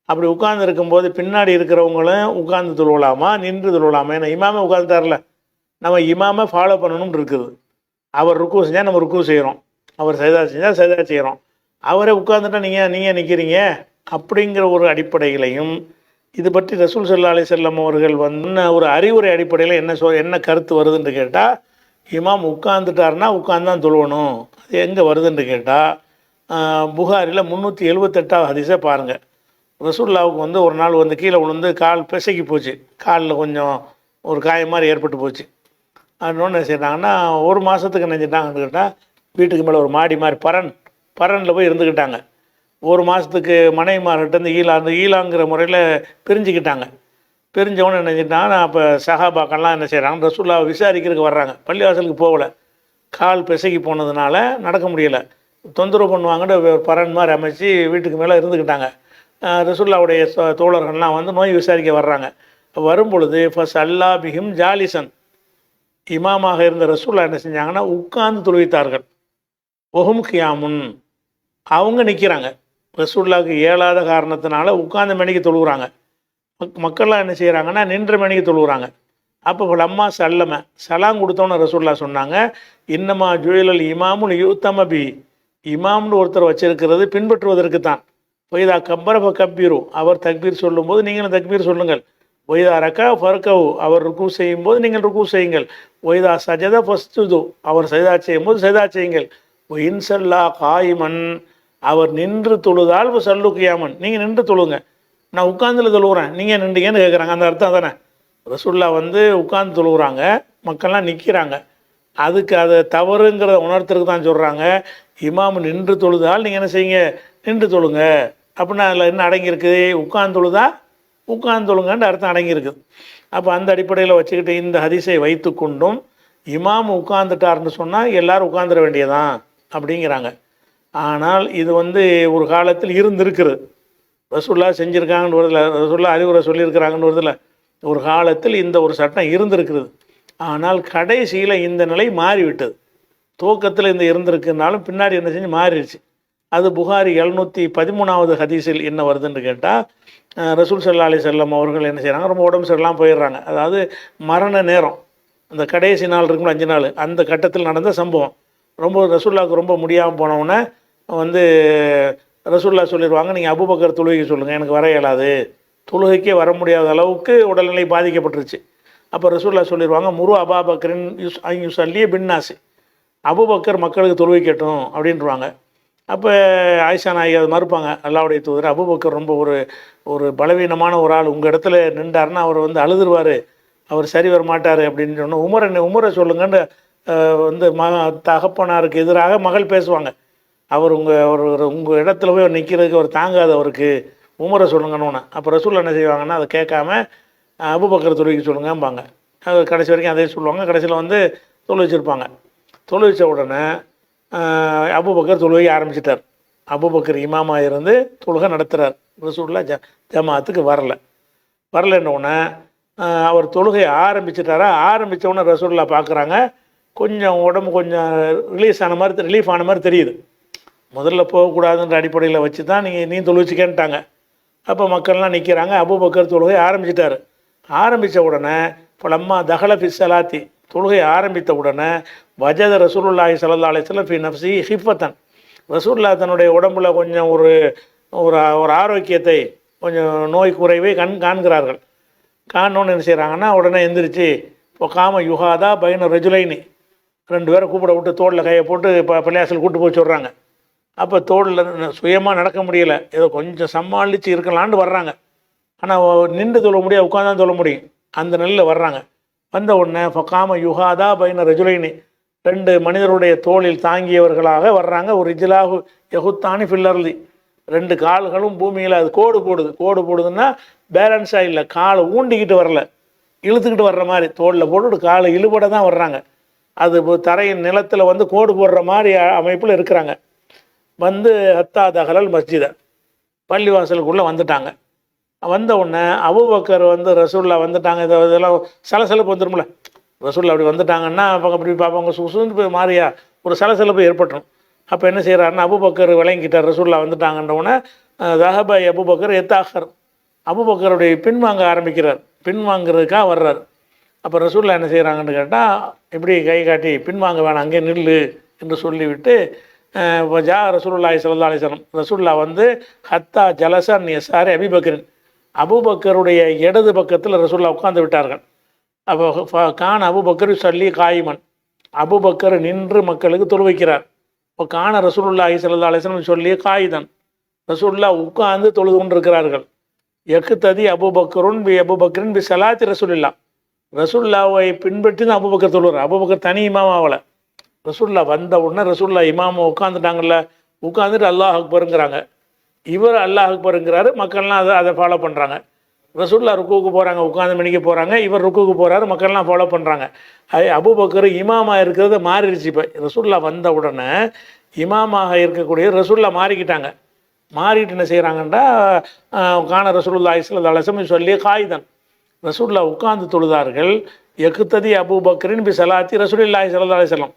அப்படி உட்கார்ந்து இருக்கும்போது பின்னாடி இருக்கிறவங்களும் உட்கார்ந்து தொழுவலாமா நின்று தொழுவலாமா? ஏன்னா இமாமை உட்காந்துட்டார்ல, நம்ம இமாமை ஃபாலோ பண்ணணும்னு இருக்குது. அவர் ருக்கு செஞ்சால் நம்ம ருக்கு செய்கிறோம், அவர் சைதா செஞ்சால் சைதா செய்கிறோம். அவரே உட்கார்ந்துட்டா நீங்கள் நிற்கிறீங்க அப்படிங்கிற ஒரு அடிப்படையிலையும் இது பற்றி ரசூல் ஸல்லல்லாஹு அலைஹி வஸல்லம் அவர்கள் வந்து ஒரு அறிவுரை அடிப்படையில் என்ன கருத்து வருதுன்னு கேட்டால், இமாம் உட்கார்ந்துட்டார்னா உட்கார்ந்து தான் தொழுவணும். அது எங்கே வருதுன்னு கேட்டால், புகாரில் 378வது ஹதீஸை பாருங்கள். ரசூலுல்லாவுக்கு வந்து ஒரு நாள் வந்து கீழே விழுந்து கால் பிசைக்கி போச்சு, காலில் கொஞ்சம் ஒரு காயம் மாதிரி ஏற்பட்டு போச்சு. அதனால என்ன செய்கிறாங்கன்னா, ஒரு மாதத்துக்கு நினைச்சிட்டாங்கன்னு கேட்டால் வீட்டுக்கு மேலே ஒரு மாடி மாதிரி பரனில் போய் இருந்துக்கிட்டாங்க. ஒரு மாதத்துக்கு மனைவிமார்கிட்ட இந்த ஈலாங்கிற முறையில் பிரிஞ்சுக்கிட்டாங்க. பிரிஞ்சவொன்னு என்ன செஞ்சிட்டாங்கன்னா, அப்போ சஹாபாக்கள்லாம் என்ன செய்கிறாங்க, ரசூலுல்லாஹ் விசாரிக்கிறதுக்கு வர்றாங்க. பள்ளிவாசலுக்கு போகலை, கால் பிசகி போனதுனால நடக்க முடியலை. தொந்தரவு பண்ணுவாங்கன்னு பரன் மாதிரி அமைச்சு வீட்டுக்கு மேலே இருந்துக்கிட்டாங்க. ரசூலுல்லாஹ்வுடைய தோழர்கள்லாம் வந்து நோய் விசாரிக்க வர்றாங்க. வரும்பொழுது ஃபஸ் அல்லா பிஹிம் ஜாலிசன், இமாமாக இருந்த ரசூலுல்லாஹ் என்ன செஞ்சாங்கன்னா உட்கார்ந்து தொழுவித்தார்கள். ஒஹும் கியாமுன், அவங்க நிற்கிறாங்க. ரசூலுல்லாஹ்வுக்கு இயலாத காரணத்தினால உட்கார்ந்து மணிக்கு தொழுகிறாங்க. மக்கள்லாம் என்ன செய்கிறாங்கன்னா நின்ற மணிக்கு தொழுகிறாங்க. அப்போ லம்மா சல்லம, சலாம் கொடுத்தோன்னு ரசூலுல்லாஹ் சொன்னாங்க, இன்னமா ஜுயலல் இமாமுல் யூத்தம பி, இமாம்னு ஒருத்தர் வச்சிருக்கிறது பின்பற்றுவதற்கு தான். ஒய்தா கப்பர கப்பீரு, அவர் தக்பீர் சொல்லும்போது நீங்களும் தக்பீர் சொல்லுங்கள். ஒய்தா ரக்கா ஃபர்கவு, அவர் ருக்கு செய்யும் போது நீங்கள் ருக்கு செய்யுங்கள். ஒய்தா சஜத ஃபஸ்துது, அவர் சஜதா செய்யும் போது சஜதா செய்யுங்கள். இன்சல்லா காயிமன், அவர் நின்று தொழுதால் சல்லு கியாமன், நீங்கள் நின்று தொழுங்க. நான் உட்காந்துல தொழுகிறேன், நீங்கள் நின்றீங்கன்னு கேட்குறாங்க. அந்த அர்த்தம் தானே. ரசூலுல்லாஹ் வந்து உட்கார்ந்து தொழுகிறாங்க, மக்கள்லாம் நிற்கிறாங்க. அதுக்கு அதை தவறுங்கிறத உணர்த்துறதுக்கு தான் சொல்கிறாங்க. இமாம் நின்று தொழுதால் நீங்கள் என்ன செய்யுங்க, நின்று தொழுங்க. அப்படின்னா அதில் என்ன அடங்கியிருக்குது, உட்கார்ந்து தொழுதா உட்கார்ந்து தொழுங்கன்னு அர்த்தம் அடங்கியிருக்குது. அப்போ அந்த அடிப்படையில் வச்சுக்கிட்டு இந்த ஹதீஸை வைத்து கொண்டும் இமாம் உட்கார்ந்துட்டார்னு சொன்னால் எல்லோரும் உட்கார்ந்துட வேண்டியதான் அப்படிங்கிறாங்க. ஆனால் இது வந்து ஒரு காலத்தில் இருந்திருக்குது. ரசூலுல்லாஹ் செஞ்சுருக்காங்கன்னு வருதில்ல, ரசூலுல்லாஹ் அறிவுரை சொல்லியிருக்கிறாங்கன்னு வருதில்ல. ஒரு காலத்தில் இந்த ஒரு சட்டம் இருந்திருக்கிறது. ஆனால் கடைசியில் இந்த நிலை மாறிவிட்டது. துவக்கத்தில் இந்த இருந்திருக்குனாலும் பின்னாடி என்ன செஞ்சு மாறிடுச்சு. அது புகாரி 713வது ஹதீஸில் என்ன வருதுன்னு கேட்டால், ரசூல் ஸல்லல்லாஹு அலைஹி வஸல்லம் அவர்கள் என்ன செய்கிறாங்க, ரொம்ப உடம்பு சரியில்லாமல் போயிடுறாங்க. அதாவது மரண நேரம், அந்த கடைசி நாள் இருக்கும்ல 5 நாள், அந்த கட்டத்தில் நடந்த சம்பவம். ரொம்ப ரசூலுல்லாஹ்வுக்கு ரொம்ப முடியாமல் போனவுடனே வந்து ரசூலுல்லாஹ் சொல்லிடுவாங்க, நீங்கள் அபூபக்கர் தொழுகை சொல்லுங்கள், எனக்கு வர இயலாது, தொழுகைக்கே வர முடியாத அளவுக்கு உடல்நிலை பாதிக்கப்பட்டுருச்சு. அப்போ ரசூலுல்லாஹ் சொல்லிடுவாங்க, முரு அபாபக்கரின் யுஸல்லிய பின்னாசி, அபூபக்கர் மக்களுக்கு தொழுவிக்கட்டும் அப்படின்ட்டுருவாங்க. அப்போ ஆயிஷா நாயகி அதை மறுப்பாங்க, அல்லாஹ்வுடைய தூதர், அபூபக்கர் ரொம்ப ஒரு பலவீனமான ஒரு ஆள், உங்கள் இடத்துல நின்றாருன்னா அவர் வந்து அழுதுருவார், அவர் சரி வர மாட்டார் அப்படின்னு சொன்னோம். உமரை சொல்லுங்கன்னு வந்து தகப்பனாருக்கு எதிராக மகள் பேசுவாங்க. அவர் உங்கள் இடத்துல போய் அவர் நிற்கிறதுக்கு அவர் தாங்காது, அவருக்கு உமரை சொல்லுங்கன்னு. அப்போ ரசூலுல்லாஹ் என்ன செய்வாங்கன்னா அதை கேட்காம அபூபக்கர் தொழுவிக்க சொல்லுங்கம்பாங்க. அது கடைசி வரைக்கும் அதே சொல்லுவாங்க. கடைசியில் வந்து தொழுவிச்சிருப்பாங்க. தொழுவிச்ச உடனே அபூபக்கர் தொழுகை ஆரம்பிச்சிட்டார். அபூபக்கர் இமாமாக இருந்து தொழுகை நடத்துகிறார். ரசூலுல்லாஹ் ஜமாத்துக்கு வரலன்னொடனே அவர் தொழுகை ஆரம்பிச்சிட்டாரா. ஆரம்பித்த உடனே ரசூலுல்லாஹ் பார்க்குறாங்க, கொஞ்சம் உடம்பு கொஞ்சம் ரிலீஃப் ஆன மாதிரி தெரியுது. முதல்ல போகக்கூடாதுன்ற அடிப்படையில் வச்சு தான் நீ தொழுவிச்சிக்கன்ட்டாங்க. அப்போ மக்கள்லாம் நிற்கிறாங்க. அபூபக்கர் தொழுகை ஆரம்பிச்சிட்டார். ஆரம்பித்த உடனே இப்போ லம்மா தஹல ஃபி ஸலாத்தி, தொழுகை ஆரம்பித்த உடனே வஜத ரசூலுல்லாஹி ஸல்லல்லாஹு அலைஹி வஸல்லம் ஃபி நஃப்ஸி ஹிஃபத்தன், ரசூலுல்லாஹ் தன்னுடைய உடம்புல கொஞ்சம் ஒரு ஆரோக்கியத்தை, கொஞ்சம் நோய் குறைவை காண்கிறார்கள். காணோன்னு என்ன செய்கிறாங்கன்னா உடனே எந்திரிச்சு இப்போ காம யுகாதா பைன ரஜுலைனி, 2 பேரை கூப்பிட விட்டு தோளில் கையை போட்டு பள்ளியாசல் கூப்பிட்டு போய் சொல்கிறாங்க. அப்போ தோளில் சுயமாக நடக்க முடியலை, ஏதோ கொஞ்சம் சமாளித்து இருக்கலான்னு வர்றாங்க. ஆனால் நின்று தொழ முடியாது, உட்காந்தான் தொழ முடியும், அந்த நிலையில் வர்றாங்க. வந்த உடனே ஃபகாம யுகாதா பைன ரஜுலைனி, 2 மனிதருடைய தோளில் தாங்கியவர்களாக வர்றாங்க. ஒரு ரிஜிலாகு யகுத்தானி ஃபில்லர்லி, 2 கால்களும் பூமியில் அது கோடு போடுதுன்னா பேலன்ஸாக இல்லை, காலை ஊண்டிக்கிட்டு வரல, இழுத்துக்கிட்டு வர்ற மாதிரி தோளில் போட்டு காலை இழுபட தான் வர்றாங்க. அது தரையின் நிலத்தில் வந்து கோடு போடுற மாதிரி அமைப்பில் இருக்கிறாங்க. வந்து ஹத்தா தஹலல் மஸ்ஜித, பள்ளிவாசலுக்குள்ளே வந்துட்டாங்க. வந்த உடனே அபூபக்கர் வந்து ரசூலுல்லாஹ் வந்துட்டாங்க, இதெல்லாம் சலசலப்பு வந்துடும்ல, ரசூலுல்லாஹ் அப்படி வந்துட்டாங்கன்னா அப்படி பார்ப்பாங்க, சுசுந்து மாறியா ஒரு சலசலப்பு ஏற்பட்டுரும். அப்போ என்ன செய்கிறாருன்னா அபூபக்கர் விளங்கிட்டார், ரசூலுல்லாஹ் வந்துட்டாங்கன்றவுடனே தஹப அபூபக்கர் எத்தாஹர், அபூபக்கருடைய பின்வாங்கிறதுக்காக வர்றார். அப்போ ரசூலுல்லாஹ் என்ன செய்கிறாங்கன்னு கேட்டால் இப்படி கை காட்டி பின்வாங்க வேணாம், அங்கே நில்லு என்று சொல்லிவிட்டு ஜா ரசூலுல்லாஹி ஸல்லல்லாஹு அலைஹி வஸல்லம், ரசூலுல்லாஹ் வந்து ஹத்தா ஜலசன் யஸாரி அபூபக்கரின், அபூபக்கருடைய இடது பக்கத்தில் ரசூலுல்லாஹ் உட்கார்ந்து விட்டார்கள். அப்போ கான் அபூபக்கர் சொல்லி காயிமன், அபூபக்கர் நின்று மக்களுக்கு தொழுவிக்கிறார். இப்போ கான ரசூலுல்லாஹி ஸல்லல்லாஹு அலைஹி வஸல்லம் சொல்லி காயிதன், ரசூலுல்லாஹ் உட்கார்ந்து தொழுது கொண்டிருக்கிறார்கள். யக்ததி அபூபக்கரின் பி ஸலாத்தி ரசூலுல்லாஹ், ரசூலுல்லாஹ்வை பின்பற்றி தான் அபூபக்கர் தொழுகிறார். அபூபக்கர் தனி இமாம் ஆகலை. ரசூலுல்லாஹ் வந்த உடனே ரசூலுல்லாஹ் இமாம் உட்காந்துட்டாங்கல்ல, உட்காந்துட்டு அல்லாஹ் அக்பருங்கிறாங்க. இவர் அல்லாஹ் அக்பருங்கிறாரு, மக்கள்லாம் அதை ஃபாலோ பண்ணுறாங்க. ரசூலுல்லாஹ் ருக்குவுக்கு போகிறாங்க, உட்காந்து மணிக்கு போகிறாங்க, இவர் ருக்குவுக்கு போகிறாரு, மக்கள்லாம் ஃபாலோ பண்ணுறாங்க. அபூபக்கர் இமாமாக இருக்கிறது மாறிடுச்சு. இப்போ ரசூலுல்லாஹ் வந்த உடனே இமாமாக இருக்கக்கூடிய ரசூலுல்லாஹ் மாறிக்கிட்டாங்க. மாறிட்டு என்ன செய்கிறாங்கன்னா, கான ரசூலுல்லாஹி ஸல்லல்லாஹு அலைஹி வஸல்லம் சொல்லி காயிதன், ரசூலுல்லாஹ் உட்கார்ந்து தொழுதார்கள். எக்குத்ததி அபூபக்கரின் பி ஸலாத்தி ரசூலுல்லாஹி ஸல்லல்லாஹு அலைஹி வஸல்லம்,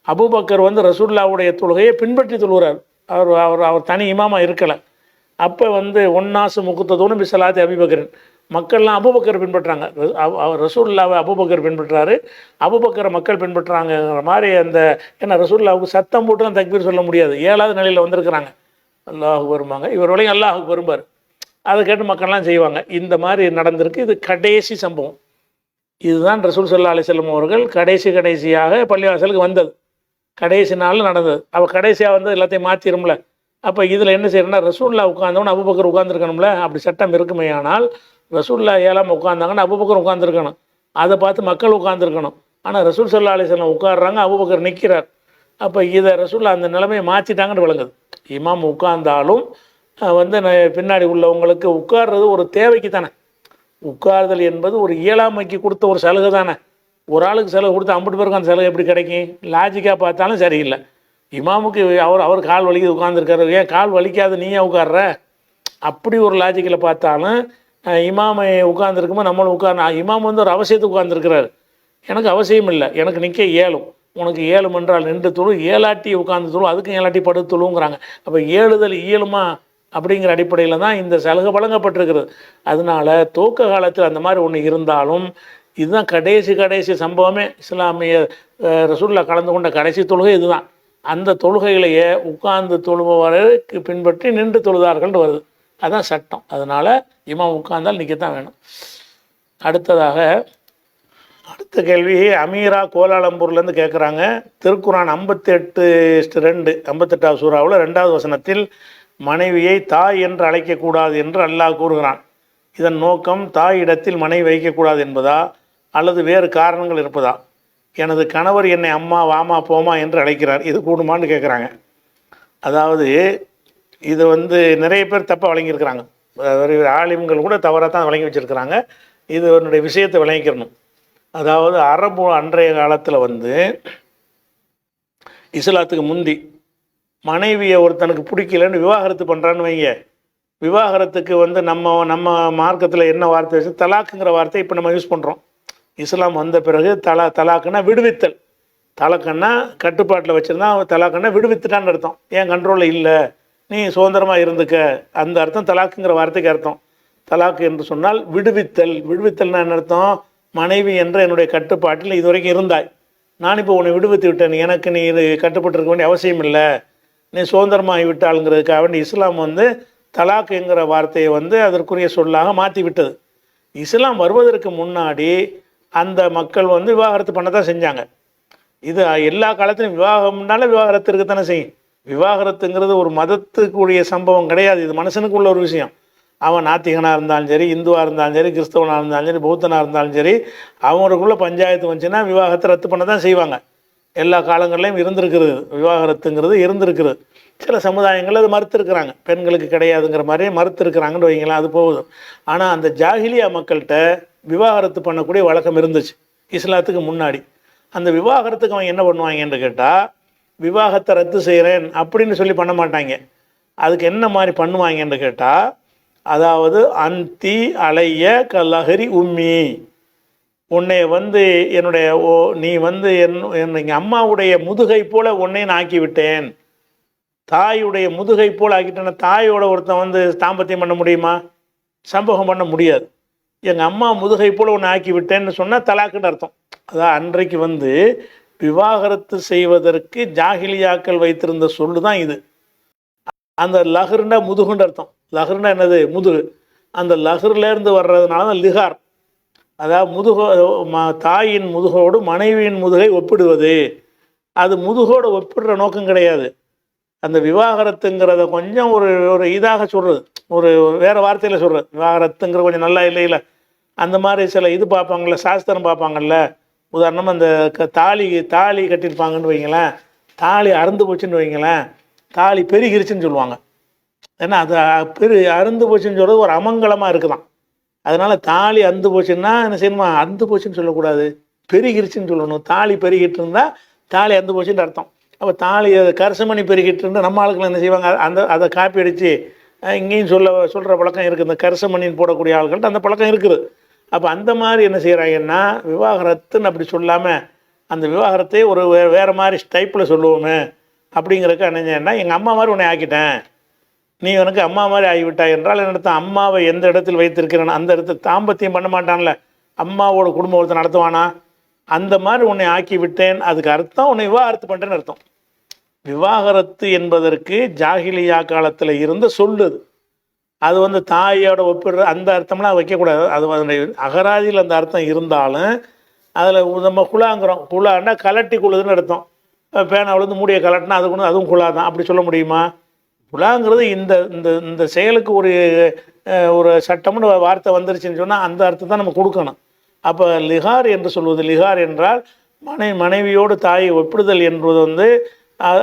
அபூபக்கர் வந்து ரசூலுல்லாஹ்வுடைய தொழுகையை பின்பற்றி தொழுகிறார். அவர் அவர் அவர் தனி இமாமா இருக்கலை. அப்போ வந்து ஒன்னாசு முக்குத்ததோன்னு பி ஸலாத்தி அபூபக்கரின், மக்கள்லாம் அபூபக்கர் பின்பற்றாங்க. அவர் ரசூலுல்லாஹ்வை அபூபக்கர் பின்பற்றாரு, அபூபக்கரை மக்கள் பின்பற்றுறாங்கிற மாதிரி. அந்த ஏன்னா ரசூலுல்லாஹ்வுக்கு சத்தம் போட்டு தான் தக்பீர் சொல்ல முடியாது, 7வது நிலையில் வந்திருக்கிறாங்க. அல்லாஹ் வருவாங்க, இவர் வரையும் அல்லாஹ் வரும்பார், அதை கேட்டு மக்கள்லாம் செய்வாங்க. இந்த மாதிரி நடந்திருக்கு. இது கடைசி சம்பவம். இதுதான் ரசூல் ஸல்லல்லாஹு அலைஹி வஸல்லம் அவர்கள் கடைசியாக பள்ளிவாசலுக்கு வந்தது, கடைசி நாளில் நடந்தது. அவள் கடைசியாக வந்து எல்லாத்தையும் மாற்றிடும்ல. அப்போ இதில் என்ன செய்யணும்னா, ரசூலுல்லாஹ் உட்காந்தவொன்னு அபூபக்கர் உட்காந்துருக்கணும்ல. அப்படி சட்டம் இருக்குமே. ஆனால் ரசூலுல்லாஹ் ஏழாமல் உட்காந்தாங்கன்னா அபூபக்கர் உட்காந்துருக்கணும், அதை பார்த்து மக்கள் உட்காந்துருக்கணும். ஆனால் ரசூல் ஸல்லல்லாஹு அலைஹி வஸல்லம் உட்காடுறாங்க, அபூபக்கர் நிற்கிறார். அப்போ இதை ரசூலுல்லாஹ் அந்த நிலைமையை மாற்றிட்டாங்கன்னு விளங்குது. இமாம் உட்கார்ந்தாலும் வந்து பின்னாடி உள்ளவங்களுக்கு உட்கார்றது ஒரு தேவைக்கு தானே. உட்கார்தல் என்பது ஒரு இயலாமைக்கு கொடுத்த ஒரு சலுகை தானே. ஒரு ஆளுக்கு சலுகை கொடுத்து 50 பேருக்கு அந்த சலுகை எப்படி கிடைக்கும்? லாஜிக்காக பார்த்தாலும் சரியில்லை. இமாமுக்கு அவர் கால் வலிக்குது உட்காந்துருக்காரு, ஏன் கால் வலிக்காது நீயே உட்கார்ற? அப்படி ஒரு லாஜிக்கில் பார்த்தாலும் இமாமை உட்காந்துருக்கும்போது நம்மளும் உட்காரணும். இமாம் வந்து ஒரு அவசியத்துக்கு உட்காந்துருக்கிறாரு, எனக்கு அவசியம் இல்லை, எனக்கு நிற்க இயலும். உனக்கு ஏழும் என்றால் நின்று தொழு, ஏலாட்டி உட்காந்து தொழு, அதுக்கும் ஏலாட்டி படுத்து தொழுங்கிறாங்க. அப்போ ஏழுதல் இயலுமா அப்படிங்கிற அடிப்படையில் தான் இந்த சலுகை வழங்கப்பட்டிருக்கிறது. அதனால துவக்க காலத்தில் அந்த மாதிரி ஒன்று இருந்தாலும், இதுதான் கடைசி சம்பவமே. இஸ்லாமிய ரசூலுல்லாஹ் கலந்து கொண்ட கடைசி தொழுகை இதுதான். அந்த தொழுகையிலேயே உட்கார்ந்து தொழுபவருக்கு பின்பற்றி நின்று தொழுதார்கள் வருது, அதுதான் சட்டம். அதனால் இமாம் உட்கார்ந்தால் நிற்கத்தான் வேணும். அடுத்த கேள்வி அமீரா கோலாலம்பூர்லேருந்து கேட்குறாங்க. திருக்குரான் 58:2 58வது சூறாவில் 2வது வசனத்தில் மனைவியை தாய் என்று அழைக்கக்கூடாது என்று அல்லாஹ் கூறுகிறான். இதன் நோக்கம் தாய் இடத்தில் மனைவி வைக்கக்கூடாது என்பதா அல்லது வேறு காரணங்கள் இருப்பதா? எனது கணவர் என்னை அம்மா வாமா போமா என்று அழைக்கிறார், இது கூடுமான்னு கேட்குறாங்க. அதாவது இது வந்து நிறைய பேர் தப்பாக வழங்கியிருக்கிறாங்க. ஆலிம்கள் கூட தவறாக தான் வழங்கி வச்சுருக்கிறாங்க. இது என்னுடைய விஷயத்தை விளங்கிக்கிறணும். அதாவது அரபு அன்றைய காலத்தில் வந்து இஸ்லாத்துக்கு முந்தி மனைவியை ஒருத்தனுக்கு பிடிக்கலன்னு விவாகரத்து பண்ணுறான்னு வைங்க. விவாகரத்துக்கு வந்து நம்ம மார்க்கத்தில் என்ன வார்த்தை வச்சு தலாக்குங்கிற வார்த்தை இப்போ நம்ம யூஸ் பண்ணுறோம். இஸ்லாம் வந்த பிறகு தலாக்குன்னா விடுவித்தல். தலாக்குன்னா கட்டுப்பாட்டில் வச்சுருந்தா தலாக்குன்னா விடுவித்துட்டான்னு அர்த்தம். ஏன் கண்ட்ரோலில் இல்லை, நீ சுதந்திரமாக இருந்துக்க, அந்த அர்த்தம் தலாக்குங்கிற வார்த்தைக்கு அர்த்தம். தலாக்கு என்று சொன்னால் விடுவித்தல். விடுவித்தல்னா என்ன அர்த்தம்? மனைவி என்ற என்னுடைய கட்டுப்பாட்டில் இதுவரைக்கும் இருந்தாய், நான் இப்போ உன்னை விடுவித்து விட்டேன், எனக்கு நீ இது கட்டுப்பட்டுருக்க வேண்டிய அவசியம் இல்லை, நீ சுதந்திரமாகி விட்டாளுங்கிறதுக்காக வேண்டி இஸ்லாம் வந்து தலாக்குங்கிற வார்த்தையை வந்து அதற்குரிய சொல்லாக மாற்றி விட்டது. இஸ்லாம் வருவதற்கு முன்னாடி அந்த மக்கள் வந்து விவாகரத்து பண்ண தான் செஞ்சாங்க. இது எல்லா காலத்திலும் விவாகம்னால விவாகரத்து இருக்கத்தானே செய்யும். விவாகரத்துங்கிறது ஒரு மதத்துக்குரிய சம்பவம் கிடையாது, இது மனுஷனுக்கு உள்ள ஒரு விஷயம். அவன் நாத்திகனாக இருந்தாலும் சரி, இந்துவாக இருந்தாலும் சரி, கிறிஸ்தவனாக இருந்தாலும் சரி, பௌத்தனாக இருந்தாலும் சரி, அவங்களுக்குள்ள பஞ்சாயத்து வந்துச்சுன்னா விவாகத்தை ரத்து பண்ண தான் செய்வாங்க. எல்லா காலங்கள்லையும் இருந்திருக்கிறது, விவாகரத்துங்கிறது இருந்திருக்கிறது. சில சமுதாயங்கள் அது மறுத்துருக்குறாங்க, பெண்களுக்கு கிடையாதுங்கிற மாதிரியே மறுத்துருக்குறாங்கன்னு வைங்களேன், அது போகுது. ஆனால் அந்த ஜாஹிலியா மக்கள்கிட்ட விவாகரத்து பண்ணக்கூடிய வழக்கம் இருந்துச்சு இஸ்லாத்துக்கு முன்னாடி. அந்த விவாகரத்துக்கு அவங்க என்ன பண்ணுவாங்கன்னு கேட்டால், விவாகத்தை ரத்து செய்கிறேன் அப்படின்னு சொல்லி பண்ண மாட்டாங்க. அதுக்கு என்ன மாதிரி பண்ணுவாங்கன்னு கேட்டால், அதாவது அந்தி அலைய கலஹரி உம்மி, உன்னை வந்து என்னுடைய நீ வந்து எங்கள் அம்மாவுடைய முதுகை போல் உன்னை நான் ஆக்கி விட்டேன். தாயுடைய முதுகை போல் ஆக்கிட்டேன்னா தாயோட ஒருத்தன் வந்து தாம்பத்தியம் பண்ண முடியுமா? சம்பவம் பண்ண முடியாது. எங்கள் அம்மா முதுகை போல் உன்னை ஆக்கி விட்டேன்னு சொன்னால் தலாக்குன்னு அர்த்தம். அதான் அன்றைக்கு வந்து விவாகரத்து செய்வதற்கு ஜாகிலியாக்கள் வைத்திருந்த சொல்லு தான் இது. அந்த லஹ்ருண்டா முதுகுன்ற அர்த்தம். லஹ்ருண்டா என்னது? முதுகு. அந்த லஹ்ருலேருந்து வர்றதுனால தான் லிஹார். அதாவது தாயின் முதுகோடு மனைவியின் முதுகை ஒப்பிடுவது. அது முதுகோடு ஒப்பிடுற நோக்கம் கிடையாது. அந்த விவாகரத்துங்கிறத கொஞ்சம் ஒரு இதாக சொல்கிறது, ஒரு வேறு வார்த்தையில் சொல்கிறது. விவாகரத்துங்கிற கொஞ்சம் நல்லா இல்லை, அந்த மாதிரி சில இது பார்ப்பாங்கள்ல, சாஸ்திரம் பார்ப்பாங்கள்ல. உதாரணமாக அந்த தாலி கட்டியிருப்பாங்கன்னு வைங்களேன், தாலி அறுந்து போச்சுன்னு வைங்களேன், தாலி பெருகிருச்சுன்னு சொல்லுவாங்க. ஏன்னா அது அருந்து போச்சுன்னு சொல்கிறது ஒரு அமங்கலமாக இருக்குதான். அதனால் தாலி அந்து போச்சுன்னா என்ன செய்யணுமா, அந்து போச்சுன்னு சொல்லக்கூடாது, பெருகிருச்சுன்னு சொல்லணும். தாலி பெருகிட்டு இருந்தால் தாலி அந்து போச்சுன்னு அர்த்தம். அப்போ தாலி கரிசமணி பெருகிட்டு இருந்தால் நம்ம ஆளுகள் என்ன செய்வாங்க, அதை காப்பி அடித்து இங்கேயும் சொல்கிற பழக்கம் இருக்குது. இந்த கரிசமணின்னு போடக்கூடிய ஆளுகள்கிட்ட அந்த பழக்கம் இருக்குது. அப்போ அந்த மாதிரி என்ன செய்கிறாங்கன்னா, விவாகரத்துன்னு அப்படி சொல்லாமல் அந்த விவாகரத்தை ஒரு வேறு மாதிரி டைப்பில் சொல்லுவோமே அப்படிங்கிறதுக்கு என்னன்னா, எங்கள் அம்மா மாதிரி உன்னை ஆக்கிட்டேன், நீ எனக்கு அம்மா மாதிரி ஆகிவிட்டாய் என்றால் என்னிடத்த அம்மாவை எந்த இடத்தில் வைத்திருக்கிறேன் அந்த இடத்துல தாம்பத்தியம் பண்ண மாட்டான்ல, அம்மாவோட குடும்பம் ஒருத்தர் நடத்துவானா, அந்த மாதிரி உன்னை ஆக்கி விட்டேன். அதுக்கு அர்த்தம் உன்னை விவாகரத்து பண்ணுறேன்னு அர்த்தம். விவாகரத்து என்பதற்கு ஜாகிலியா காலத்தில் இருந்து சொல்லுது. அது தாயோட ஒப்பிடுற அந்த அர்த்தம்லாம் வைக்கக்கூடாது. அது அதனுடைய அகராதியில் அந்த அர்த்தம் இருந்தாலும் அதில் நம்ம குழாங்கிறோம். குழான்னா கலட்டி குழுதுன்னு அர்த்தம். பேனாவிலேருந்து மூடியை கலட்டினா அதுவும் குழா தான். அப்படி சொல்ல முடியுமா? குழாங்கிறது இந்த இந்த இந்த செயலுக்கு ஒரு சட்டம்னு வார்த்தை வந்துருச்சுன்னு சொன்னால் அந்த அர்த்தம் தான் நம்ம கொடுக்கணும். அப்போ லிகார் என்று சொல்வது, லிகார் என்றால் மனைவியோடு தாயை ஒப்பிடுதல் என்பது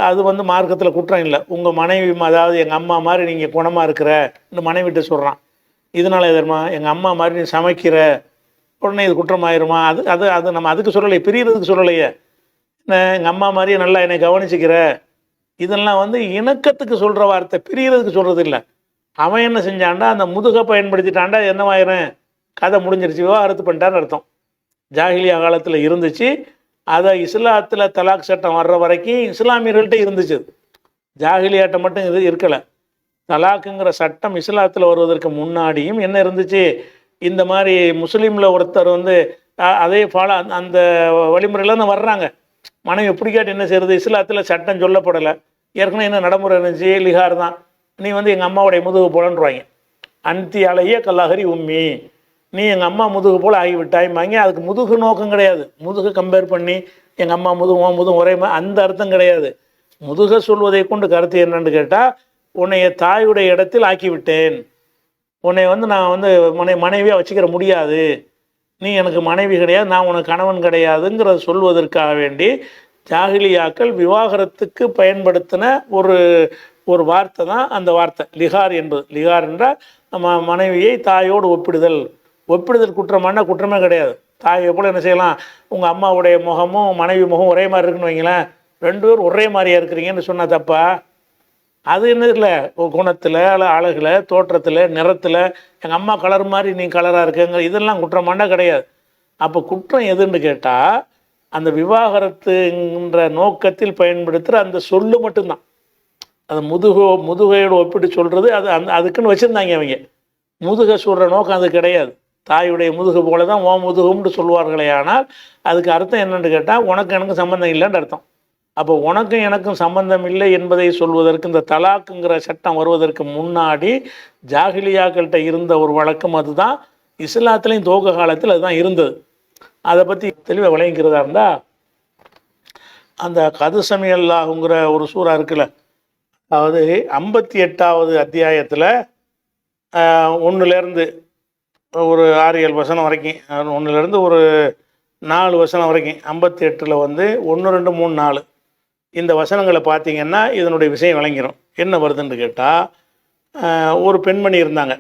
அது மார்க்கத்தில் குற்றம் இல்லை. உங்கள் மனைவி, அதாவது எங்கள் அம்மா மாதிரி நீங்கள் குணமாக இருக்கிற இந்த மனைவிட்ட சொல்கிறான். இதனால் எதிர்மா எங்கள் அம்மா மாதிரி நீ சமைக்கிற உடனே இது குற்றமாயிருமா? அது நம்ம அதுக்கு சொல்லலையே, பிரியறதுக்கு சொல்லலையே. எங்கள் அம்மா மாதிரியே நல்லா என்னை கவனிச்சிக்கிற, இதெல்லாம் இணக்கத்துக்கு சொல்கிற வார்த்தை, பிரியறதுக்கு சொல்கிறது இல்லை. அவன் என்ன செஞ்சான்டா, அந்த முதுகை பயன்படுத்திட்டான்டா, என்னவாயிரும், கதை முடிஞ்சிருச்சு, விவாகரத்து பண்ணிட்டான்னு அர்த்தம். ஜாகிலியா காலத்தில் இருந்துச்சு. அதை இஸ்லாத்தில் தலாக் சட்டம் வர்ற வரைக்கும் இஸ்லாமியர்கள்ட்ட இருந்துச்சு. ஜாகிலியாட்ட மட்டும் இது இருக்கலை. தலாக்குங்கிற சட்டம் இஸ்லாத்தில் வருவதற்கு முன்னாடியும் என்ன இருந்துச்சு, இந்த மாதிரி முஸ்லீமில் ஒருத்தர் அதே ஃபாலோ அந்த வழிமுறையில் தான் வர்றாங்க. மனைவி பிடிக்காட்டி என்ன செய்கிறது, இஸ்லாத்தில் சட்டம் சொல்லப்படலை. ஏற்கனவே என்ன நடைமுறை இருந்துச்சு, லிகார் தான். நீ எங்கள் அம்மாவுடைய முதுகு போலன்றாங்க. அன்தி அலைய கல்லாஹரி உம்மி, நீ எங்கள் அம்மா முதுகு போல் ஆகிவிட்டாய்மாங்க. அதுக்கு முதுகு நோக்கம் கிடையாது. முதுகு கம்பேர் பண்ணி எங்கள் அம்மா முதுகும் ஒரே அந்த அர்த்தம் கிடையாது. முதுக சொல்வதை கொண்டு கருத்து என்னன்னு கேட்டால், உன்னைய தாயுடைய இடத்தில் ஆக்கிவிட்டேன், உன்னை நான் மனைவியாக வச்சுக்கிற முடியாது, நீ எனக்கு மனைவி கிடையாது, நான் உனக்கு கணவன் கிடையாதுங்கிறத சொல்வதற்காக வேண்டி ஜாகிலியாக்கள் விவாகரத்துக்கு பயன்படுத்தின ஒரு வார்த்தை தான் அந்த வார்த்தை லிகார் என்பது. லிகார் என்றால் நம்ம மனைவியை தாயோடு ஒப்பிடுதல் குற்றமான குற்றமே கிடையாது. தாயை போல் என்ன செய்யலாம், உங்கள் அம்மாவுடைய முகமும் மனைவி முகம் ஒரே மாதிரி இருக்குன்னு வைங்களேன், ரெண்டு பேரும் ஒரே மாதிரியாக இருக்கிறீங்கன்னு சொன்னால் தப்பா? அது என்ன இல்லை, குணத்தில், அழகில், தோற்றத்தில், நிறத்தில் எங்கள் அம்மா கலர் மாதிரி நீ கலராக இருக்குங்க, இதெல்லாம் குற்றமாண்டா கிடையாது. அப்போ குற்றம் எதுன்னு கேட்டால், அந்த விவாகரத்துங்கிற நோக்கத்தில் பயன்படுத்துகிற அந்த சொல்லு மட்டும்தான். அது முதுகையோடு ஒப்பிட்டு சொல்கிறது அதுக்குன்னு வச்சுருந்தாங்க அவங்க. முதுகை சொல்கிற நோக்கம் அது கிடையாது. தாயுடைய முதுகு போல தான் ஓ முதுகும்னு சொல்வார்களே. ஆனால் அதுக்கு அர்த்தம் என்னென்னு கேட்டால், உனக்கு எனக்கும் சம்மந்தம் இல்லைன்னு அர்த்தம். அப்போ உனக்கும் எனக்கும் சம்பந்தம் இல்லை என்பதை சொல்வதற்கு இந்த தலாக்குங்கிற சட்டம் வருவதற்கு முன்னாடி ஜாகிலியாக்கள்கிட்ட இருந்த ஒரு வழக்கம் அதுதான். இஸ்லாத்துலேயும் துவக்க காலத்தில் அதுதான் இருந்தது. அதை பற்றி தெளிவாக விளங்கிக்கிறதா இருந்தால், அந்த கது சமியல்லாகுங்கிற ஒரு சூறா இருக்குல்ல, அதாவது 58வது அத்தியாயத்தில் 1லேருந்து ஒரு 6-7 வசனம் வரைக்கும், 1லேருந்து ஒரு 4 வசனம் வரைக்கும் 58ல் 1, 2, 3, 4 இந்த வசனங்களை பார்த்தீங்கன்னா இதனுடைய விஷயம் விளங்கிடும். என்ன வருதுன்னு கேட்டால், ஒரு பெண்மணி இருந்தாங்க.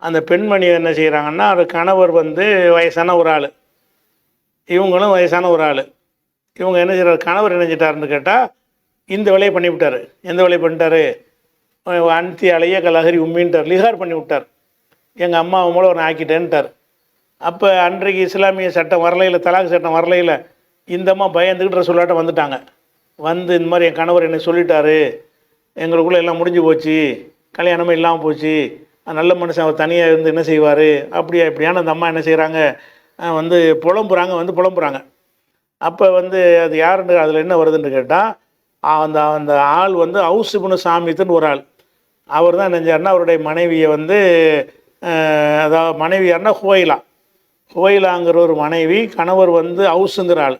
அந்த பெண்மணி என்ன செய்கிறாங்கன்னா, ஒரு கணவர் வயசான ஒரு ஆள், இவங்களும் வயசான ஒரு ஆள். இவங்க என்ன செய்கிறார், கணவர் என்ன செஞ்சிட்டாருன்னு கேட்டால் இந்த வேலையை பண்ணிவிட்டார். எந்த வேலையை பண்ணிட்டாரு, அன்தி அலைய கலஹரி உம்மின்ட்டார், லிகார் பண்ணி விட்டார். எங்கள் அம்மா மூலம் ஒரு ஆக்கிட்டேன்ட்டார். அப்போ அன்றைக்கு இஸ்லாமிய சட்டம் வரலையில், தலாக் சட்டம் வரலையில், இந்தம்மா பயந்துக்கிட்டு சொல்லாட்டம் வந்துட்டாங்க. இந்த மாதிரி என் கணவர் என்னை சொல்லிட்டாரு, எங்களுக்குள்ளே எல்லாம் முடிஞ்சு போச்சு, கல்யாணமே இல்லாமல் போச்சு, நல்ல மனுஷன் அவர் தனியாக இருந்து என்ன செய்வார், இப்படியான அந்த அம்மா என்ன செய்கிறாங்க, புலம்புறாங்க. அப்போ அது யாருன்னு அதில் என்ன வருதுன்னு கேட்டால், அந்த ஆள் ஹவுஸ் இப்னு சாமித்துன்னு ஒரு ஆள். அவர் தான் நினைஞ்சாருன்னா அவருடைய மனைவியை அதாவது மனைவி யாருன்னா ஹுவைலாங்கிற ஒரு மனைவி, கணவர் ஹவுஸுங்கிற ஆள்.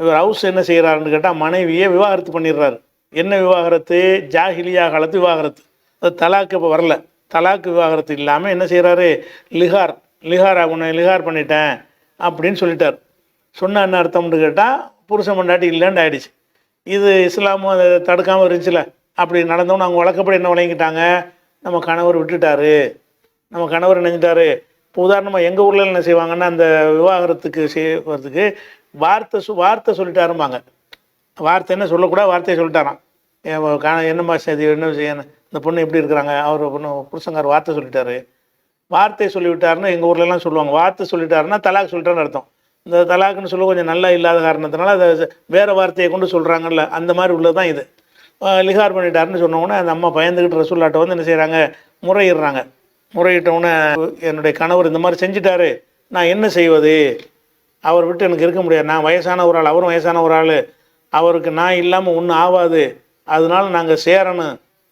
இவர் ஹவுஸ் என்ன செய்கிறாருன்னு கேட்டால் மனைவியை விவாகரத்து பண்ணிடுறாரு. என்ன விவாகரத்து, ஜாகிலியா காலத்து விவாகரத்து. அது தலாக்கு இப்போ வரல. தலாக்கு விவாகரத்து இல்லாமல் என்ன செய்கிறாரு, லிகார் உன்னை லிகார் பண்ணிட்டேன் அப்படின்னு சொல்லிட்டார். சொன்ன என்ன அர்த்தம்னு கேட்டால், புருஷன் பொண்டாட்டி இல்லைன்னு ஆயிடுச்சு. இது இஸ்லாமும் அதை தடுக்காமல் இருந்துச்சுல. அப்படி நடந்தவொன்னு அவங்க வழக்கப்படி என்ன விளங்கிட்டாங்க, நம்ம கணவர் விட்டுட்டாரு, நம்ம கணவர் நினைஞ்சிட்டாரு. இப்போ உதாரணமாக எங்கள் ஊரில் என்ன செய்வாங்கன்னா, அந்த விவாகரத்துக்கு செய்வதுக்கு வார்த்தை சொல்லிட்டாரும்பாங்க. வார்த்தை என்ன சொல்லக்கூடாது, வார்த்தையை சொல்லிட்டாராம். என்னம்மா சரி என்ன செய்யணும், இந்த பொண்ணு எப்படி இருக்கிறாங்க, அவர் பொண்ணு புருஷங்கார் வார்த்தை சொல்லிட்டாரு. வார்த்தை சொல்லிவிட்டாருன்னு எங்கள் ஊர்லலாம் சொல்லுவாங்க. வார்த்தை சொல்லிட்டாருன்னா தலாக் சொல்லிட்டாருன்னு அர்த்தம். இந்த தலாக்குன்னு சொல்ல கொஞ்சம் நல்லா இல்லாத காரணத்தினால அதை வேறு வார்த்தையை கொண்டு சொல்கிறாங்கல்ல, அந்த மாதிரி உள்ளது தான் இது. லிகார் பண்ணிட்டாருன்னு சொன்னோன்னே அந்த அம்மா பயந்துக்கிட்டு ரசூல்லாட்ட வந்து என்ன செய்கிறாங்க, முறையிடுறாங்க. முறையிட்டவுடனே என்னுடைய கணவர் இந்த மாதிரி செஞ்சிட்டாரு, நான் என்ன செய்வது, அவர் விட்டு எனக்கு இருக்க முடியாது, நான் வயசான ஒரு ஆள், அவரும் வயசான ஒரு ஆள், அவருக்கு நான் இல்லாமல் ஒன்றும் ஆகாது, அதனால நாங்கள்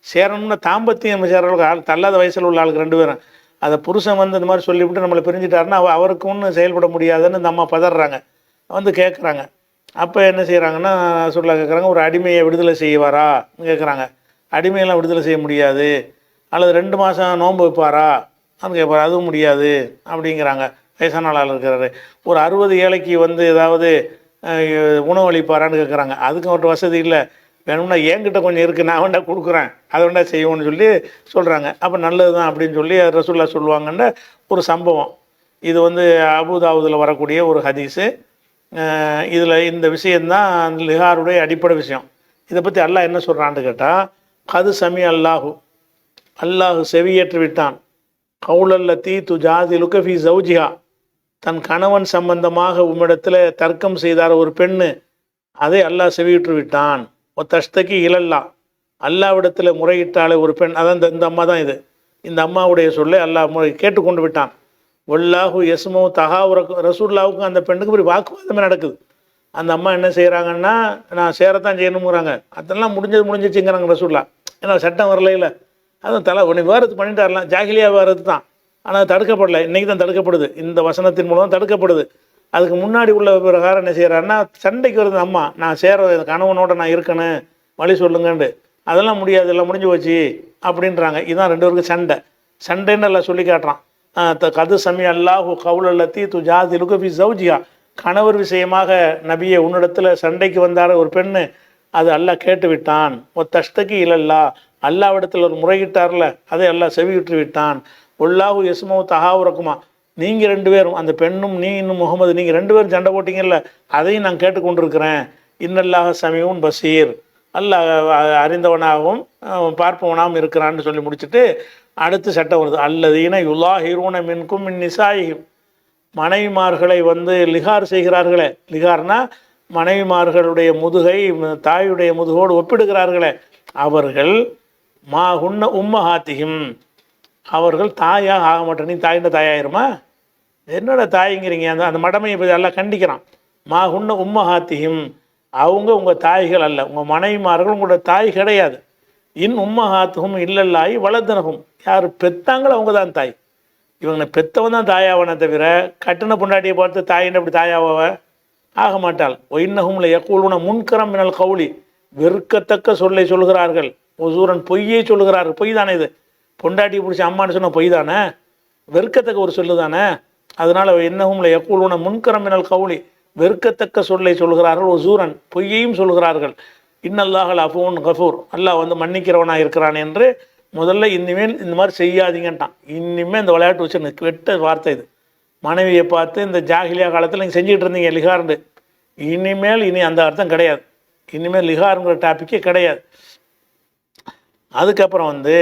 சேரணும்னா தாம்பத்தியம் சேர்றவங்களுக்கு ஆள் தள்ளாத வயசில் உள்ள ஆளுக்கு 2 பேரும். அதை புருஷன் வந்து இந்த மாதிரி சொல்லிவிட்டு நம்மளை பிரிஞ்சிட்டாருன்னா அவருக்கு ஒன்றும் செயல்பட முடியாதுன்னு இந்த அம்மா பதறாங்க, வந்து கேட்குறாங்க. அப்போ என்ன செய்கிறாங்கன்னா சொல்ல கேட்குறாங்க, ஒரு அடிமையை விடுதலை செய்வாரா கேட்குறாங்க. அடிமையெல்லாம் விடுதலை செய்ய முடியாது, அல்லது 2 மாதம் நோன்பு வைப்பாரா அப்படின்னு கேட்பாரு, அதுவும் முடியாது அப்படிங்கிறாங்க. வயசான ஆள் இருக்கிறாரு. ஒரு 60 ஏழைக்கு வந்து ஏதாவது உணவு அளிப்பாரான்னு கேட்குறாங்க. அதுக்கும் அவர்கிட்ட வசதி இல்லை, வேணும்னா என்கிட்ட கொஞ்சம் இருக்குது, நான் வேண்டா கொடுக்குறேன், அதை வேண்டா செய்வோன்னு சொல்லி சொல்கிறாங்க. அப்போ நல்லது தான் அப்படின்னு சொல்லி ரசூல்லா சொல்லுவாங்கன்ற ஒரு சம்பவம். இது வந்து அபூதாவுதில் வரக்கூடிய ஒரு ஹதீஸு. இதில் இந்த விஷயந்தான் லிஹாருடைய அடிப்படை விஷயம். இதை பற்றி அல்லாஹ் என்ன சொல்கிறான்னு கேட்டால், கது சமி அல்லாஹு செவியேற்று விட்டான், கவுலல்லத்தி துஜாதிலுக ஃபீ ஜௌஜிஹா, தன் கணவன் சம்பந்தமாக உம்மிடத்தில் தர்க்கம் செய்தார் ஒரு பெண்ணு, அதை அல்லாஹ் செவியுற்று விட்டான். ஒத்தஷ்தகி இலல்லா, அல்லாவிடத்தில் முறையிட்டாலே ஒரு பெண், அதான் இந்த அம்மா தான் இது, இந்த அம்மாவுடைய சொல்லை அல்லாஹ் கேட்டுக்கொண்டு விட்டான். வல்லாஹு யஸ்மோ தகாவுரக்கும், ரசூல்லாவுக்கும் அந்த பெண்ணுக்கு இப்படி வாக்குவாதமே நடக்குது. அந்த அம்மா என்ன செய்கிறாங்கன்னா, நான் சேரத்தான் செய்யணுங்கிறாங்க, அதெல்லாம் முடிஞ்சிச்சுங்கிறாங்க ரசூல்லா. ஏன்னா சட்டம் வரல இல்லை, அதுவும் உன்னை விவாதத்து பண்ணிட்டாரலாம், ஜாகிலியா விவாதத்து தான், ஆனால் தடுக்கப்படலை. இன்றைக்கி தான் தடுக்கப்படுது, இந்த வசனத்தின் மூலம் தடுக்கப்படுது. அதுக்கு முன்னாடி உள்ள பிரகாரம் என்ன செய்கிறாருன்னா, சண்டைக்கு வருது அம்மா, நான் கணவனோட நான் இருக்கணும், வழி சொல்லுங்கண்டு. அதெல்லாம் முடியாது, எல்லாம் முடிஞ்சு போச்சு அப்படின்றாங்க. இதுதான் 2 பேருக்கு சண்டைன்னு எல்லாம் சொல்லி காட்டுறான். கது சமி அல்லாஹு கவுலல்லத்தி துஜாதிலுக ஃபீ ஜௌஜிஹா, கணவர் விஷயமாக நபியை உன்னிடத்தில் சண்டைக்கு வந்தார ஒரு பெண்ணு, அது அல்லாஹ் கேட்டு விட்டான். ஒத்தஷ்தகி இலல்லா, அல்லாவிடத்தில் ஒரு முறையிட்டார்ல, அதை அல்லாஹ் செவியுற்று விட்டான். ஒல்லாஹு யஸ்மோ தகாவுரக்குமா, நீங்கள் 2 பேரும், அந்த பெண்ணும் நீ இன்னும் முகமது, நீங்கள் 2 பேரும் சண்டை போட்டிங்கல்ல, அதையும் நான் கேட்டுக்கொண்டிருக்கிறேன். இன்னல்லாஹ சமீஉன் பசீர், அல்லாஹ் அறிந்தவனாகவும் பார்ப்பவனாகவும் இருக்கிறான்னு சொல்லி முடிச்சுட்டு அடுத்து சட்டம் வருது. அல்லதீன யுலாஹிரூன மின்கும் மின் நிசாயிஹிம், மனைவிமார்களை வந்து லிகார் செய்கிறார்களே, லிகார்னா மனைவிமார்களுடைய முதுகை தாயுடைய முதுகோடு ஒப்பிடுகிறார்களே, அவர்கள் மா உன்ன உம்மஹாத்திஹிம், அவர்கள் தாயாக ஆக மாட்டேன். நீ தாயின்ற தாயாயிருமா, என்னோட தாய்ங்கிறீங்க, அந்த மடமையை பற்றி எல்லாம் கண்டிக்கிறான். மா உன்ன உம்மஹாத்திஹிம், அவங்க உங்கள் தாய்கள் அல்ல, உங்கள் மனைவிமார்கள் உங்களோட தாய் கிடையாது. உம்மஹாத்துகும் இல்லல்லாய் வளர்த்தனகும், யார் பெத்தாங்களோ அவங்க தான் தாய். இவங்க பெத்தவன் தான் தாயாவனை தவிர கட்டின பொண்டாட்டியை பார்த்து தாயின்னு அப்படி தாயாவ ஆக மாட்டாள். ஒயின்னகும்ல யக்கூலுன முன்கரம் மினல் கவுளி, வெறுக்கத்தக்க சொல்லை சொல்கிறார்கள், ஒசூரன் பொய்யை சொல்கிறார்கள். பொய் தானே இது, பொண்டாட்டியை பிடிச்சி அம்மானு சொன்ன பொய் தானே, வெறுக்கத்தக்க ஒரு சொல்லு தானே. அதனால் இன்னகும்ல யக்கூலுன முன்கரம் மினல் கவுளி, வெறுக்கத்தக்க சொல்லை சொல்கிறார்கள், ஒசூரன் பொய்யையும் சொல்கிறார்கள். இன்னல்லாஹல் அஃபூன் கஃபூர், அல்லாஹ் வந்து மன்னிக்கிறவனாக இருக்கிறான் என்று முதல்ல இனிமேல் இந்த மாதிரி செய்யாதீங்கன்ட்டான். இனிமேல் இந்த விளையாட்டு வச்சு வெட்ட வார்த்தை இது. மனைவியை பார்த்து இந்த ஜாகிலியா காலத்தில் நீங்கள் செஞ்சுக்கிட்டு இருந்தீங்க லிகார்ண்டு, இனி அந்த அர்த்தம் கிடையாது. இனிமேல் லிகாருங்கிற டாப்பிக்கே கிடையாது. அதுக்கப்புறம் வந்து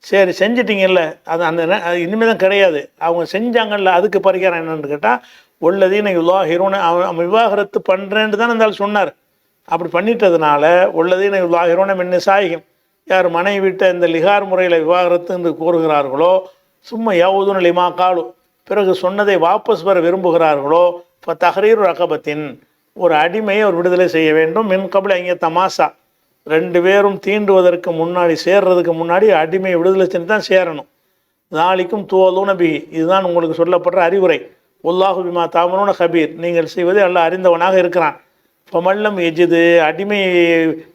சரி செஞ்சிட்டிங்கல்ல, அது அந்த இனிமேல் தான் கிடையாது. அவங்க செஞ்சாங்கல்ல, அதுக்கு பரிகாரம் என்னன்னு கேட்டால், உள்ளதீன யுலாஹிரூன, அவன் விவாகரத்து பண்ணுறேன்னு தான் இருந்தாலும் சொன்னார். அப்படி பண்ணிட்டதுனால உள்ளதீன யுலாஹிரூன மின் நிசாயிஹிம், யார் மனைவி விட்ட இந்த லிகார் முறையில் விவாகரத்து என்று கூறுகிறார்களோ, சும்மா யவுதுன லிமா காலு, பிறகு சொன்னதை வாபஸ் பெற விரும்புகிறார்களோ, இப்போ தஹரீரு ரகபத்தின், ஒரு அடிமையை ஒரு விடுதலை செய்ய வேண்டும். மின் கபில் அங்கே தமாசா, 2 பேரும் தீண்டுவதற்கு முன்னாடி, சேர்றதுக்கு முன்னாடி அடிமையை விடுதலை செஞ்சு தான் சேரணும். நாளைக்கும் தோலூன பிஹி, இதுதான் உங்களுக்கு சொல்லப்படுற அறிவுரை. உல்லாஹு பிமா தாமனூன கபீர், நீங்கள் செய்வதை அல்லாஹ் அறிந்தவனாக இருக்கிறான். ஃபமல்லம் எஜிது, அடிமை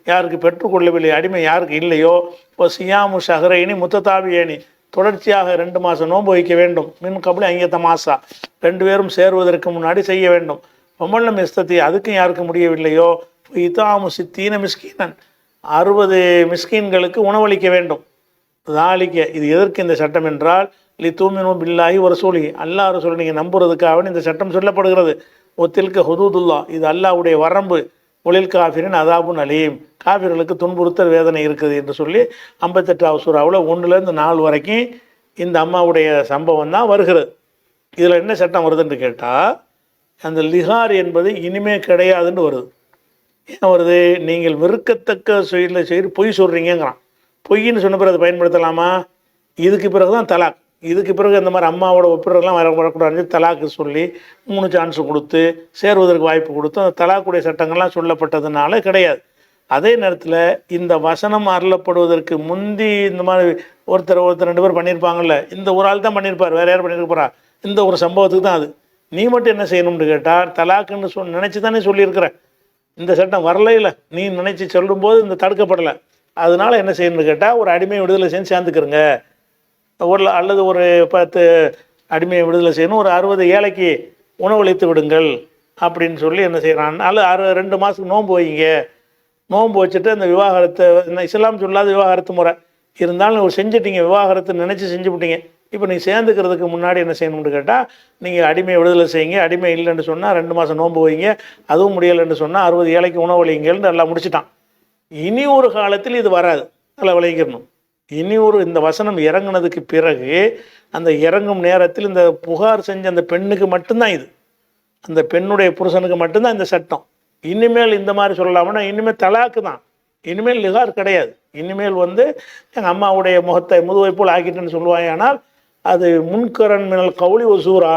யாருக்கு பெற்றுக்கொள்ளவில்லை, அடிமை யாருக்கு இல்லையோ, இப்போ சியாமு ஷஹரைனி முத்ததாபியேனி, தொடர்ச்சியாக 2 மாதம் நோன்பு வைக்க வேண்டும். மின் கபில் அங்கே தமாசா, 2 பேரும் சேருவதற்கு முன்னாடி செய்ய வேண்டும். ஃபமல்லம் எஸ்தத்தி, அதுக்கும் யாருக்கு முடியவில்லையோ, இதாமு சித்தீன மிஸ்கீனன், 60 மிஸ்கீன்களுக்கு உணவளிக்க வேண்டும். தாலிக்க இது எதற்கு இந்த சட்டம் என்றால் தூமினு பில்லாஹி ஒரு ரசூலி, அல்லாஹ் ரசூலை நீங்கள் நம்புறதுக்காக இந்த சட்டம் சொல்லப்படுகிறது. ஒத்தில்க ஹுதூதுல்லா, இது அல்லாஹ்வுடைய வரம்பு. ஒளில் காஃபிரின் அதாபுன் அலீம், காஃபிர்களுக்கு துன்புறுத்தல் வேதனை இருக்குது என்று சொல்லி 58வது சூறாவில் 1லேருந்து 4 வரைக்கும் இந்த அம்மாவுடைய சம்பவம் தான் வருகிறது. இதில் என்ன சட்டம் வருதுன்னு கேட்டால், அந்த லிஹார் என்பது இனிமே கிடையாதுன்னு வருது. ஏன் வருது? நீங்கள் வெறுக்கத்தக்க செய்து பொய் சொல்கிறீங்கிறான். பொய்ன்னு சொன்ன பிறகு அதை பயன்படுத்தலாமா? இதுக்கு பிறகு தான் தலாக். இதுக்கு பிறகு இந்த மாதிரி அம்மாவோட ஒப்பிடுறதுலாம் வரக்கூடாது. தலாக்கு சொல்லி 3 சான்ஸ் கொடுத்து சேருவதற்கு வாய்ப்பு கொடுத்து அந்த தலாக்குடைய சட்டங்கள்லாம் சொல்லப்பட்டதுனால கிடையாது. அதே நேரத்தில் இந்த வசனம் அருளப்படுவதற்கு முந்தி இந்த மாதிரி ஒருத்தர் 2 பேர் பண்ணியிருப்பாங்கல்ல, இந்த ஒரு ஆள் தான் பண்ணியிருப்பார், வேறு யார் பண்ணியிருக்க போகிறா? இந்த ஒரு சம்பவத்துக்கு தான் அது. நீ மட்டும் என்ன செய்யணும்னு கேட்டால், தலாக்குன்னு நினச்சி தானே சொல்லியிருக்கிற. இந்த சட்டம் வரல, இல்லை நீ நினச்சி சொல்லும்போது இந்த தடுக்கப்படலை. அதனால் என்ன செய்யணும்னு கேட்டால், ஒரு அடிமை விடுதலை செஞ்சு சேர்ந்துக்கிறங்க, அல்லது ஒரு 10 அடிமையை விடுதலை செய்யணும், ஒரு 60 ஏழைக்கு உணவளித்து விடுங்கள் அப்படின்னு சொல்லி என்ன செய்கிறான். அல்லது 2 மாதத்துக்கு நோன்பு வைங்க. நோன்பு வச்சுட்டு அந்த விவாகரத்தை, இஸ்லாம் சொல்லாத விவாகரத்து முறை இருந்தாலும் செஞ்சுட்டீங்க, விவாகரத்து நினச்சி செஞ்சு விட்டீங்க. இப்போ நீங்கள் சேர்ந்துக்கிறதுக்கு முன்னாடி என்ன செய்யணும்னு கேட்டால், நீங்கள் அடிமையை விடுதலை செய்யுங்க. அடிமை இல்லைன்னு சொன்னால் 2 மாதம் நோன்பு வைங்க. அதுவும் முடியலைன்னு சொன்னால் 60 ஏழைக்கு உணவளிங்கள்னு எல்லாம் முடிச்சுட்டான். இனி ஒரு காலத்தில் இது வராது, நல்லா விளைவிக்கணும். இனி இந்த வசனம் இறங்குனதுக்கு பிறகு அந்த இறங்கும் நேரத்தில் இந்த புகார் செஞ்ச அந்த பெண்ணுக்கு மட்டும்தான் இது, அந்த பெண்ணுடைய புருஷனுக்கு மட்டும்தான் இந்த சட்டம். இனிமேல் இந்த மாதிரி சொல்லலாம்னா இனிமேல் தலாக்கு தான், இனிமேல் லிகார் கிடையாது. இனிமேல் எங்கள் அம்மாவுடைய முகத்தை முதுவை போல் ஆக்கிட்டேன்னு சொல்லுவாங்க. ஆனால் அது முன்கரன் மினல் கவுளி ஒசூரா,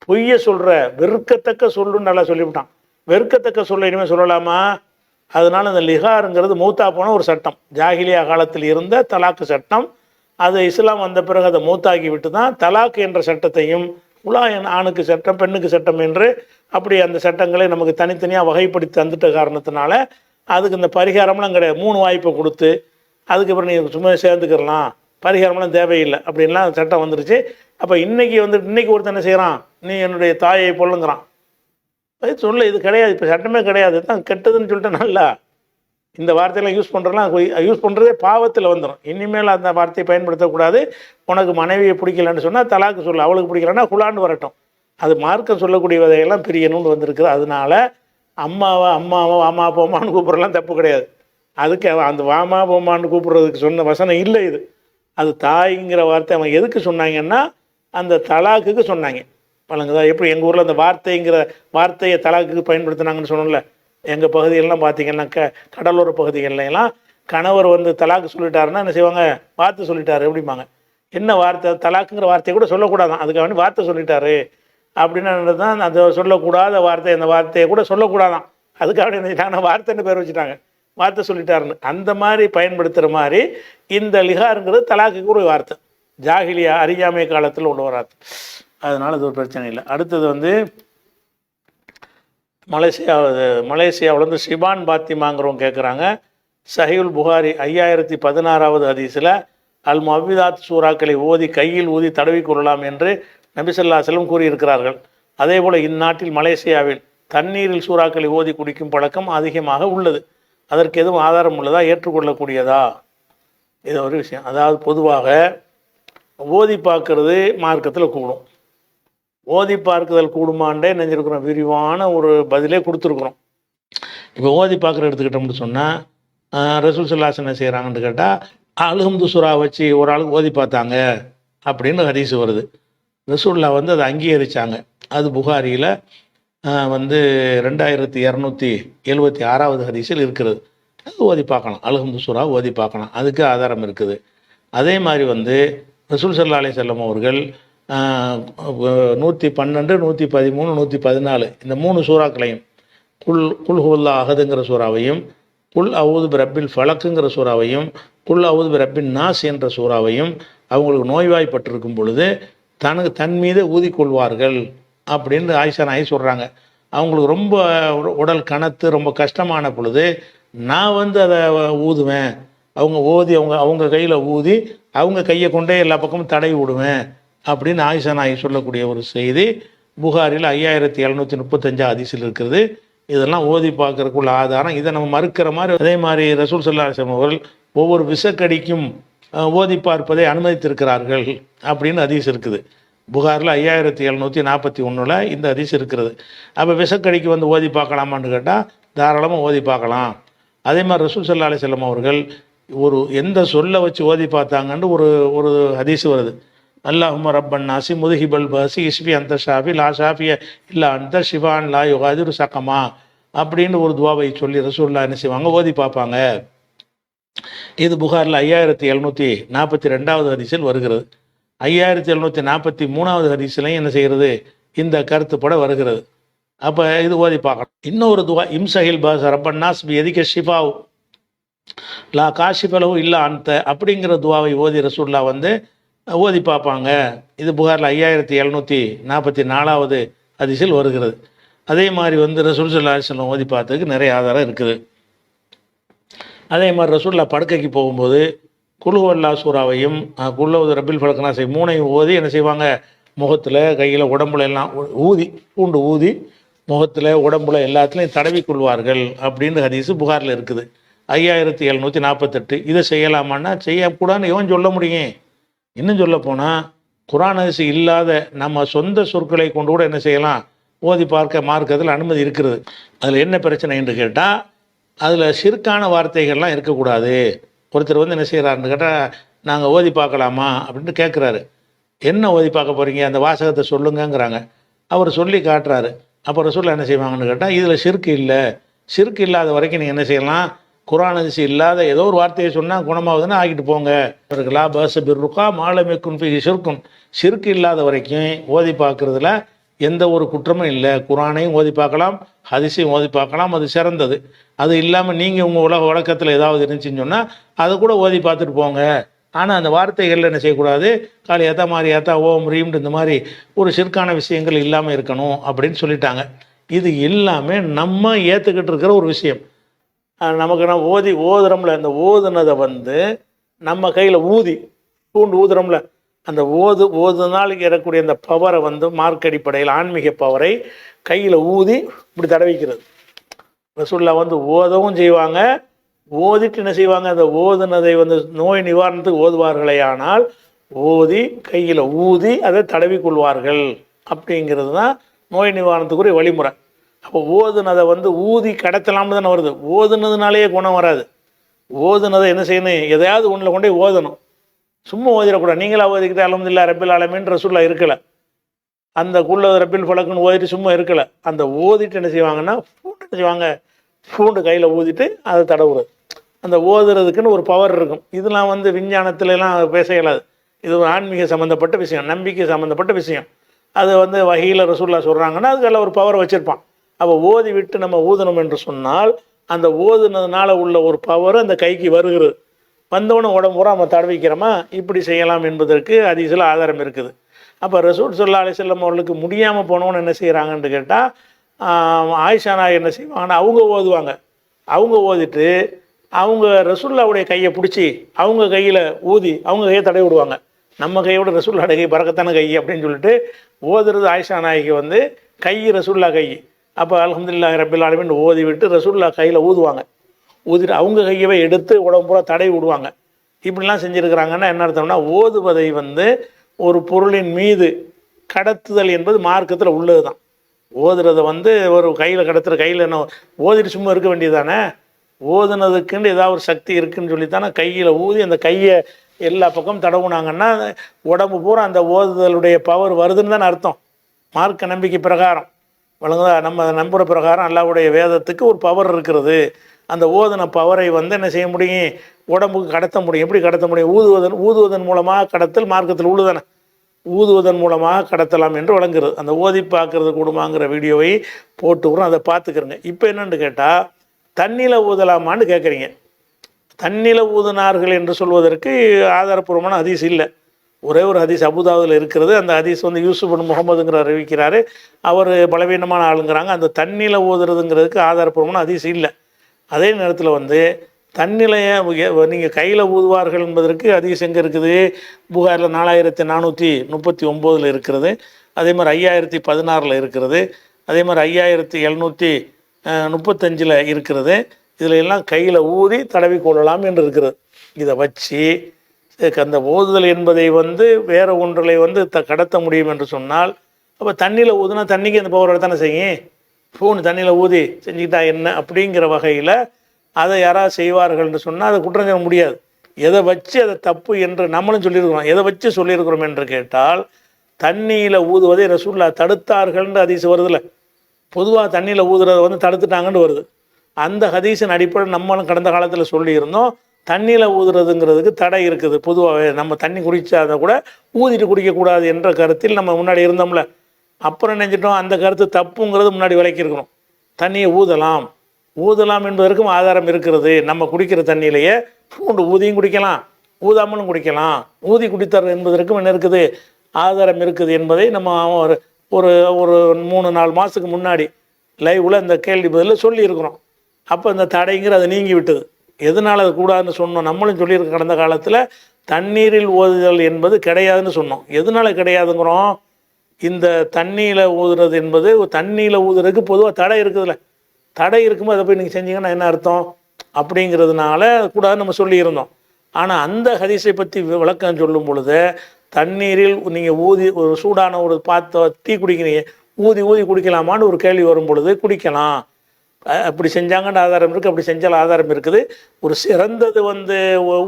பொய்ய சொல்கிற வெறுக்கத்தக்க சொல்லுன்னு நல்லா சொல்லிவிட்டான். வெறுக்கத்தக்க சொல்ல இனிமேல் சொல்லலாமா? அதனால் இந்த லிஹாருங்கிறது மூத்தா போன ஒரு சட்டம், ஜாகிலியா காலத்தில் இருந்த தலாக்கு சட்டம். அது இஸ்லாம் வந்த பிறகு அதை மூத்தாக்கி விட்டு தான் தலாக்கு என்ற சட்டத்தையும் ஆணுக்கு சட்டம் பெண்ணுக்கு சட்டம் என்று அப்படி அந்த சட்டங்களை நமக்கு தனித்தனியாக வகைப்படுத்தி தந்துட்ட காரணத்தினால அதுக்கு இந்த பரிகாரம்லாம் கிடையாது. 3 வாய்ப்பை கொடுத்து அதுக்கப்புறம் நீ சும்மா சேர்ந்துக்கிறலாம், பரிகாரம்லாம் தேவையில்லை அப்படின்லாம் சட்டம் வந்துருச்சு. அப்போ இன்னைக்கு ஒருத்தன் என்ன செய்கிறான், நீ என்னுடைய தாயை பொல்லுங்கிறான். அது சொல்ல இது கிடையாது, இப்போ சட்டமே கிடையாது, தான் கெட்டதுன்னு சொல்லிட்டு நல்லா இந்த வார்த்தையெல்லாம் யூஸ் பண்ணுறதே பாவத்தில் வந்துடும். இனிமேல் அந்த வார்த்தையை பயன்படுத்தக்கூடாது. உனக்கு மனைவியை பிடிக்கலன்னு சொன்னால் தலாக்கு சொல்ல, அவளுக்கு பிடிக்கலன்னா குலான்னு வரட்டும். அது மார்க்கம் சொல்லக்கூடிய விதையெல்லாம் பிரியணும்னு வந்திருக்குது. அதனால அம்மாவை வாமா போமான்னு கூப்பிட்றலாம் தப்பு கிடையாது. அதுக்கு அந்த வாமா போமான்னு கூப்பிட்றதுக்கு சொன்ன வசனம் இல்லை இது. அது தாய்ங்கிற வார்த்தை அவன் எதுக்கு சொன்னாங்கன்னா அந்த தலாக்குக்கு சொன்னாங்க. வழங்குதா? எப்படி எங்கள் ஊரில் அந்த வார்த்தைங்கிற வார்த்தையை தலாக்குக்கு பயன்படுத்தினாங்கன்னு சொன்னோம்ல. எங்கள் பகுதிகளெலாம் பார்த்தீங்கன்னா கடலோர பகுதிகளெலாம் கணவர் தலாக்கு சொல்லிட்டாருன்னா என்ன செய்வாங்க, வார்த்தை சொல்லிட்டாரு எப்படிம்பாங்க. என்ன வார்த்தை? தலாக்குங்கிற வார்த்தையை கூட சொல்லக்கூடாதான், அதுக்காக வேண்டி வார்த்தை சொல்லிட்டாரு அப்படின்னு தான். அந்த சொல்லக்கூடாத வார்த்தை, அந்த வார்த்தையை கூட சொல்லக்கூடாதான், அதுக்காக என்ன செஞ்சிட்டாங்கன்னா வார்த்தைன்னு பேர் வச்சுட்டாங்க, வார்த்தை சொல்லிட்டாருன்னு. அந்த மாதிரி பயன்படுத்துகிற மாதிரி இந்த லிஹாருங்கிறது தலாக்குக்கு ஒரு வார்த்தை, ஜாகிலியா அறியாமை காலத்தில் உள்ள வார்த்தை. அதனால் அது ஒரு பிரச்சனை இல்லை. அடுத்தது மலேசியாவில் ஷிபான் பாத்திமாங்கிறவங்க கேட்குறாங்க, சஹீல் புகாரி 5016வது ஹதீஸில் அல் முஅவ்விதாத் சூறாக்களை ஓதி கையில் ஊதி தடவி கொள்ளலாம் என்று நபி ஸல்லல்லாஹு அலைஹி வஸல்லம் கூறியிருக்கிறார்கள். அதே போல் இந்நாட்டில் மலேசியாவில் தண்ணீரில் சூறாக்களை ஓதி குடிக்கும் பழக்கம் அதிகமாக உள்ளது. அதற்கு எதுவும் ஆதாரம் உள்ளதா, ஏற்றுக்கொள்ளக்கூடியதா? இது ஒரு விஷயம். அதாவது பொதுவாக ஓதி பார்க்கறது மார்க்கத்தில் கூடும். ஓதி பார்க்குதல் கூடுமாண்டே நினைஞ்சிருக்கிறோம், விரிவான ஒரு பதிலே கொடுத்துருக்குறோம். இப்போ ஓதி பார்க்குற எடுத்துக்கிட்டோம்னு சொன்னால் ரசூல் ஸல்லல்லாஹு அலைஹி வஸல்லம் என்ன செய்கிறாங்கன்னு கேட்டால் அல்ஹம்து சூரா வச்சு ஒரு ஆளுக்கு ஓதி பார்த்தாங்க அப்படின்னு ஹதீஸ் வருது. ரசூல்லா அதை அங்கீகரித்தாங்க. அது புகாரியில் 2276வது ஹதீஸில் இருக்கிறது. அது ஓதி பார்க்கலாம், அல்ஹம்து சூரா ஓதி பார்க்கலாம், அதுக்கு ஆதாரம் இருக்குது. அதே மாதிரி ரசூல் ஸல்லல்லாஹு அலைஹி வஸல்லம் அவர்கள் 112, 113, 114 இந்த 3 சூறாக்களையும் குல் ஹுவல்லா அஹதுங்கிற சூறாவையும், குல் அவுது பிரப்பில் ஃபலக்குங்கிற சூறாவையும், குல் அவுது பிரப்பின் நாஸ் என்ற சூறாவையும் அவங்களுக்கு நோய்வாய்ப்பட்டிருக்கும் பொழுது தன் மீது ஊதிக்கொள்வார்கள் அப்படின்னு ஆயிஷா நாயகி சொல்கிறாங்க. அவங்களுக்கு ரொம்ப உடல் கனத்து ரொம்ப கஷ்டமான பொழுது நான் அதை ஊதுவேன், அவங்க ஓதி அவங்க கையில் ஊதி அவங்க கையை கொண்டே எல்லா பக்கமும் தடவி விடுவேன் அப்படின்னு ஆயிஷா நாயகி சொல்லக்கூடிய ஒரு செய்தி புகாரில் 5735 ஹதீஸில் இருக்கிறது. இதெல்லாம் ஓதி பார்க்கறதுக்குள்ள ஆதாரம். இதை நம்ம மறுக்கிற மாதிரி அதே மாதிரி ரசூல் ஸல்லல்லாஹு அலைஹி வஸல்லம் அவர்கள் ஒவ்வொரு விஷக்கடிக்கும் ஓதி பார்ப்பதை அனுமதித்திருக்கிறார்கள் அப்படின்னு ஹதீஸ் இருக்குது. புகாரில் 5741 இந்த ஹதீஸ் இருக்கிறது. அப்போ விஷக்கடிக்கு வந்து ஓதி பார்க்கலாமான்னு கேட்டால் தாராளமாக ஓதி பார்க்கலாம். அதே மாதிரி ரசூல் ஸல்லல்லாஹு அலைஹி வஸல்லம் அவர்கள் ஒரு எந்த சொல்லை வச்சு ஓதி பார்த்தாங்கன்னு ஒரு ஒரு ஹதீஸ் வருது. அல்லாஹும்ம ரப்பன் நாசி முதுஹிபல் பாசி இஸ்பி அந்த ஷாஃபி லா ஷாஃபிய இல்லை அந்த ஷிவான் லா யுகாதிரு சக்கமா அப்படின்னு ஒரு துவாவை சொல்லி ரசூலுல்லாஹ் என்ன செய்வாங்க, ஓதி பார்ப்பாங்க. இது புகாரில் 5742 ஹதீஸில் வருகிறது. 5743 ஹதீஸ்லையும் என்ன செய்கிறது, இந்த கருத்துப்பட வருகிறது. அப்போ இது ஓதி பார்க்கலாம். இன்னொரு துவா இம்சஹில் பாஸ் ரப்பன்னாஸ் பி எதிக்க ஷிஃபாவ் லா காஷிஃபலவு இல்லை அந்த அப்படிங்கிற துவாவை ஓதி ரசூலுல்லாஹ் வந்து ஓதி பார்ப்பாங்க. இது புகாரில் 5744 ஹதீஸில் வருகிறது. அதே மாதிரி வந்து ரசூல் ஸல்லல்லாஹு அலைஹி வஸல்லம் ஓதி பார்த்ததுக்கு நிறைய ஆதாரம் இருக்குது. அதே மாதிரி ரசூலுல்லாஹ் படுக்கைக்கு போகும்போது குல்ஹுவல்லா சூறாவையும் குல்லவது ரப்பில் ஃபலக்னாஸை 3ஐயும் ஓதி என்ன செய்வாங்க, முகத்தில் கையில் உடம்புல எல்லாம் ஊதி பூண்டு ஊதி முகத்தில் உடம்புல எல்லாத்துலேயும் தடவி கொள்வார்கள் அப்படின்னு ஹதீஸு புகாரில் இருக்குது. 5748. இதை செய்யலாமான்னா செய்யக்கூடாதுன்னு எவன் சொல்ல முடியும்? இன்னும் சொல்ல போனால் குர்ஆன் ஹதீஸ் இல்லாத நம்ம சொந்த சொற்களை கொண்டு கூட என்ன செய்யலாம், ஓதி பார்க்க மார்க்கத்தில் அனுமதி இருக்கிறது. அதில் என்ன பிரச்சனை என்று கேட்டால் அதில் ஷிர்கான வார்த்தைகள்லாம் இருக்கக்கூடாது. ஒருத்தர் வந்து என்ன செய்கிறாருன்னு கேட்டால் நாங்கள் ஓதி பார்க்கலாமா அப்படின்ட்டு கேட்குறாரு. என்ன ஓதி பார்க்க போகிறீங்க, அந்த வாசகத்தை சொல்லுங்கங்கிறாங்க. அவர் சொல்லி காட்டுறாரு. அப்போ ரசூலுல்லாஹ் என்ன செய்வாங்கன்னு கேட்டால் இதில் ஷிர்க் இல்லை, ஷிர்க் இல்லாத வரைக்கும் நீங்கள் என்ன செய்யலாம், குர்ஆன் ஹதீஸ் இல்லாத ஏதோ ஒரு வார்த்தையை சொன்னால் குணமாகுதுன்னு ஆகிட்டு போங்க. லா பாஸ பிர்ருகா மாலமிக்கும் ஃபீஹி ஷிர்குன், ஷிர்க் இல்லாத வரைக்கும் ஓதி பார்க்குறதுல எந்த ஒரு குற்றமும் இல்லை. குர்ஆனையும் ஓதி பார்க்கலாம், ஹதீஸையும் ஓதி பார்க்கலாம், அது சிறந்தது. அது இல்லாமல் நீங்கள் உங்கள் உலக வழக்கத்தில் ஏதாவது இருந்துச்சுன்னு சொன்னால் அதை கூட ஓதி பார்த்துட்டு போங்க. ஆனால் அந்த வார்த்தைகளில் என்ன செய்யக்கூடாது, காலி ஏத்தா மாதிரி ஏத்தா ஓம் ரீம்னு இந்த மாதிரி ஒரு ஷிர்கான விஷயங்கள் இல்லாமல் இருக்கணும் அப்படின்னு சொல்லிட்டாங்க. இது எல்லாமே நம்ம ஏற்றுக்கிட்டு இருக்கிற ஒரு விஷயம். நமக்கு நம்ம ஓதுறோம்ல, அந்த ஓதுனதை வந்து நம்ம கையில் ஊதி பூண்டு ஊதுறோம்ல, அந்த ஓதுனாலுக்கு ஏறக்கூடிய அந்த பவரை வந்து மார்க் அடிப்படையில் ஆன்மீக பவரை கையில் ஊதி இப்படி தடவிக்கிறது. ரசூலுல்லாஹ் வந்து ஓதவும் செய்வாங்க, ஓதிட்டு என்ன செய்வாங்க, அந்த ஓதுனதை வந்து நோய் நிவாரணத்துக்கு ஓதுவார்களே ஆனால் ஓதி கையில் ஊதி அதை தடவி கொள்வார்கள். அப்படிங்கிறது தான் நோய் நிவாரணத்துக்குரிய வழிமுறை. அப்போ ஓதுனதை வந்து ஊதி கடத்தலாம்னு தானே வருது. ஓதுனதுனாலேயே குணம் வராது. ஓதுனதை என்ன செய்யணும், எதையாவது ஒன்றில் கொண்டே ஓதணும். சும்மா ஓதிடக்கூடாது. நீங்களா ஓதிக்கிட்டு அல்ஹம்துலில்லாஹ் ரப்பில் ஆலமீன் ரசூலுல்லாஹ் இருக்கலை, அந்த குல்லது ரப்பில் ஃபலக்குன்னு ஓதிட்டு சும்மா இருக்கலை. அந்த ஓதிட்டு என்ன செய்வாங்கன்னா பூண்டு என்ன செய்வாங்க, பூண்டு கையில் ஊதிட்டு அதை தடவுறது. அந்த ஓதுறதுக்குன்னு ஒரு பவர் இருக்கும். இதெல்லாம் வந்து விஞ்ஞானத்துலலாம் பேச இயலாது. இது ஒரு ஆன்மீக சம்மந்தப்பட்ட விஷயம், நம்பிக்கை சம்மந்தப்பட்ட விஷயம். அது வந்து வஹீல ரசூலுல்லாஹ் சொல்கிறாங்கன்னா அதுக்கெல்லாம் ஒரு பவர் வச்சுருப்பான். அப்போ ஓதி விட்டு நம்ம ஊதணும் என்று சொன்னால் அந்த ஓதுனதுனால உள்ள ஒரு பவர் அந்த கைக்கு வருகிறது. வந்தவொடனே உடம்பு பூரா நம்ம தடவிக்கிறோமா, இப்படி செய்யலாம் என்பதற்கு ஹதீஸில் ஆதாரம் இருக்குது. அப்போ ரசூல் ஸல்லல்லாஹு அலைஹி வஸல்லம் அவர்களுக்கு முடியாமல் போனவன்னு என்ன செய்கிறாங்கன்னு கேட்டால் ஆயிஷா நாயகி என்ன செய்வாங்கன்னா அவங்க ஓதுவாங்க. அவங்க ஓதிட்டு அவங்க ரசூலுல்லாஹ்வுடைய கையை பிடிச்சி அவங்க கையில் ஊதி அவங்க கையை தடவி விடுவாங்க. நம்ம கையோட ரசூலுல்லாஹ் கை பறக்கத்தான கை அப்படின்னு சொல்லிட்டு ஓதுறது ஆயிஷா நாயகி வந்து கை ரசூலுல்லாஹ் கை. அப்போ அல்ஹம்துலில்லாஹி ரப்பில் ஆலமீன் ஓதி விட்டு ரசூலுல்லாஹ் கையில் ஊதுவாங்க. ஊதிட்டு அவங்க கையவே எடுத்து உடம்பு பூரா தடவி விடுவாங்க. இப்படிலாம் செஞ்சுருக்கிறாங்கன்னா என்ன அர்த்தம்னா ஓதுவதை வந்து ஒரு பொருளின் மீது கடத்துதல் என்பது மார்க்கத்தில் உள்ளது தான். ஓதுறதை வந்து ஒரு கையில் கடத்துகிற கையில் என்ன ஓதிட்டு சும்மா இருக்க வேண்டியது தானே. ஓதுனதுக்குன்னு ஏதாவது ஒரு சக்தி இருக்குன்னு சொல்லித்தானே கையில் ஊதி அந்த கையை எல்லா பக்கம் தடவுனாங்கன்னா உடம்பு பூரா அந்த ஓதுதலுடைய பவர் வருதுன்னு தானே அர்த்தம். மார்க்க நம்பிக்கை பிரகாரம் வழங்குதா, நம்ம நம்புகிற பிரகாரம் அல்லாஹ்வுடைய வேதத்துக்கு ஒரு பவர் இருக்கிறது. அந்த ஓதுன பவரை வந்து என்ன செய்ய முடியும், உடம்புக்கு கடத்த முடியும். எப்படி கடத்த முடியும், ஊதுவதன் மூலமாக கடத்தல் மார்க்கத்தில் உள்ளதானே. ஊதுவதன் மூலமாக கடத்தலாம் என்று வழங்குறது. அந்த ஓதி பார்க்கறது கூடுமாங்கிற வீடியோவை போட்டுக்கிறோம், அதை பார்த்துக்கிறங்க. இப்போ என்னென்னு கேட்டால் தண்ணியில் ஊதலாமான்னு கேட்குறீங்க. தண்ணியில் ஊதினார்கள் என்று சொல்வதற்கு ஆதாரப்பூர்வமான ஹதீஸ் இல்லை. ஒரே ஒரு ஹதீஸ் அபுதாவுதில் இருக்கிறது. அந்த ஹதீஸ் வந்து யூசுப் பின் முகமதுங்கிற அறிவிக்கிறாரு. அவர் பலவீனமான ஆளுங்கிறாங்க. அந்த தண்ணியில் ஊதுறதுங்கிறதுக்கு ஆதாரப்பூர்வமான ஹதீஸ் இல்லை. அதே நேரத்தில் வந்து தண்ணிலையே நீங்கள் கையில் ஊதுவார்கள் என்பதற்கு ஹதீஸ் எங்கே இருக்குது, புகாரில் 4439 இருக்கிறது. அதே மாதிரி 5016 இருக்கிறது. அதே மாதிரி 5735 இருக்கிறது. இதில் எல்லாம் கையில் ஊதி தடவி கொள்ளலாம் என்று இருக்கிறது. இதை வச்சு அந்த ஓதுதல் என்பதை வந்து வேற ஒன்றில் வந்து கடத்த முடியும் என்று சொன்னால், அப்போ தண்ணியில் ஊதுனா தண்ணிக்கு அந்த பவர் தானே செய்யும். ஃபோன் தண்ணியில் ஊதி செஞ்சுக்கிட்டா என்ன அப்படிங்கிற வகையில் அதை யாராவது செய்வார்கள் என்று சொன்னால் அதை குற்றம் சொல்ல முடியாது. எதை வச்சு அதை தப்பு என்று நம்மளும் சொல்லியிருக்கிறோம். எதை வச்சு சொல்லியிருக்கிறோம் என்று கேட்டால், தண்ணியில் ஊதுவதை ரசூலுல்லாஹ் தடுத்தார்கள்ன்ற ஹதீஸ் வருதுல்ல. பொதுவாக தண்ணியில் ஊதுறதை வந்து தடுத்துட்டாங்கன்னு வருது. அந்த ஹதீஸின் அடிப்படையில் நம்மளும் கடந்த காலத்தில் சொல்லியிருந்தோம், தண்ணியில் ஊதுறதுங்கிறதுக்கு தடை இருக்குது. பொதுவாகவே நம்ம தண்ணி குடித்தாத கூட ஊதிட்டு குடிக்கக்கூடாது என்ற கருத்தில் நம்ம முன்னாடி இருந்தோம்ல. அப்புறம் நினைச்சிட்டோம் அந்த கருத்து தப்புங்கிறது முன்னாடி விளக்கியிருக்கணும். தண்ணியை ஊதலாம், ஊதலாம் என்பதற்கும் ஆதாரம் இருக்கிறது. நம்ம குடிக்கிற தண்ணியிலேயே பூண்டு ஊதியும் குடிக்கலாம், ஊதாமலும் குடிக்கலாம். ஊதி குடித்தர் என்பதற்கும் என்ன இருக்குது, ஆதாரம் இருக்குது என்பதை நம்ம ஒரு ஒரு ஒரு 3-4 மாதத்துக்கு முன்னாடி லைவில் இந்த கேள்வி பதில் சொல்லியிருக்கிறோம். அப்போ இந்த தடைங்கிற அது நீங்கி விட்டது. எதனால் அது கூடாதுன்னு சொன்னோம், நம்மளும் சொல்லியிருக்க கடந்த காலத்தில் தண்ணீரில் ஊதுதல் என்பது கிடையாதுன்னு சொன்னோம். எதனால் கிடையாதுங்கிறோம், இந்த தண்ணியில் ஊதுறது என்பது தண்ணியில் ஊதுறதுக்கு பொதுவாக தடை இருக்குதுல்ல. தடை இருக்கும்போது அதை போய் நீங்கள் செஞ்சீங்கன்னா என்ன அர்த்தம் அப்படிங்கிறதுனால கூடாது நம்ம சொல்லியிருந்தோம். ஆனால் அந்த ஹதீஸை பற்றி விளக்கம் சொல்லும் பொழுது, தண்ணீரில் நீங்கள் ஊதி ஒரு சூடான ஒரு டீ குடிக்கிறீங்க, ஊதி ஊதி குடிக்கலாமான்னு ஒரு கேள்வி வரும் பொழுது குடிக்கலாம். அப்படி செஞ்சாங்கன்னு ஆதாரம் இருக்குது, அப்படி செஞ்சால் ஆதாரம் இருக்குது. ஒரு சிறந்தது வந்து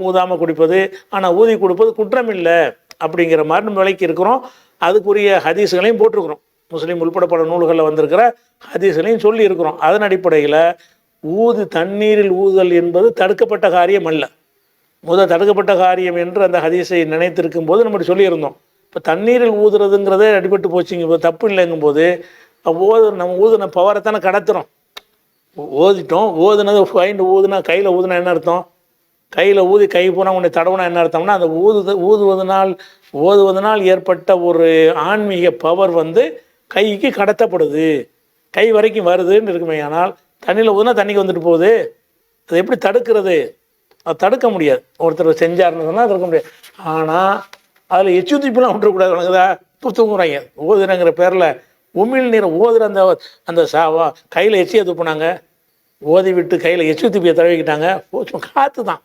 ஊதாமல் குடிப்பது, ஆனால் ஊதி கொடுப்பது குற்றம் இல்லை அப்படிங்கிற மாதிரி நம்ம விலைக்கு இருக்கிறோம். அதுக்குரிய ஹதீஸுகளையும் போட்டிருக்கிறோம். முஸ்லீம் உள்பட பல நூல்களில் வந்திருக்கிற ஹதீஸுகளையும் சொல்லி இருக்கிறோம். அதன் அடிப்படையில் தண்ணீரில் ஊதல் என்பது தடுக்கப்பட்ட காரியம் அல்ல. தடுக்கப்பட்ட காரியம் என்று அந்த ஹதீஸை நினைத்திருக்கும் போது நம்ம சொல்லியிருந்தோம். இப்போ தண்ணீரில் ஊதுறதுங்கிறதே அடிபட்டு போச்சுங்க, இப்போ தப்பு இல்லைங்கும் போது நம்ம ஊதுன பவரை தானே கடத்துகிறோம். ஓதிட்டோம், ஓதுனது ஃபைண்ட் ஊதுனா கையில் ஊதுனா என்ன அர்த்தம், கையில் ஊதி கை போனால் உன்னை தடவுனா என்ன அர்த்தம்னா, அந்த ஓதுவதனால் ஏற்பட்ட ஒரு ஆன்மீக பவர் வந்து கைக்கு கடத்தப்படுது, கை வரைக்கும் வருதுன்னு இருக்குமே. ஆனால் தண்ணியில் ஊதுனா தண்ணிக்கு வந்துட்டு போகுது, அது எப்படி தடுக்கிறது, அது தடுக்க முடியாது. ஒருத்தர் செஞ்சாருன்னு சொன்னால் தடுக்க முடியாது. ஆனால் அதில் எச்சுத்திப்பெல்லாம் விட்டுறக்கூடாது. வணங்குதா தூங்குறாங்க ஓதுறங்கிற பேரில் உமிழ் நீரை ஓதுற அந்த கையில் எச்சியை துப்புனாங்க, ஓதி விட்டு கையில் எச்சு துப்பியை தடவிக்கிட்டாங்க, காற்று தான்,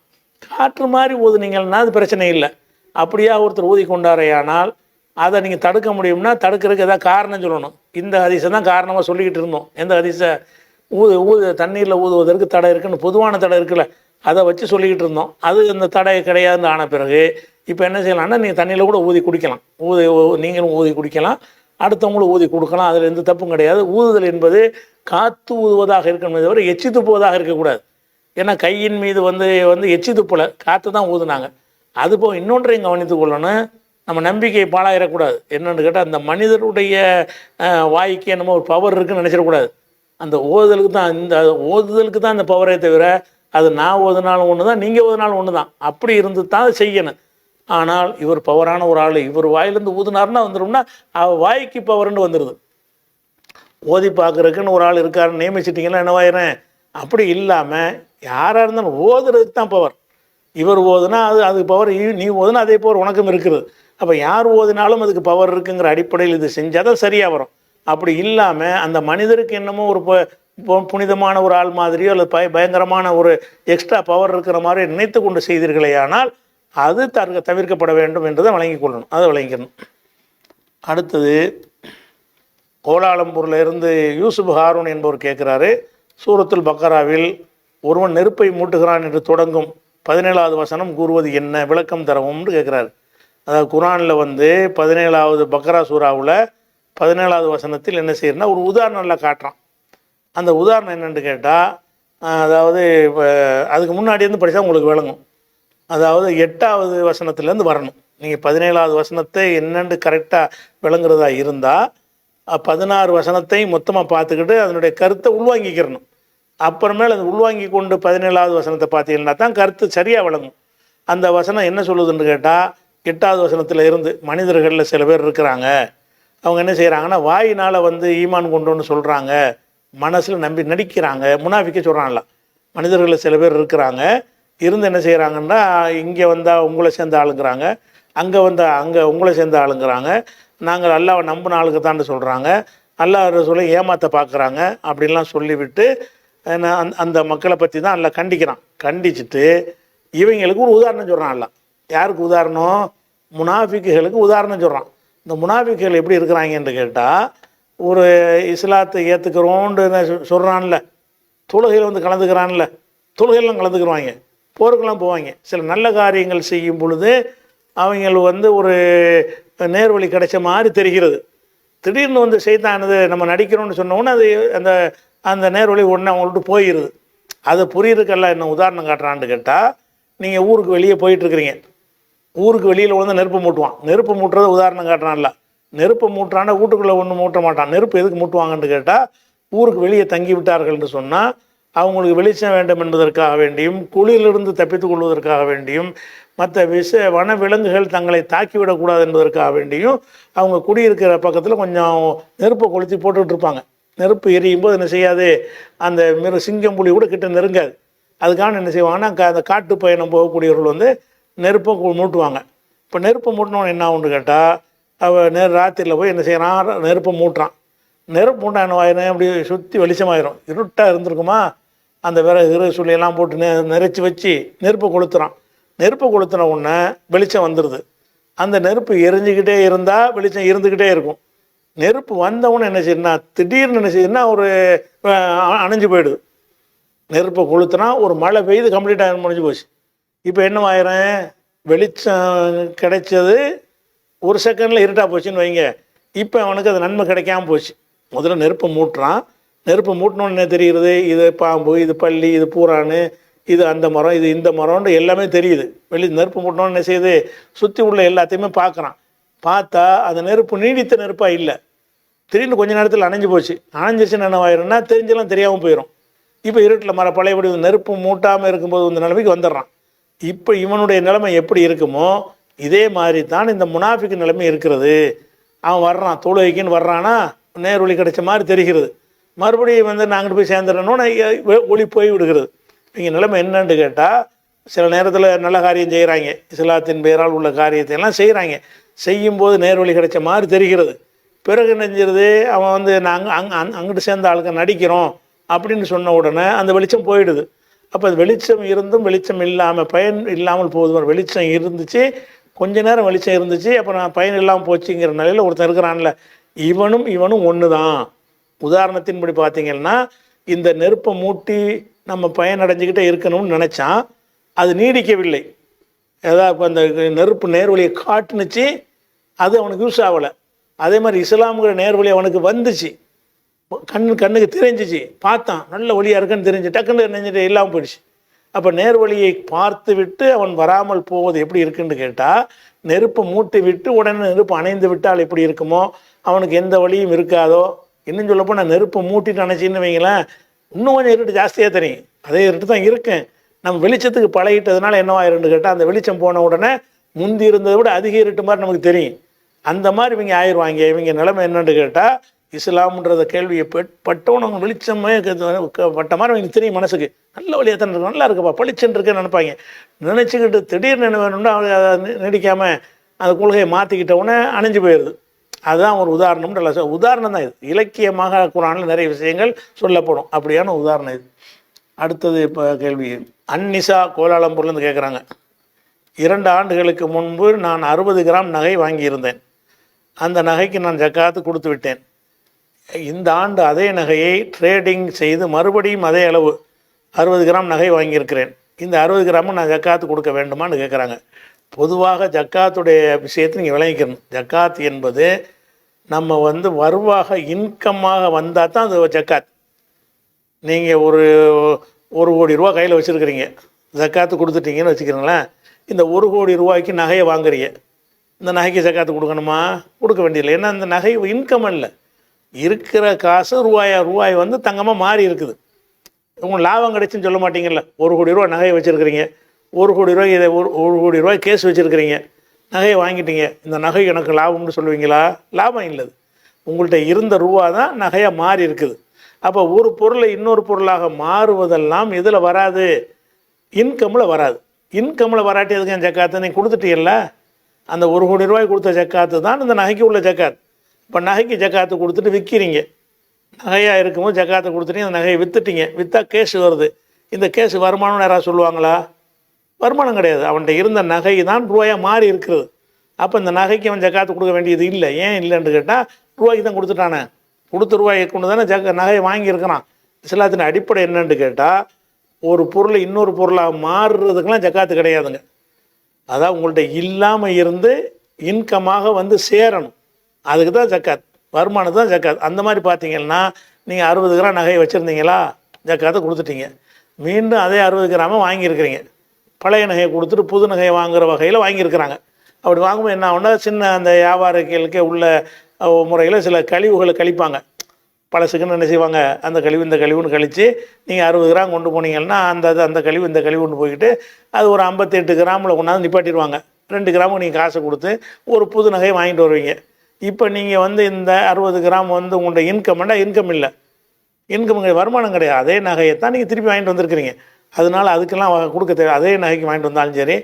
காற்று மாதிரி ஊதுனீங்கன்னா அது பிரச்சனை இல்லை. அப்படியா ஒருத்தர் ஊதி கொண்டாரையானால் அதை நீங்கள் தடுக்க முடியும்னா தடுக்கிறதுக்கு எதாவது காரணம் சொல்லணும். இந்த ஹதீஸை தான் காரணமாக சொல்லிக்கிட்டு இருந்தோம். எந்த ஹதீஸை தண்ணீரில் ஊதுவதற்கு தடை இருக்குன்னு பொதுவான தடை இருக்குல்ல, அதை வச்சு சொல்லிக்கிட்டு இருந்தோம். அது இந்த தடை கிடையாதுன்னு ஆன பிறகு இப்போ என்ன செய்யலாம்னா, நீங்கள் தண்ணியில் கூட ஊதி குடிக்கலாம், நீங்களும் ஊதி குடிக்கலாம், அடுத்தவங்களும் ஊதி கொடுக்கலாம். அதில் எந்த தப்பும் கிடையாது. ஊதுதல் என்பது காற்று ஊதுவதாக இருக்கணுமே தவிர எச்சி துப்புவதாக இருக்கக்கூடாது. ஏன்னா கையின் மீது வந்து எச்சி துப்பலை, காற்று தான் ஊதுனாங்க. அதுபோல் இன்னொன்றையும் கவனித்து கொள்ளணும், நம்ம நம்பிக்கை பாழாயிடக்கூடாது. என்னென்னு கேட்டால், அந்த மனிதருடைய வாய்க்கு என்னமோ ஒரு பவர் இருக்குன்னு நினச்சிடக்கூடாது. அந்த ஓதுதலுக்கு தான் அந்த பவரே தவிர, அது நான் ஓதுனாலும் ஒன்று தான், நீங்கள் ஓதுனாலும் ஒன்று தான். அப்படி இருந்து தான் அதை செய்யணும். ஆனால் இவர் பவரான ஒரு ஆள், இவர் வாயிலேருந்து ஊதுனாருன்னா வந்துடும்னா வாய்க்கு பவர்னு வந்துடுது. ஓதி பார்க்குறதுக்குன்னு ஒரு ஆள் இருக்காருன்னு நியமிச்சிட்டிங்கன்னா என்னவாயிரும். அப்படி இல்லாமல் யாராக இருந்தாலும் ஓதுறதுக்கு தான் பவர். இவர் ஓதுனா அதுக்கு பவர், நீ ஓதுனா அதே பவர் உனக்கும் இருக்குது. அப்போ யார் ஓதினாலும் அதுக்கு பவர் இருக்குங்கிற அடிப்படையில் இது செஞ்சால் தான் சரியாக வரும். அப்படி இல்லாமல் அந்த மனிதருக்கு என்னமோ ஒரு புனிதமான ஒரு ஆள் மாதிரியோ அல்லது பயங்கரமான ஒரு எக்ஸ்ட்ரா பவர் இருக்கிற மாதிரி நினைத்து கொண்டு செய்தீர்களே ஆனால் அது தவிர்க்கப்பட வேண்டும் என்றதை வழங்கிக் கொள்ளணும், அதை வழங்கிக்கணும். அடுத்தது கோலாலம்பூரில் இருந்து யூசுப் ஹாரூன் என்பவர் கேட்குறாரு, சூரத்துல் பக்கராவில் ஒருவன் நெருப்பை மூட்டுகிறான் என்று தொடங்கும் 17வது வசனம் கூறுவது என்ன, விளக்கம் தரவும்னு கேட்குறாரு. அதாவது குரானில் 17வது பக்கரா சூறாவில் 17வது வசனத்தில் என்ன செய்யறதுனா ஒரு உதாரணம் நல்லா காட்டுறான். அந்த உதாரணம் என்னென்னு கேட்டால், அதாவது அதுக்கு முன்னாடி இருந்து படித்தா உங்களுக்கு விளங்கும். அதாவது 8வது வசனத்துலேருந்து வரணும். நீங்கள் 17வது வசனத்தை என்னென்று கரெக்டாக விளங்குறதா இருந்தால் 16 வசனத்தை மொத்தமாக பார்த்துக்கிட்டு அதனுடைய கருத்தை உள்வாங்கிக்கிறணும். அப்புறமேல் அது உள்வாங்கி கொண்டு 17வது வசனத்தை பார்த்தீங்கன்னா தான் கருத்து சரியாக விளங்கும். அந்த வசனம் என்ன சொல்லுதுன்னு கேட்டால், 8வது வசனத்தில் இருந்து மனிதர்களில் சில பேர் இருக்கிறாங்க, அவங்க என்ன செய்கிறாங்கன்னா வாயினால் ஈமான் கொண்டோன்னு சொல்கிறாங்க, மனசில் நம்பி நடிக்கிறாங்க, முனாஃபிக்க சொல்கிறாங்களா. மனிதர்களில் சில பேர் இருக்கிறாங்க, இருந்து என்ன செய்கிறாங்கன்னா இங்கே வந்தால் உங்களை சேர்ந்த ஆளுங்கிறாங்க, அங்கே வந்தால் அங்கே உங்களை சேர்ந்த ஆளுங்கிறாங்க, நாங்கள் அல்லாஹ்வை நம்பின ஆளுக்கு தான் சொல்கிறாங்க, அல்லாஹ் ரசூலை ஏமாற்ற பார்க்குறாங்க அப்படின்லாம் சொல்லிவிட்டு அந்த மக்களை பற்றி தான் அல்லாஹ் கண்டிக்கிறான். கண்டிச்சுட்டு இவங்களுக்கு ஒரு உதாரணம் சொல்கிறான். அல்லாஹ் யாருக்கு உதாரணம்? முனாஃபிக்குகளுக்கு உதாரணம் சொல்கிறான். இந்த முனாஃபிக்குகள் எப்படி இருக்கிறாங்கன்னு கேட்டால், ஒரு இஸ்லாத்தை ஏற்றுக்கிறோன்னு சொல்கிறான்ல, தொழுகையில் வந்து கலந்துக்கிறான்ல, தொழுகையெல்லாம் கலந்துக்குருவாங்க, போருக்கெல்லாம் போவாங்க. சில நல்ல காரியங்கள் செய்யும் பொழுது அவங்க வந்து ஒரு நேர்வழி கிடைச்ச மாதிரி தெரிகிறது. திடீர்னு வந்து செய்தானது நம்ம நடிக்கிறோன்னு சொன்னோன்னே அது அந்த அந்த நேர்வழி ஒன்று அவங்கள்ட்ட போயிடுது. அதை புரியுறதுக்கெல்லாம் என்ன உதாரணம் காட்டுறான்னு கேட்டால், நீங்கள் ஊருக்கு வெளியே போயிட்டுருக்கிறீங்க, ஊருக்கு வெளியில் வந்து நெருப்பு மூட்டுவான். நெருப்பு மூட்டுறதை உதாரணம் காட்டுறான்ல. நெருப்பு மூட்டுறான்னா வீட்டுக்குள்ளே ஒன்றும் மூட்ட மாட்டான். நெருப்பு எதுக்கு மூட்டுவாங்கன்னு கேட்டால், ஊருக்கு வெளியே தங்கி விட்டார்கள் என்று சொன்னால் அவங்களுக்கு வெளிச்சம் வேண்டும் என்பதற்காக வேண்டியும், குளிரிலிருந்து தப்பித்துக் கொள்வதற்காக வேண்டியும், மற்ற வன விலங்குகள் தங்களை தாக்கிவிடக்கூடாது என்பதற்காக வேண்டியும் அவங்க குடியிருக்கிற பக்கத்தில் கொஞ்சம் நெருப்பை கொளுத்தி போட்டுக்கிட்டு இருப்பாங்க. நெருப்பு எரியும் போது என்ன செய்யாது, அந்த சிங்கம் புலி கூட கிட்ட நெருங்காது. அதுக்கான என்ன செய்வாங்கன்னா, அந்த காட்டு பயணம் போகக்கூடியவர்கள் வந்து நெருப்பை மூட்டுவாங்க. இப்போ நெருப்பை மூட்டினவன் என்ன ஆகுன்னு கேட்டால், அவள் ராத்திரியில் போய் என்ன செய்யறான், நெருப்பை மூட்டுறான். நெருப்பு மூட்டா என்ன ஆயிரும், அப்படி சுற்றி வெளிச்சமாயிரும். இருட்டாக இருந்திருக்குமா, அந்த விறகு சொல்லியெல்லாம் போட்டு நிறைச்சி வச்சு நெருப்பை கொளுத்துறான். நெருப்பை கொளுத்துன உடனே வெளிச்சம் வந்துடுது. அந்த நெருப்பு எரிஞ்சுக்கிட்டே இருந்தால் வெளிச்சம் இருந்துக்கிட்டே இருக்கும். நெருப்பு வந்தவுடனே என்ன செய்யுதுன்னா, திடீர்னு என்ன செய்யுதுன்னா ஒரு அணைஞ்சு போயிடுது. நெருப்பை கொளுத்துனா ஒரு மழை பெய்து கம்ப்ளீட்டாக முடிஞ்சு போச்சு. இப்போ என்ன ஆயிரும், வெளிச்சம் கிடைச்சது ஒரு செகண்டில் இருட்டாக போச்சுன்னு வைங்க. இப்போ அவனுக்கு அது நன்மை கிடைக்காம போச்சு. முதல்ல நெருப்பை மூட்டுறான். நெருப்பை மூட்டினோன்னு என்ன தெரிகிறது, இது பாம்பு, இது பள்ளி, இது பூரான்னு, இது அந்த மரம், இது இந்த மரம்னு எல்லாமே தெரியுது. நெருப்பு மூட்டினோன்னு என்ன செய்யுது, சுற்றி உள்ள எல்லாத்தையுமே பார்க்குறான். பார்த்தா அந்த நெருப்பு நீடித்த நெருப்பாக இல்லை. திடீர்னு கொஞ்ச நேரத்தில் அணைஞ்சு போச்சு. அணைஞ்சிருச்சுன்னு என்ன ஆயிரும்னா தெரிஞ்செல்லாம் தெரியாமல் போயிடும். இப்போ இருட்டில் பழையபடி நெருப்பு மூட்டாமல் இருக்கும்போது இந்த நிலைமைக்கு வந்துடுறான். இப்போ இவனுடைய நிலைமை எப்படி இருக்குமோ இதே மாதிரி தான் இந்த முனாஃபிக்கு நிலைமை இருக்கிறது. அவன் வர்றான், தொழுகைக்குன்னு வர்றான்னா நேர்வழி கிடைச்ச மாதிரி தெரிகிறது. மறுபடியும் வந்து நாங்கள் போய் சேர்ந்துடணும்னு ஒளி போய் விடுகிறது. இங்கே நிலைமை என்னன்னு கேட்டால், சில நேரத்தில் நல்ல காரியம் செய்கிறாங்க, இஸ்லாத்தின் பெயரால் உள்ள காரியத்தை எல்லாம் செய்கிறாங்க. செய்யும்போது நேர்வழி கிடைச்ச மாதிரி தெரிகிறது. பிறகு நெஞ்சிருது, அவன் வந்து நாங்கள் அங்கிட்டு சேர்ந்த ஆளுக்கு நடிக்கிறோம் அப்படின்னு சொன்ன உடனே அந்த வெளிச்சம் போயிடுது. அப்போ அது வெளிச்சம் இருந்தும் வெளிச்சம் இல்லாமல் பயன் இல்லாமல் போகுது. வெளிச்சம் இருந்துச்சு, கொஞ்ச நேரம் வெளிச்சம் இருந்துச்சு, அப்போ நான் பயன் இல்லாமல் போச்சுங்கிற நிலையில் ஒருத்தர் இருக்கிறான்ல, இவனும் ஒன்று தான். உதாரணத்தின்படி பார்த்தீங்கன்னா, இந்த நெருப்பை மூட்டி நம்ம பயனடைஞ்சிக்கிட்டே இருக்கணும்னு நினச்சான், அது நீடிக்கவில்லை. ஏதாவது இப்போ அந்த நெருப்பு நேர்வழியை காட்டுனுச்சு, அது அவனுக்கு யூஸ் ஆகலை. அதே மாதிரி இஸ்லாமுங்கிற நேர்வழி அவனுக்கு வந்துச்சு, கண்ணுக்கு தெரிஞ்சிச்சு, பார்த்தான் நல்ல வழியாக இருக்குன்னு தெரிஞ்சு டக்குன்னு நெஞ்சிட்டு இல்லாமல் போயிடுச்சு. அப்போ நேர்வழியை பார்த்து விட்டு அவன் வராமல் போவது எப்படி இருக்குன்னு கேட்டால், நெருப்பை மூட்டி விட்டு உடனே நெருப்பு அணைந்து விட்டால் எப்படி இருக்குமோ அவனுக்கு எந்த வழியும் இருக்காதோ. இன்னும் சொல்லப்போ நான் நெருப்பை மூட்டிட்டு அணைச்சின்னு வைங்களேன், இன்னும் கொஞ்சம் இருட்டு ஜாஸ்தியாக தெரியும். அதே இருட்டு தான் இருக்கேன், நம்ம வெளிச்சத்துக்கு பழகிட்டதுனால என்னவாயிருன்னு கேட்டால், அந்த வெளிச்சம் போன உடனே முந்தி இருந்ததை விட அதிக இருட்டு மாதிரி நமக்கு தெரியும். அந்த மாதிரி இவங்க ஆயிடுவாங்க. இவங்க நிலைமை என்னன்னு கேட்டால், இஸ்லாம்ன்றத கேள்வியை பட்டவனு அவங்க வெளிச்சமே பட்ட மாதிரி அவங்களுக்கு தெரியும், மனசுக்கு நல்ல வழியாக தான் இருக்கு, நல்லா இருக்குப்பா பளிச்சுன்னு இருக்குன்னு நினைப்பாங்க. நினச்சிக்கிட்டு திடீர்னு என்ன வேணும்னா அவங்க அதை நீடிக்காமல் அந்த கொள்கையை மாற்றிக்கிட்டவுடனே அணைஞ்சு போயிடுது. அதுதான் ஒரு உதாரணம். நல்ல உதாரணம் தான் இது. இலக்கியமாக குர்ஆனில் நிறைய விஷயங்கள் சொல்லப்படும், அப்படியான உதாரணம் இது. அடுத்தது இப்போ கேள்வி, அன்னிசா கோலாலம்பூர்லேருந்து கேட்குறாங்க. 2 ஆண்டுகளுக்கு முன்பு நான் 60 கிராம் நகை வாங்கியிருந்தேன். அந்த நகைக்கு நான் ஜக்காத்து கொடுத்து விட்டேன். இந்த ஆண்டு அதே நகையை ட்ரேடிங் செய்து மறுபடியும் அதே அளவு 60 கிராம் நகை வாங்கியிருக்கிறேன். இந்த 60 கிராமும் நான் ஜக்காத்து கொடுக்க வேண்டுமான்னு கேட்குறாங்க. பொதுவாக ஜக்காத்துடைய விஷயத்தை நீங்கள் விளங்கிக்கணும். ஜக்காத் என்பது நம்ம வந்து வருவாக இன்கம்மாக வந்தால் தான் அது ஜக்காத். நீங்கள் ஒரு கோடி ரூபா கையில் வச்சுருக்கிறீங்க, ஜக்காத்து கொடுத்துட்டீங்கன்னு வச்சுக்கிறீங்களேன். இந்த 1 கோடி ரூபாய்க்கு நகையை வாங்குறீங்க, இந்த நகைக்கு ஜக்காத்து கொடுக்கணுமா? கொடுக்க வேண்டியதில்லை. ஏன்னா இந்த நகை இன்கம் இல்லை, இருக்கிற காசு ரூபாய் வந்து தங்கமாக மாறி இருக்குது. உங்களுக்கு லாபம் கிடைச்சுன்னு சொல்ல மாட்டீங்கல்ல. 1 கோடி ரூபா நகையை வச்சுருக்கிறீங்க, 1 கோடி ரூபாய்க்கு இதை 1 கோடி ரூபாய் கேஸ் வச்சுருக்கிறீங்க, நகையை வாங்கிட்டீங்க, இந்த நகை எனக்கு லாபம்னு சொல்லுவீங்களா? லாபம் இல்லை. உங்கள்கிட்ட இருந்த ரூபா தான் நகையாக மாறி இருக்குது. அப்போ ஒரு பொருளை இன்னொரு பொருளாக மாறுவதெல்லாம் இதில் வராது, இன்கம்மில் வராது. இன்கம்மில் வராட்டி எதுக்கு என் ஜக்காத்து நீங்கள் கொடுத்துட்டீங்கல்ல, அந்த 1 கோடி ரூபாய் கொடுத்த ஜக்காத்து தான் இந்த நகைக்கு உள்ள ஜக்காத். இப்போ நகைக்கு ஜக்காத்து கொடுத்துட்டு விற்கிறீங்க, நகையாக இருக்கும்போது ஜக்காத்தை கொடுத்துட்டீங்க, அந்த நகையை விற்றுட்டீங்க, விற்றா கேஸ் வருது. இந்த கேஸ் வருமானம்னு யாராவது சொல்லுவாங்களா? வருமானம் கிடையாது. அவன்கிட்ட இருந்த நகை தான் ரூபாயாக மாறி இருக்கிறது. அப்போ இந்த நகைக்கு அவன் ஜக்காத்து கொடுக்க வேண்டியது இல்லை. ஏன் இல்லைன்னு கேட்டால் ரூபாய்க்கு தான் கொடுத்துட்டானே, கொடுத்த ரூபாயை கொண்டு தானே நகையை வாங்கியிருக்கிறான். இஸ்லாத்தின் அடிப்படை என்னன்னு கேட்டால், ஒரு பொருளை இன்னொரு பொருளாக மாறுறதுக்கெல்லாம் ஜக்காத்து கிடையாதுங்க. அதான் உங்கள்கிட்ட இல்லாமல் இருந்து இன்கமாக வந்து சேரணும், அதுக்கு தான் ஜக்காத், வருமானத்து தான் ஜக்காத். அந்த மாதிரி பார்த்தீங்கன்னா நீங்கள் 60 கிராம் நகையை வச்சுருந்தீங்களா, ஜக்காத்தை கொடுத்துட்டீங்க. மீண்டும் அதே 60 கிராமை வாங்கியிருக்கிறீங்க. பழைய நகையை கொடுத்துட்டு புது நகையை வாங்குகிற வகையில் வாங்கியிருக்கிறாங்க. அப்படி வாங்கும்போது என்ன ஆகுனா, சின்ன அந்த வியாபாரிகளுக்கே உள்ள முறையில் சில கழிவுகளை கழிப்பாங்க. பழசுக்குன்னு என்ன செய்வாங்க, அந்த கழிவு இந்த கழிவுன்னு கழித்து நீங்கள் 60 கிராம் கொண்டு போனீங்கன்னா அந்த கழிவு இந்த கழிவுன்னு போய்கிட்டு அது ஒரு 58 கிராமில் கொண்டாந்து நிப்பாட்டிடுவாங்க. 2 கிராமுக்கு நீங்கள் காசை கொடுத்து ஒரு புது நகையை வாங்கிட்டு வருவீங்க. இப்போ நீங்கள் வந்து இந்த 60 கிராம் வந்து உங்கள்கிட்ட இன்கம் இல்லை, இன்கம் வருமானம் கிடையாது. அதே நகையை தான் நீங்கள் திருப்பி வாங்கிட்டு வந்திருக்கிறீங்க. அதனால் அதுக்கெல்லாம் கொடுக்க தேவை. அதே நகைக்கு வாங்கிட்டு வந்தாலும் சரி,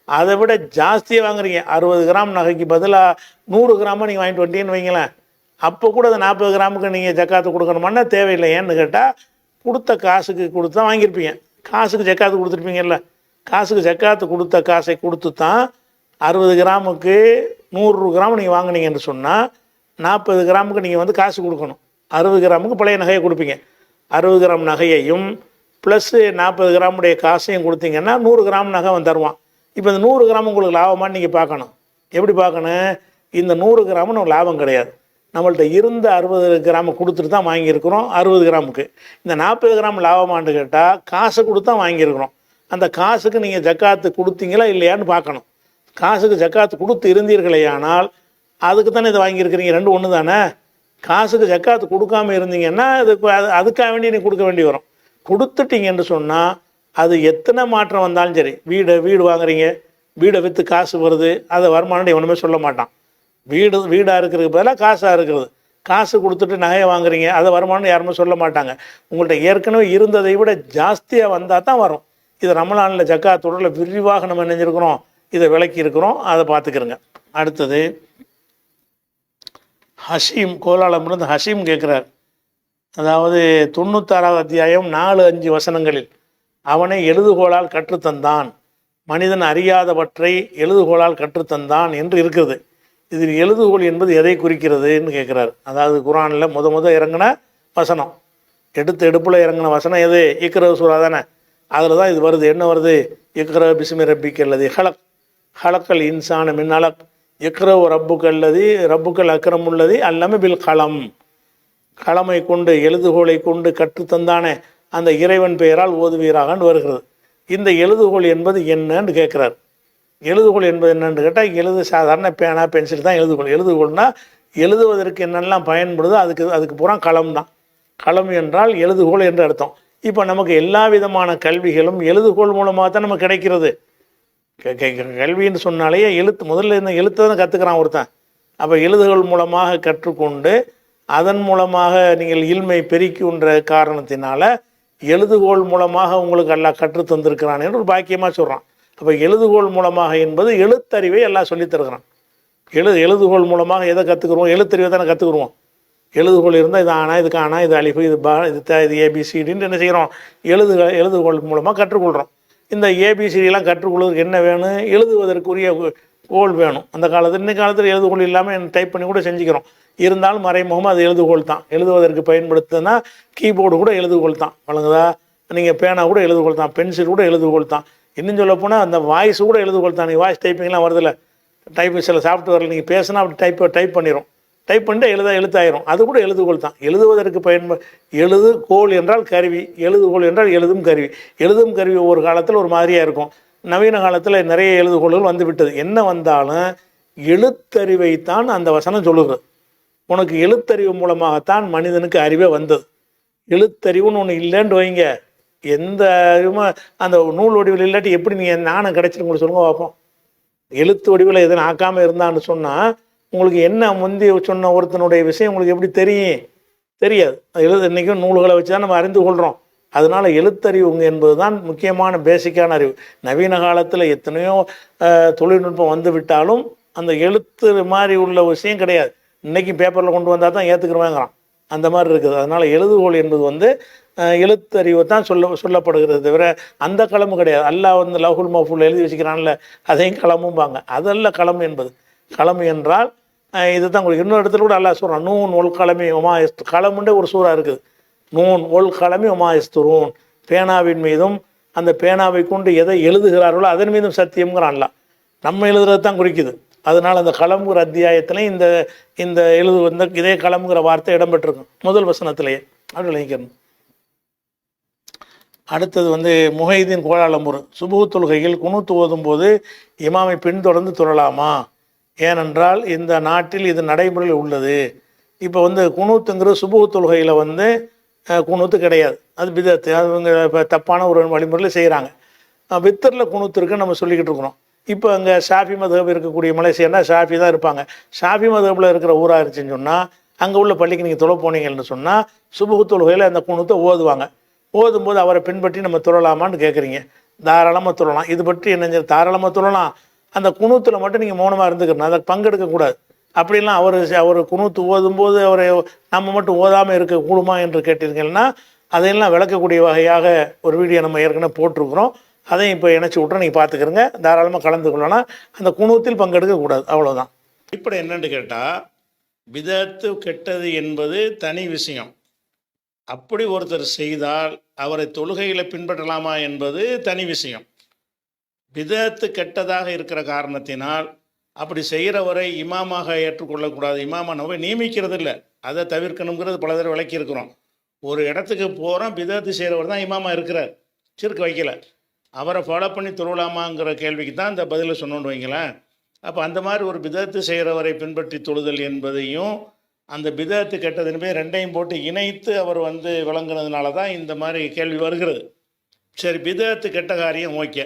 அதை விட ஜாஸ்தியாக வாங்குறீங்க. 60 கிராம் நகைக்கு பதிலாக 100 கிராமாக நீங்கள் வாங்கிட்டு வந்துட்டீங்கன்னு வைங்களேன், அப்போ கூட அந்த 40 கிராமுக்கு நீங்கள் ஜக்காத்து கொடுக்கணுமான்னா தேவையில்லை. ஏன்னு கேட்டால் கொடுத்த காசுக்கு கொடுத்து தான் வாங்கியிருப்பீங்க. காசுக்கு ஜக்காத்து கொடுத்துருப்பீங்கல்ல, காசுக்கு ஜக்காத்து கொடுத்த காசை கொடுத்து தான் 60 கிராமுக்கு 100 கிராம் நீங்கள் வாங்கினீங்கன்னு சொன்னால் 40 கிராமுக்கு நீங்கள் வந்து காசு கொடுக்கணும். 60 கிராமுக்கு பழைய நகையை கொடுப்பீங்க. 60 கிராம் நகையையும் ப்ளஸ்ஸு 40 கிராமுடைய காசையும் கொடுத்தீங்கன்னா 100 கிராம் நகை அவன் தருவான். இப்போ இந்த 100 கிராம் உங்களுக்கு லாபமானு நீங்கள் பார்க்கணும். எப்படி பார்க்கணும், இந்த 100 கிராமுன்னு ஒரு லாபம் கிடையாது. நம்மள்ட்ட இருந்த 60 கிராம் கொடுத்துட்டு தான் வாங்கியிருக்கிறோம் 60 கிராமுக்கு. இந்த 40 கிராம் லாபமானு கேட்டால் காசை கொடுத்து தான் வாங்கியிருக்கிறோம். அந்த காசுக்கு நீங்கள் ஜக்காத்து கொடுத்தீங்களா இல்லையான்னு பார்க்கணும். காசுக்கு ஜக்காத்து கொடுத்து இருந்தீர்களேயானால் அதுக்கு தானே இதை வாங்கியிருக்கிறீங்க, ரெண்டு ஒன்று தானே. காசுக்கு ஜக்காத்து கொடுக்காம இருந்தீங்கன்னா அதுக்காக வேண்டி நீ கொடுக்க வேண்டி வரும். கொடுத்துட்டீங்கன்னு சொன்னால் அது எத்தனை மாற்றம் வந்தாலும் சரி, வீடு வாங்குறீங்க, வீடை விற்று காசு வருது, அதை வருமானம் எவனுமே சொல்ல மாட்டான். வீடாக இருக்கிறதுக்கு பதிலாக காசாக இருக்கிறது, காசு கொடுத்துட்டு நகையை வாங்குறீங்க, அதை வருமானம் யாருமே சொல்ல மாட்டாங்க. உங்கள்கிட்ட ஏற்கனவே இருந்ததை விட ஜாஸ்தியாக வந்தால் தான் வரும். இதை ரமலானில் ஜக்காத்தோட விரிவாக நம்ம நினைஞ்சிருக்கிறோம், இதை விளக்கி இருக்கிறோம், அதை பார்த்துக்கிறோங்க. அடுத்தது ஹஷீம் கோலாலமிருந்து ஹஷீம் கேட்குறார். அதாவது 96வது அத்தியாயம் 4-5 வசனங்களில் அவனை எழுதுகோளால் கற்றுத்தந்தான், மனிதன் அறியாதவற்றை எழுதுகோளால் கற்றுத்தந்தான் என்று இருக்கிறது. இதில் எழுதுகோள் என்பது எதை குறிக்கிறதுன்னு கேட்குறாரு. அதாவது குர்ஆனில் முத இறங்கின வசனம், எடுப்பில் இறங்கின வசனம் எது? இக்ரா சூரா தானே. அதில் தான் இது வருது. என்ன வருது? இக்ரா பிஸ்மி ரப்பிக்கல்லதி ஹலக்கல் இன்சான மின் அலக் இக்ரா ரப்புக்கல்லதி ரப்புக்கல் அக்ரமுல்லதி அல்லம பில் கலம். களமை கொண்டு எழுதுகோளை கொண்டு கற்றுத்தந்தானே அந்த இறைவன் பெயரால் ஓதுவீராகன்னு வருகிறது. இந்த எழுதுகோள் என்பது என்னன்னு கேட்குறாரு. எழுதுகோள் என்பது என்னன்னு கேட்டால் சாதாரண பேனா பென்சில் தான் எழுதுகோள். எழுதுகோள்னா எழுதுவதற்கு என்னெல்லாம் பயன்படுதோ அதுக்கு பூரா களம் தான். களம் என்றால் எழுதுகோள் என்று அர்த்தம். இப்போ நமக்கு எல்லா விதமான கல்விகளும் எழுதுகோள் மூலமாக தான் நமக்கு கிடைக்கிறது. கல்வின்னு சொன்னாலே முதல்ல இந்த எழுத்தை தான் கற்றுக்கிறான் ஒருத்தன். அப்போ எழுதுகோள் மூலமாக கற்றுக்கொண்டு அதன் மூலமாக நீங்கள் இல்மை பெருக்கின்ற காரணத்தினால எழுதுகோள் மூலமாக உங்களுக்கு எல்லாம் கற்றுத்தந்திருக்கிறான் என்று ஒரு பாக்கியமாக சொல்கிறான். அப்போ எழுதுகோள் மூலமாக என்பது எழுத்தறிவை எல்லாம் சொல்லித்தருகிறான். எழுதுகோள் மூலமாக எதை கற்றுக்குருவோம்? எழுத்தறிவை தானே கற்றுக்குருவோம். எழுதுகோள் இருந்தால் இது ஆனா, இது காணா, இது அலிஃபு, இது பா, இது ஏபிசிடின்னு என்ன செய்கிறோம்? எழுதுகோள் மூலமாக கற்றுக்கொள்கிறோம். இந்த ஏபிசிடிலாம் கற்றுக்கொள்வதற்கு என்ன வேணும்? எழுதுவதற்குரிய கோல் வேணும். அந்த காலத்தில் இன்னைக்கு காலத்தில் எழுதுகோள் இல்லாமல் டைப் பண்ணி கூட செஞ்சுக்கிறோம். இருந்தாலும் மறைமுகமாக அது எழுதுகோள் தான். எழுதுவதற்கு பயன்படுத்தினா கீபோர்டு கூட எழுதுகோள் தான். வழங்குதா? நீங்கள் பேனா கூட எழுதுகோள் தான், பென்சில் கூட எழுதுகோள் தான். இன்னும் சொல்ல போனால் அந்த வாய்ஸ் கூட எழுதுகோள் தான். நீங்கள் வாய்ஸ் டைப்பிங்லாம் வருதில்ல, சில சாஃப்ட்வேரில் நீங்கள் பேசினா அப்படி டைப் பண்ணிடும். டைப் பண்ணிட்டு எழுத்தாயிரும். அது கூட எழுதுகோள் தான். எழுதுவதற்கு எழுதுகோள் என்றால் கருவி, எழுதுகோள் என்றால் எழுதும் கருவி. எழுதும் கருவி ஒரு காலத்தில் ஒரு மாதிரியாக இருக்கும். நவீன காலத்தில் நிறைய எழுதுகோள்கள் வந்து விட்டது. என்ன வந்தாலும் எழுத்தறிவைத்தான் அந்த வசனம் சொல்லுகிறது. உனக்கு எழுத்தறிவு மூலமாகத்தான் மனிதனுக்கு அறிவே வந்தது. எழுத்தறிவுன்னு ஒன்று இல்லைன்னு வைங்க, எந்த அறிவுமே அந்த நூல் வடிவில் இல்லாட்டி எப்படி நீங்கள் ஞானம் கிடைச்சிட்டு உங்களுக்கு சொல்லுங்க பார்ப்போம். எழுத்து வடிவில் எதனா ஆக்காமல் இருந்தான்னு சொன்னால் உங்களுக்கு என்ன முந்தி சொன்ன ஒருத்தனுடைய விஷயம் உங்களுக்கு எப்படி தெரியாது. இன்றைக்கும் நூல்களை வச்சு தான் நம்ம அறிந்து கொள்கிறோம். அதனால் எழுத்தறிவுங்க என்பது தான் முக்கியமான பேசிக்கான அறிவு. நவீன காலத்தில் எத்தனையோ தொழில்நுட்பம் வந்து விட்டாலும் அந்த எழுத்து மாதிரி உள்ள விஷயம் கிடையாது. இன்றைக்கி பேப்பரில் கொண்டு வந்தால் தான் ஏற்றுக்கிறவாங்கிறான். அந்த மாதிரி இருக்குது. அதனால் எழுதுகோள் என்பது எழுத்தறிவு தான் சொல்லப்படுகிறது தவிர அந்த களமு கிடையாது. அல்லாஹ் வந்து லவ்ஹுல் மஹ்ஃபூல் எழுதி வச்சுக்கிறான்ல, அதையும் களமும்பாங்க. அதல்ல களம் என்பது. களம் என்றால் இது தான். இன்னொரு இடத்துல கூட அல்லாஹ் சொல்கிறான், நூன் ஒல் களமி ஒமா எஸ்து. களமுண்டே ஒரு சூறா இருக்குது. நூன் ஒல் களமி ஒமா எஸ்துரூன். பேனாவின் மீதும் அந்த பேனாவை கொண்டு எதை எழுதுகிறார்களோ அதன் மீதும் சத்தியம்ங்கிறான் அல்லாஹ். நம்ம எழுதுறது தான் குறிக்குது. அதனால் அந்த களம்ங்கிற அத்தியாயத்தில் இந்த இந்த வந்து இதே களம்ங்கிற வார்த்தை இடம்பெற்றிருக்கும் முதல் வசனத்திலேயே. அப்படி விளங்கிக்கணும். அடுத்தது வந்து முஹைதீன் கோலாலம்பூர், சுபுஹ் தொழுகையில் குனூத் ஓதும் போது இமாமை பின்தொடர்ந்து தொழலாமா? ஏனென்றால் இந்த நாட்டில் இது நடைமுறையில் உள்ளது. இப்போ வந்து குனூத்துங்கிறது சுபுஹ் தொழுகையில் வந்து குனூத்து கிடையாது, அது பிதத்து. அவங்க இப்போ தப்பான ஒரு வழிமுறையில் செய்கிறாங்க. வித்தரில் குனூத்து இருக்குன்னு நம்ம சொல்லிக்கிட்டு இருக்கிறோம். இப்போ அங்கே ஷாஃபி மதஹப் இருக்கக்கூடிய மலேசியானா ஷாஃபி தான் இருப்பாங்க. ஷாஃபி மதஹப்பில் இருக்கிற ஊராக இருந்துச்சுன்னு சொன்னால் அங்கே உள்ள பள்ளிக்கு நீங்கள் தொழ போனீங்கன்னு சொன்னால் சுபுஹ் தொழுகையில் அந்த குனூத்தை ஓதுவாங்க. ஓதும்போது அவரை பின்பற்றி நம்ம தொழலாமான்னு கேட்குறீங்க. தாராளமாக தொழலாம். இது பற்றி என்ன, தாராளமாக தொழலாம். அந்த குனூத்தில் மட்டும் நீங்கள் மௌனமாக இருந்துக்கணும், அதை பங்கெடுக்கக்கூடாது. அப்படிலாம் அவர் குனூத்து ஓதும்போது அவரை நம்ம மட்டும் ஓதாமல் இருக்க கூடுமா என்று கேட்டீங்கன்னா அதையெல்லாம் விளக்கக்கூடிய வகையாக ஒரு வீடியோ நம்ம ஏற்கனவே போட்டிருக்கிறோம். அதையும் இப்போ இணைச்சி விட்றோம், நீங்கள் பார்த்துக்கிறங்க. தாராளமாக கலந்து கொள்ளலாம். அந்த குனூத்தில் பங்கெடுக்கக்கூடாது, அவ்வளோதான். இப்படி என்னென்னு கேட்டால், பிதத்து கெட்டது என்பது தனி விஷயம். அப்படி ஒருத்தர் செய்தால் அவரை தொழுகையில் பின்பற்றலாமா என்பது தனி விஷயம். பிதத்து கெட்டதாக இருக்கிற காரணத்தினால் அப்படி செய்கிறவரை இமாமாக ஏற்றுக்கொள்ளக்கூடாது. இமாமா நம்ம நியமிக்கிறது இல்லை, அதை தவிர்க்கணுங்கிறது பல தடவை விளக்கி இருக்கிறோம். ஒரு இடத்துக்கு போகிறோம், பிதத்து செய்கிறவர் தான் இமாமா இருக்கிறார், சிறுக்கு வைக்கல, அவரை ஃபாலோ பண்ணி தொழலாமாங்கிற கேள்விக்கு தான் இந்த பதிலை சொன்னோன்னு வைங்களேன். அப்போ அந்த மாதிரி ஒரு பிதத்து செய்கிறவரை பின்பற்றி தொழுதல் என்பதையும் அந்த பிதத்து கெட்டதுன்னு போய் ரெண்டையும் போட்டு இணைத்து அவர் வந்து விளங்குனதுனால தான் இந்த மாதிரி கேள்வி வருகிறது. சரி, பிதத்து கெட்ட காரியம் ஓகே.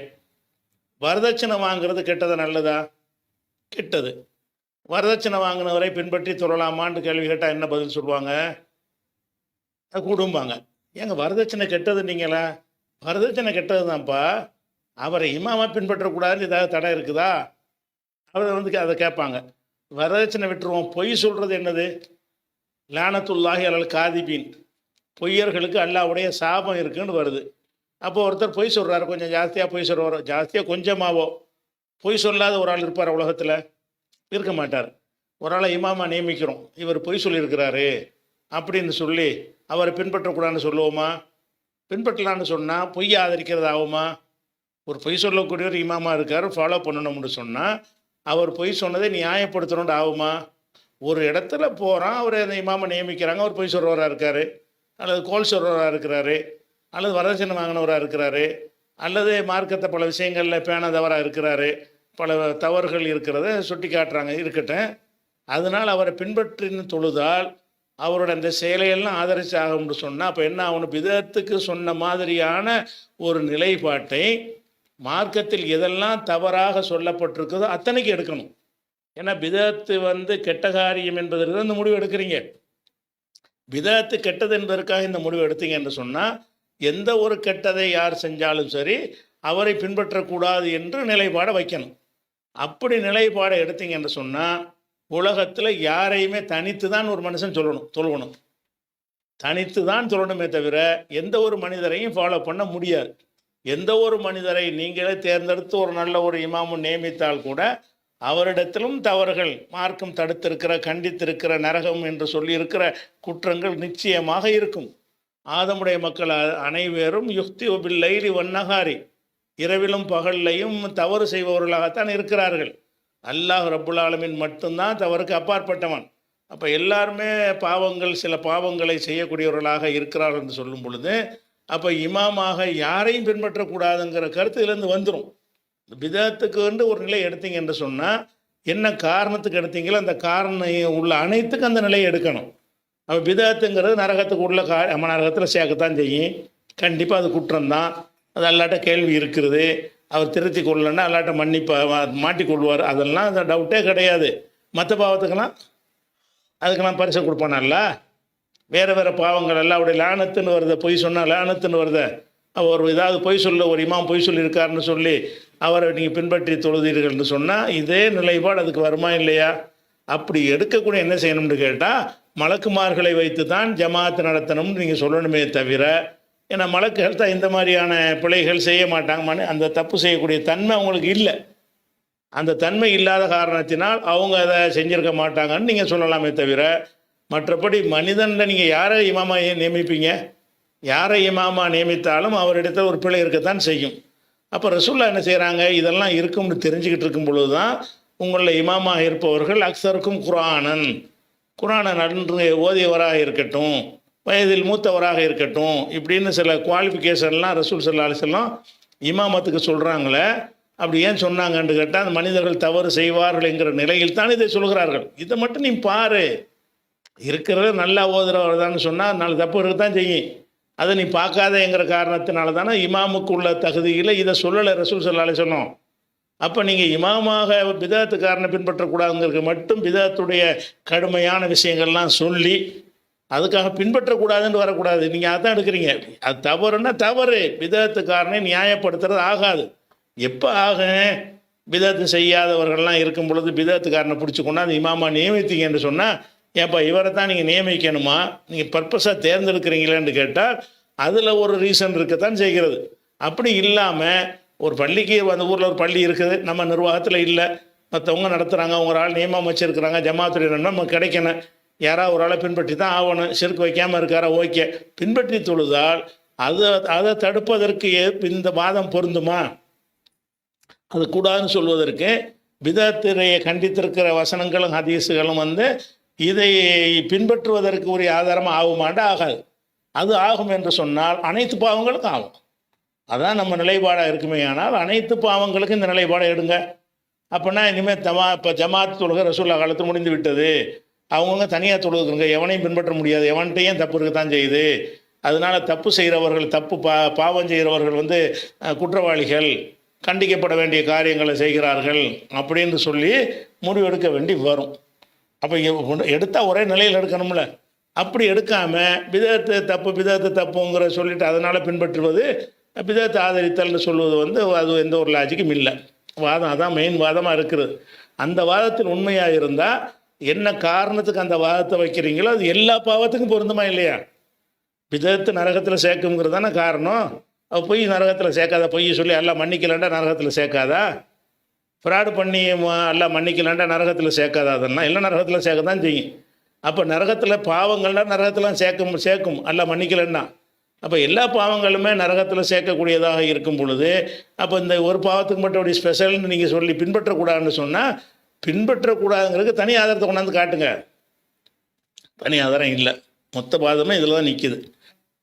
வரதட்சணை வாங்கிறது கெட்டது நல்லதா? கெட்டது. வரதட்சணை வாங்கினவரை பின்பற்றி தொழலாமான்னு கேள்வி கேட்டால் என்ன பதில் சொல்லுவாங்க? கூடும்பாங்க. ஏங்க வரதட்சணை கெட்டதுன்னீங்களா? வரதட்சணை கெட்டது தான்ப்பா, அவரை இமாமா பின்பற்றக்கூடாதுன்னு ஏதாவது தடை இருக்குதா? அவர் வந்து அதை கேட்பாங்க. வரதட்சணை விட்டுருவோம். பொய் சொல்கிறது என்னது? லானத்துல்லாஹி அலல் காதிபீன், பொய்யர்களுக்கு அல்லாஹ்வுடைய சாபம் இருக்குன்னு வருது. அப்போ ஒருத்தர் பொய் சொல்கிறாரு, கொஞ்சம் ஜாஸ்தியாக பொய் சொல்கிறாரோ, ஜாஸ்தியாக கொஞ்சமாவோ பொய் சொல்லாத ஒரு ஆள் இருப்பார் உலகத்தில்? இருக்க மாட்டார். ஒரு ஆளை இமாமா நியமிக்கிறோம், இவர் பொய் சொல்லியிருக்கிறாரு அப்படின்னு சொல்லி அவரை பின்பற்றக்கூடாதுன்னு சொல்லுவோமா? பின்பற்றலான்னு சொன்னால் பொய் ஆதரிக்கிறது ஆகுமா? ஒரு பொய் சொல்லக்கூடியவர் இமாமா இருக்கார், ஃபாலோ பண்ணணும்னு சொன்னால் அவர் பொய் சொன்னதை நியாயப்படுத்தணும்னு ஆகுமா? ஒரு இடத்துல போகிறான், அவர் அந்த இமாமை நியமிக்கிறாங்க, அவர் பொய் சொல்கிறவராக இருக்கார், அல்லது கோல் சொல்கிறவராக இருக்கிறாரு, அல்லது வரதட்சணை வாங்கினவராக இருக்கிறாரு, அல்லது மார்க்கத்தை பல விஷயங்களில் பேணாதவராக இருக்கிறாரு, பல தவறுகள் இருக்கிறத சுட்டி காட்டுறாங்க. இருக்கட்டும், அதனால் அவரை பின்பற்றின்னு தொழுதால் அவரோட அந்த செயலையெல்லாம் ஆதரிச்சு ஆகும்னு சொன்னால் அப்போ என்ன ஆகணும்? பிதத்துக்கு சொன்ன மாதிரியான ஒரு நிலைப்பாட்டை மார்க்கத்தில் எதெல்லாம் தவறாக சொல்லப்பட்டிருக்குதோ அத்தனைக்கு எடுக்கணும். ஏன்னா பிதத்து வந்து கெட்ட காரியம் என்பதற்கு இந்த முடிவு எடுக்கிறீங்க. பிதத்து கெட்டது என்பதற்காக இந்த முடிவு எடுத்தீங்க என்று சொன்னால் எந்த ஒரு கெட்டதை யார் செஞ்சாலும் சரி அவரை பின்பற்றக்கூடாது என்று நிலைப்பாடை வைக்கணும். அப்படி நிலைப்பாடை எடுத்தீங்க என்று சொன்னால் உலகத்தில் யாரையுமே தனித்து தான் ஒரு மனுஷன் தொழணும், தனித்து தான் சொல்லணுமே தவிர எந்த ஒரு மனிதரையும் ஃபாலோ பண்ண முடியாது. எந்த ஒரு மனிதரை நீங்களே தேர்ந்தெடுத்து ஒரு நல்ல ஒரு இமாமும் நியமித்தால் கூட அவரிடத்திலும் தவறுகள், மார்க்கம் தடுத்திருக்கிற, கண்டித்திருக்கிற, நரகம் என்று சொல்லியிருக்கிற குற்றங்கள் நிச்சயமாக இருக்கும். ஆதமுடைய மக்கள் அனைவரும் யுக்தி ஒபில் லைலி வன்னகாரி, இரவிலும் பகல்லையும் தவறு செய்பவர்களாகத்தான் இருக்கிறார்கள். அல்லாஹ் ரப்புல் ஆலமீன் மட்டும்தான் தவறுக்கு அப்பாற்பட்டவன். அப்போ எல்லாருமே பாவங்கள், சில பாவங்களை செய்யக்கூடியவர்களாக இருக்கிறார்கள் என்று சொல்லும் பொழுது அப்போ இமாமாக யாரையும் பின்பற்றக்கூடாதுங்கிற கருத்து இதுலேருந்து வந்துடும். பிதத்துக்கு வந்து ஒரு நிலை எடுத்தீங்க என்று சொன்னால் என்ன காரணத்துக்கு எடுத்தீங்களோ அந்த காரணம் உள்ள அனைத்துக்கும் அந்த நிலையை எடுக்கணும். அப்போ பிதத்துங்கிறது நரகத்துக்கு உள்ள நரகத்தில் சேர்க்கத்தான் செய்யும். கண்டிப்பாக அது குற்றம்தான். அது அல்லாட்ட கேள்வி இருக்கிறது. அவர் திருத்தி கொள்ளலன்னா அல்லாட்ட மாட்டிக்கொள்வார். அதெல்லாம் அந்த டவுட்டே கிடையாது. மற்ற பாவத்துக்கெல்லாம் அதுக்கெல்லாம் பரிசை கொடுப்பானல்ல. வேறு வேறு பாவங்கள் எல்லாம் அவருடைய லானத்துன்னு வருது, பொய் சொன்னால் லானத்துன்னு வருது. அவர் ஏதாவது பொய் சொல்ல, ஒரு இமாம் பொய் சொல்லியிருக்காருன்னு சொல்லி அவரை நீங்கள் பின்பற்றி தொழுதீர்கள்னு சொன்னால் இதே நிலைப்பாடு அதுக்கு வருமா இல்லையா? அப்படி எடுக்கக்கூடிய என்ன செய்யணும்னு கேட்டால் மலக்குமார்களை வைத்து தான் ஜமாத்து நடத்தணும்னு நீங்கள் சொல்லணுமே தவிர ஏன்னா மலக்குகள் தான் இந்த மாதிரியான பிழைகள் செய்ய மாட்டாங்க, அந்த தப்பு செய்யக்கூடிய தன்மை அவங்களுக்கு இல்லை. அந்த தன்மை இல்லாத காரணத்தினால் அவங்க அதை செஞ்சிருக்க மாட்டாங்கன்னு நீங்கள் சொல்லலாமே தவிர, மற்றபடி மனிதனில் நீங்கள் யாரை இமாமா நியமிப்பீங்க? யாரை இமாமா நியமித்தாலும் அவரிடத்தில் ஒரு பிழை இருக்கத்தான் செய்யும். அப்போ ரசூல்லா என்ன செய்கிறாங்க, இதெல்லாம் இருக்கும்னு தெரிஞ்சுக்கிட்டு இருக்கும் பொழுது தான் உங்களில் இமாமாக இருப்பவர்கள் அக்ஸருக்கும் குரானை நன்று ஓதியவராக இருக்கட்டும், வயதில் மூத்தவராக இருக்கட்டும், இப்படின்னு சில குவாலிஃபிகேஷன்லாம் ரசூல் ஸல்லல்லாஹு அலைஹி வஸல்லம் இமாமத்துக்கு சொல்கிறாங்களே. அப்படி ஏன் சொன்னாங்கன்னு கேட்டால், அந்த மனிதர்கள் தவறு செய்வார்கள் என்கிற நிலையில் தான் இதை சொல்கிறார்கள். இதை மட்டும் நீ பாரு, இருக்கிறத நல்லா ஓதுறவர் தான் சொன்னால் நாலு தப்பு இருக்கத்தான் செய்யும். அதை நீ பார்க்காதேங்கிற காரணத்தினால தானே இமாமுக்கு உள்ள தகுதியில் இதை சொல்லலை ரசூல் ஸல்லல்லாஹு அலைஹி வஸல்லம். அப்போ நீங்கள் இமாமாக பிதாத்துக்காரனை பின்பற்றக்கூடாதுங்கிறது மட்டும் பிதாத்துடைய கடுமையான விஷயங்கள்லாம் சொல்லி அதுக்காக பின்பற்றக்கூடாதுன்னு வரக்கூடாது. நீங்கள் அதான் எடுக்கிறீங்க. அது தவறுன்னா தவறு, பிதாத்துக்காரனை நியாயப்படுத்துறது ஆகாது. எப்போ ஆகும்? பிதாத்து செய்யாதவர்கள்லாம் இருக்கும் பொழுது பிதாத்துக்காரனை பிடிச்சி கொண்டாந்து இமாமா நியமித்தீங்கன்னு சொன்னால், ஏப்பா இவரை தான் நீங்கள் நியமிக்கணுமா, நீங்கள் பர்பஸாக தேர்ந்தெடுக்கிறீங்களேன்னு கேட்டால் அதில் ஒரு ரீசன் இருக்கத்தான் செய்கிறது. அப்படி இல்லாமல் ஒரு பள்ளிக்கு அந்த ஊரில் ஒரு பள்ளி இருக்குது, நம்ம நிர்வாகத்தில் இல்லை, மற்றவங்க நடத்துகிறாங்க, அவங்க ஒரு ஆள் நியமம் வச்சுருக்கிறாங்க, ஜமாத்துடைய நம்ம கிடைக்கணும், யாராவது ஒரு ஆளை பின்பற்றி தான் ஆகணும், சிறுக்கு வைக்காமல் இருக்காரா, ஓகே, பின்பற்றி தொழுதால் அதை தடுப்பதற்கு இந்த வாதம் பொருந்துமா? அது கூடாதுன்னு சொல்வதற்கு பிதத்திரையை கண்டித்திருக்கிற வசனங்களும் ஹதீஸுகளும் இதை பின்பற்றுவதற்கு ஒரு ஆதாரமாக ஆகுமாண்டா ஆகாது. அது ஆகும் என்று சொன்னால் அனைத்து பாவங்களுக்கும் ஆகும். அதான் நம்ம நிலைப்பாடாக இருக்குமே. ஆனால் அனைத்து பாவங்களுக்கும் இந்த நிலைப்பாடை எடுங்க. அப்படின்னா இனிமேல் இப்போ ஜமாத் தொழுகை ரசூலுல்லாஹ் காலத்தில் முடிந்து விட்டது, அவங்கவுங்க தனியாக தொழுதுக்குங்க, எவனையும் பின்பற்ற முடியாது, எவன்கிட்டையும் தப்பு இருக்கத்தான் செய்யுது, அதனால தப்பு செய்கிறவர்கள் பாவம் செய்கிறவர்கள் குற்றவாளிகள், கண்டிக்கப்பட வேண்டிய காரியங்களை செய்கிறார்கள் அப்படின்னு சொல்லி முடிவெடுக்க வேண்டி வரும். அப்போ எடுத்தால் ஒரே நிலையில் எடுக்கணும்ல. அப்படி எடுக்காமல் பிதத்து தப்புங்கிற சொல்லிட்டு அதனால் பின்பற்றுவது பிதத்தை ஆதரித்தல்னு சொல்வது அது எந்த ஒரு லாஜிக்கும் இல்லை. வாதம் அதான் மெயின் வாதமாக இருக்குது. அந்த வாதத்தில் உண்மையாக இருந்தால் என்ன காரணத்துக்கு அந்த வாதத்தை வைக்கிறீங்களோ அது எல்லா பாவத்துக்கும் பொருந்துமா இல்லையா? பிதத்து நரகத்தில் சேர்க்குங்கிறது தானே காரணம். பொய் நரகத்தில் சேர்க்காதா, பொய் சொல்லி எல்லாம் மன்னிக்கலாண்டா நரகத்தில் சேர்க்காதா, ஃப்ராடு பண்ணி எல்லாம் மன்னிக்கலாண்டா நரகத்தில் சேர்க்காதா, அதெல்லாம் எல்லாம் நரகத்தில் சேர்க்க தான் செய்யும். அப்போ நரகத்தில் பாவங்கள்லாம் நரகத்தில் சேர்க்கும் எல்லாம் மன்னிக்கலன்னா. அப்போ எல்லா பாவங்களுமே நரகத்தில் சேர்க்கக்கூடியதாக இருக்கும் பொழுது அப்போ இந்த ஒரு பாவத்துக்கு மட்டும் அப்படி ஸ்பெஷல்னு நீங்கள் சொல்லி பின்பற்றக்கூடாதுன்னு சொன்னால், பின்பற்றக்கூடாதுங்கிறதுக்கு தனி ஆதாரத்தை கொண்டாந்து காட்டுங்க. தனி ஆதாரம் இல்லை, மொத்த பாதமே இதில் தான் நிற்கிது.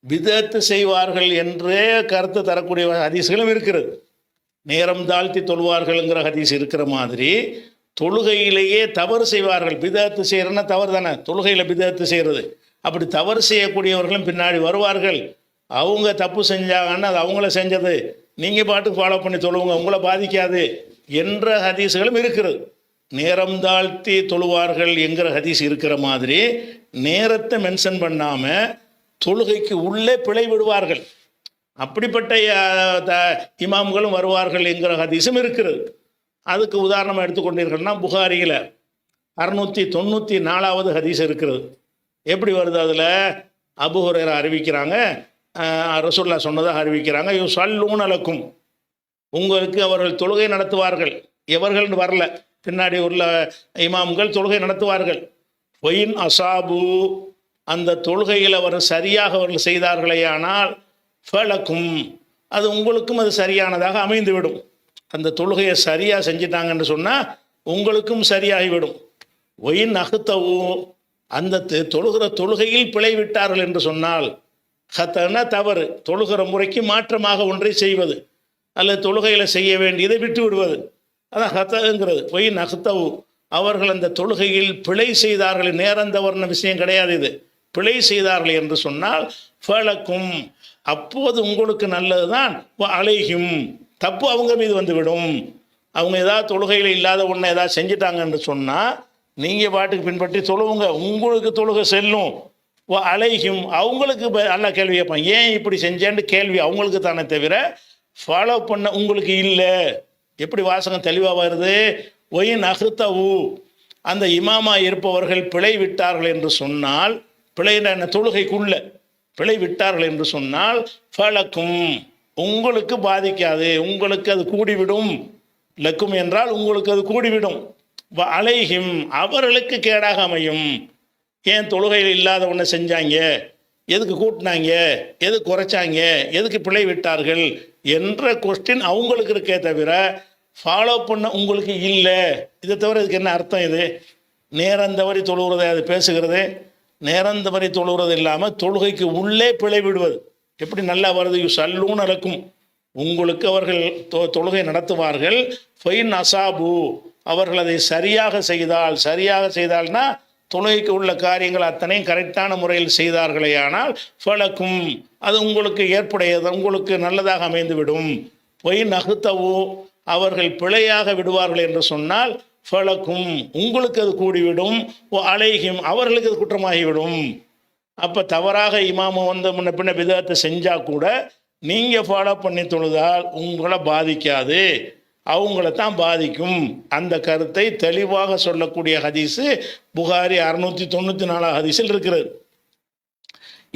பிதத்து செய்வார்கள் என்றே கருத்து தரக்கூடிய ஹதீஸ்களும் இருக்கிறது. நேரம் தாழ்த்தி தொழுவார்கள்ங்கிற ஹதீஸ் இருக்கிற மாதிரி தொழுகையிலேயே தவறு செய்வார்கள். பிதத்து செய்கிறன்னா தவறு தானே, தொழுகையில் பிதத்து செய்கிறது. அப்படி தவறு செய்யக்கூடியவர்களும் பின்னாடி வருவார்கள். அவங்க தப்பு செஞ்சாங்கன்னா அது அவங்கள செஞ்சது, நீங்கள் பாட்டுக்கு ஃபாலோ பண்ணி தொழுவுங்க, உங்களை பாதிக்காது என்ற ஹதீஸ்களும் இருக்கிறது. நேரம் தாழ்த்தி தொழுவார்கள் என்கிற ஹதீஸ் இருக்கிற மாதிரி நேரத்தை மென்ஷன் பண்ணாமல் தொழுகைக்கு உள்ளே பிழை விடுவார்கள், அப்படிப்பட்ட இமாம்களும் வருவார்கள் என்கிற ஹதீஸும் இருக்கிறது. அதுக்கு உதாரணமாக எடுத்துக்கொண்டீர்கள்னா புகாரியில் 694வது ஹதீஸ் இருக்கிறது. எப்படி வருது? அதில் அபூ ஹுரைரா அறிவிக்கிறாங்க, ரசூலுல்லாஹ் சொன்னதாக அறிவிக்கிறாங்க, யுஸல்லூன லக்கும், உங்களுக்கு அவர்கள் தொழுகை நடத்துவார்கள். எவர்கள்னு வரல, பின்னாடி உள்ள இமாம்கள் தொழுகை நடத்துவார்கள். ஒயின் அசாபு, அந்த தொழுகையில் அவர் சரியாக அவர்கள் செய்தார்களே ஆனால் ஃபலக்கும், அது உங்களுக்கும் அது சரியானதாக அமைந்துவிடும். அந்த தொழுகையை சரியாக செஞ்சிட்டாங்கன்னு சொன்னால் உங்களுக்கும் சரியாகிவிடும். ஒயின் அகுத்தவு, அந்த தொழுகிற தொழுகையில் பிழை விட்டார்கள் என்று சொன்னால், ஹத்தனா தவறு, தொழுகிற முறைக்கு மாற்றமாக ஒன்றை செய்வது அல்லது தொழுகையில் செய்ய வேண்டியதை விட்டு விடுவது, அதான் ஹத்தங்கிறது. ஒயின் அகுத்தவு, அவர்கள் அந்த தொழுகையில் பிழை செய்தார்கள், நேரம் தவறுன விஷயம் கிடையாது, இது பிழை செய்தார்கள் என்று சொன்னால் ஃபலக்கும், அப்போது உங்களுக்கு நல்லது தான். அலைஹிம், தப்பு அவங்க மீது வந்துவிடும். அவங்க ஏதாவது தொழுகையில் இல்லாத ஒன்றை ஏதாவது செஞ்சிட்டாங்கன்னு சொன்னால் நீங்கள் பாட்டுக்கு பின்பற்றி தொழுவுங்க, உங்களுக்கு தொழுகை செல்லும். அலைஹிம், அவங்களுக்கு நல்லா கேள்வி கேட்பான், ஏன் இப்படி செஞ்சேன்னு கேள்வி அவங்களுக்கு தானே தவிர ஃபாலோ பண்ண உங்களுக்கு இல்லை. எப்படி வாசகம் தெளிவாக வருது? ஒயின் அஹ்தவு, அந்த இமாமா இருப்பவர்கள் பிழை விட்டார்கள் என்று சொன்னால், பிழைன தொழுகைக்குள்ள பிழை விட்டார்கள் என்று சொன்னால் ஃபலக்கும் உங்களுக்கு பாதிக்காது, உங்களுக்கு அது கூடிவிடும். லக்கும் என்றால் உங்களுக்கு அது கூடிவிடும். அலைஹிம் அவர்களுக்கு கேடாக அமையும். ஏன் தொழுகையில் இல்லாத ஒன்றை செஞ்சாங்க, எதுக்கு கூட்டினாங்க, எது குறைச்சாங்க, எதுக்கு பிழை விட்டார்கள் என்ற கொஸ்டின் அவங்களுக்கு இருக்கே தவிர ஃபாலோ பண்ண உங்களுக்கு இல்லை. இதை தவிர இதுக்கு என்ன அர்த்தம்? இது நேரம் தவறி தொழுகிறதை அது பேசுகிறது. நேரம் தவறி தொழுகிறது இல்லாமல் தொழுகைக்கு உள்ளே பிழை விடுவது எப்படி நல்லா வருது? சல்லூன் நடக்கும், உங்களுக்கு அவர்கள் தொழுகை நடத்துவார்கள். ஃபைன் அசாபு அவர்கள் அதை சரியாக செய்தால்னா தொழுகைக்கு உள்ள காரியங்கள் அத்தனையும் கரெக்டான முறையில் செய்தார்களே ஆனால் ஃபலக்கும் அது உங்களுக்கு ஏற்புடையது, உங்களுக்கு நல்லதாக அமைந்துவிடும். பொய் நகுத்தவோ அவர்கள் பிழையாக விடுவார்கள் என்று சொன்னால் ஃபலக்கும் உங்களுக்கு அது கூடிவிடும். அலைஹிம் அவர்களுக்கு அது குற்றமாகிவிடும். அப்போ தவறாக இமாம வந்து முன்ன பின்ன பிதஅத்தை செஞ்சால் கூட நீங்கள் ஃபாலோ பண்ணி தொழுதால் உங்களை பாதிக்காது, அவங்கள தான் பாதிக்கும். அந்த கருத்தை தெளிவாக சொல்லக்கூடிய ஹதீஸு புகாரி 694 ஹதீஸில் இருக்கிறது.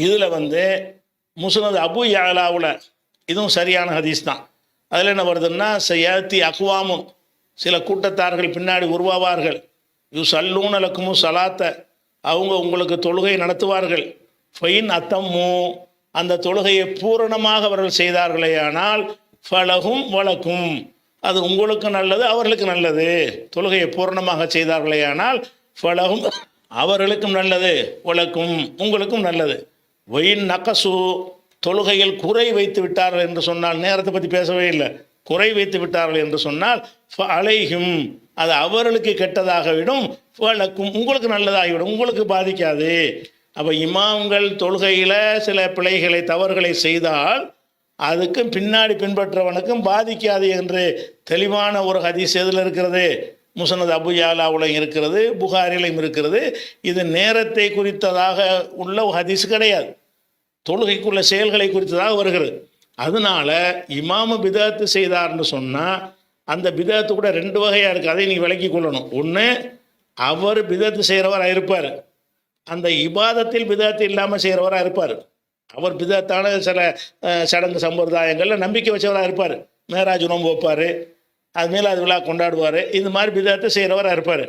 இதில் வந்து முஸ்னத் அபு யாலாவில் இதுவும் சரியான ஹதீஸ் தான். அதில் என்ன வருதுன்னா, சயாத்தி அக்வாமும் சில கூட்டத்தார்கள் பின்னாடி உருவாவார்கள். சல்லூன லக்குமு சலாத்த அவங்க உங்களுக்கு தொழுகை நடத்துவார்கள். ஃபைன் அத்தம்மு அந்த தொழுகையை பூரணமாக அவர்கள் செய்தார்களே ஆனால் ஃபலகும் வழக்கும் அது உங்களுக்கு நல்லது, அவர்களுக்கு நல்லது. தொழுகையை பூரணமாக செய்தார்களே ஆனால் ஃபலகும் அவர்களுக்கும் நல்லது, வழக்கும் உங்களுக்கும் நல்லது. ஒயின் நக்கசு தொழுகையில் குறை வைத்து விட்டார்கள் என்று சொன்னால், நேரத்தை பற்றி பேசவே இல்லை, குறை வைத்து விட்டார்கள் என்று சொன்னால் அலைஹிம் அது அவர்களுக்கு கெட்டதாகிவிடும், வழக்கும் உங்களுக்கு நல்லதாகிவிடும், உங்களுக்கு பாதிக்காது. அப்போ இமாம்கள் தொழுகையில் சில பிழைகளை தவறுகளை செய்தால் அதுக்கு பின்னாடி பின்பற்றவனுக்கும் பாதிக்காது என்று தெளிவான ஒரு ஹதீஸ் எதில் இருக்கிறது? முஸ்னத் அபு யாலாவுலையும் இருக்கிறது, புகாரிலையும் இருக்கிறது. இது நேரத்தை குறித்ததாக உள்ள ஹதீஸ் கிடையாது, தொழுகைக்குள்ள செயல்களை குறித்ததாக வருகிறது. அதனால இமாமு பிதஅத்து செய்தார்னு சொன்னால் அந்த பிதஅத்து கூட ரெண்டு வகையாக இருக்குது, அதை நீங்கள் விளக்கி கொள்ளணும். ஒன்று, அவர் பிதஅத்து செய்கிறவராக இருப்பார், அந்த இபாதத்தில் பிதஅத்து இல்லாமல் செய்கிறவராக இருப்பார். அவர் பிதஅத்தான சில சடங்கு சம்பிரதாயங்களில் நம்பிக்கை வச்சவராக இருப்பார். மேராஜ் நோன்பு வைப்பார், அதுமாரி அது விழா கொண்டாடுவார், இது மாதிரி பிதஅத்தை செய்கிறவராக இருப்பார்.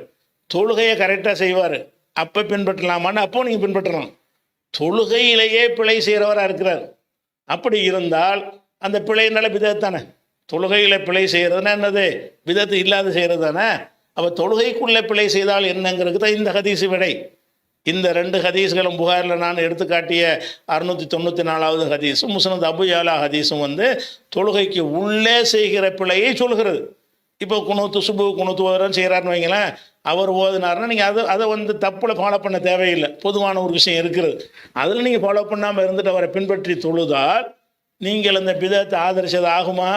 தொழுகையை கரெக்டாக செய்வார், அப்போ பின்பற்றலாமான்னு அப்போ நீங்கள் பின்பற்றலாம். தொழுகையிலேயே பிழை செய்கிறவராக இருக்கிறார். அப்படி இருந்தால் அந்த பிழையினால பிதஅத் தானே. தொழுகையில் பிழை செய்கிறதுனா என்னது? பிதஅத்து இல்லாத செய்கிறது தானே. அப்போ தொழுகைக்குள்ளே பிழை செய்தால் என்னங்கிறது தான் இந்த ஹதீஸு விடை. இந்த ரெண்டு ஹதீஸ்களும் புகாரில் நான் எடுத்து காட்டிய 694வது ஹதீஸும் முஸ்னத் அபு யாலா ஹதீஸும் வந்து தொழுகைக்கு உள்ளே செய்கிற பிழையை சொல்கிறது. இப்போ குனூத்து சுபு குனூத்து ஓதுறன்னு செய்கிறாருன்னு வைங்களேன், அவர் ஓதுனாருன்னா நீங்கள் அதை வந்து தப்பில் ஃபாலோ பண்ண தேவையில்லை, பொதுவான ஒரு விஷயம் இருக்கிறது. அதில் நீங்கள் ஃபாலோ பண்ணாமல் இருந்துட்டு அவரை பின்பற்றி தொழுதால் நீங்கள் அந்த பிதஅத்தை ஆதரிச்சது ஆகுமா?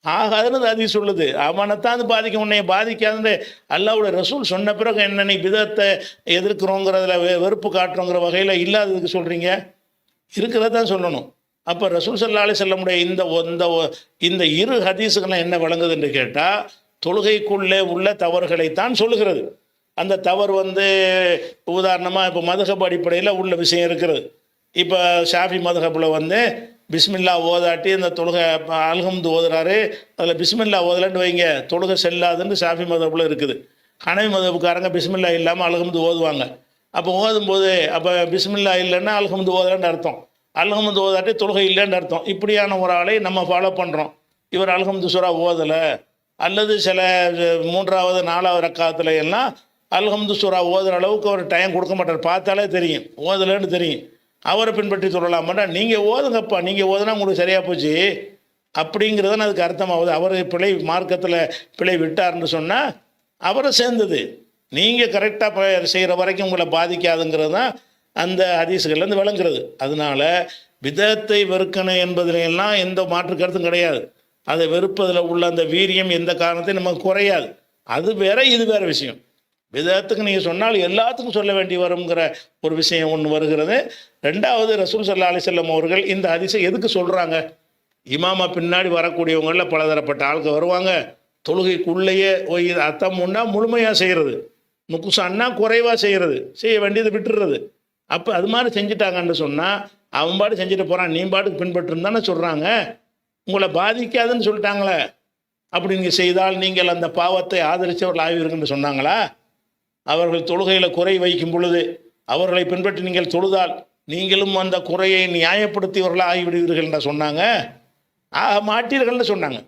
ஆகாதுன்னு அது சொல்லுது. அவனைத்தான் அது பாதிக்கும், உன்னை பாதிக்காதுன்னு அல்லாஹ்வுடைய ரசூல் சொன்ன பிறகு என்ன நீ பிதஅத்தை எதிர்க்கிறோங்கிறதுல வெறுப்பு காட்டுறோங்கிற வகையில் இல்லாததுக்கு சொல்கிறீங்க? இருக்கிறதான் சொல்லணும். அப்போ ரசூல் ஸல்லல்லாஹு அலைஹி வஸல்லமுடைய இந்த இரு ஹதீஸுக்கெல்லாம் என்ன வழங்குது என்று கேட்டால், தொழுகைக்குள்ளே உள்ள தவறுகளைத்தான் சொல்லுகிறது. அந்த தவறு வந்து உதாரணமாக இப்போ மதுஹப் அடிப்படையில் உள்ள விஷயம் இருக்கிறது. இப்போ ஷாஃபி மதுஹப்பில் வந்து பிஸ்மில்லா ஓதாட்டி அந்த தொழுகை அல்ஹம்து ஓதுறாரு, அதில் பிஸ்மில்லா ஓதலன்னு வைங்க, தொழுகை செல்லாதுன்னு ஷாஃபி மதுஹப்பில் இருக்குது. ஹனஃபி மதுஹப்காரங்க பிஸ்மில்லா இல்லாமல் அல்ஹம்து ஓதுவாங்க. அப்போ ஓதும்போது அப்போ பிஸ்மில்லா இல்லைன்னா அல்ஹம்து ஓதலன்னு அர்த்தம், அல்ஹம்து ஓதாட்டி தொழுகை இல்லைன்னு அர்த்தம். இப்படியான ஒரு ஆளை நம்ம ஃபாலோ பண்ணுறோம். இவர் அல்ஹம்து சூரா ஓதலை, அல்லது சில 3வது 4வது ரக்காத்துல எல்லாம் அல்ஹம்து சூரா ஓதுற அளவுக்கு அவர் டைம் கொடுக்க மாட்டார், பார்த்தாலே தெரியும் ஓதலைன்னு தெரியும். அவரை பின்பற்றி சொல்லலாமாட்டா, நீங்கள் ஓதுங்கப்பா, நீங்கள் ஓதுனா உங்களுக்கு சரியாக போச்சு அப்படிங்கிறதுன்னு அதுக்கு அர்த்தமாகுது. அவர் பிழை மார்க்கத்தில் பிழை விட்டார்னு சொன்னால் அவரை சேர்ந்தது. நீங்கள் கரெக்டாக செய்கிற வரைக்கும் உங்களை பாதிக்காதுங்கிறது தான் அந்த ஹதீஸுகள்லேருந்து விளங்குறது. அதனால் பிதஅத்தை வெறுக்கணும் என்பதிலெல்லாம் எந்த மாற்று கருத்தும் கிடையாது. அதை வெறுப்பதில் உள்ள அந்த வீரியம் எந்த காரணத்தையும் நமக்கு குறையாது. அது வேற, இது வேறு விஷயம். பிதஅத்துக்கு நீங்கள் சொன்னால் எல்லாத்துக்கும் சொல்ல வேண்டி வருங்கிற ஒரு விஷயம் ஒன்று வருகிறது. ரெண்டாவது, ரசூல் ஸல்லல்லாஹு அலைஹி வஸல்லம் அவர்கள் இந்த ஹதீஸை எதுக்கு சொல்கிறாங்க? இமாமா பின்னாடி வரக்கூடியவங்களில் பலதரப்பட்ட ஆட்கள் வருவாங்க. தொழுகைக்குள்ளேயே அத்தம்னா முழுமையாக செய்கிறது, நுக்குசான்னா குறைவாக செய்கிறது, செய்ய வேண்டியது விட்டுடுறது. அப்போ அது மாதிரி செஞ்சிட்டாங்கன்னு சொன்னால் அவன் பாட்டு செஞ்சுட்டு போகிறான், நீ பாட்டுக்கு பின்பற்றுன்னு தானே சொல்கிறாங்க. உங்களை பாதிக்காதுன்னு சொல்லிட்டாங்களே. அப்படி நீங்கள் செய்தால் நீங்கள் அந்த பாவத்தை ஆதரித்தவர்கள் ஆகிவிருக்குன்னு சொன்னாங்களா? அவர்கள் தொழுகையில் குறை வைக்கும் பொழுது அவர்களை பின்பற்றி நீங்கள் தொழுதால் நீங்களும் அந்த குறையை நியாயப்படுத்தியவர்களாக ஆகிவிடுவீர்கள் என்று சொன்னாங்க. ஆக மாட்டீர்கள்னு சொன்னாங்க.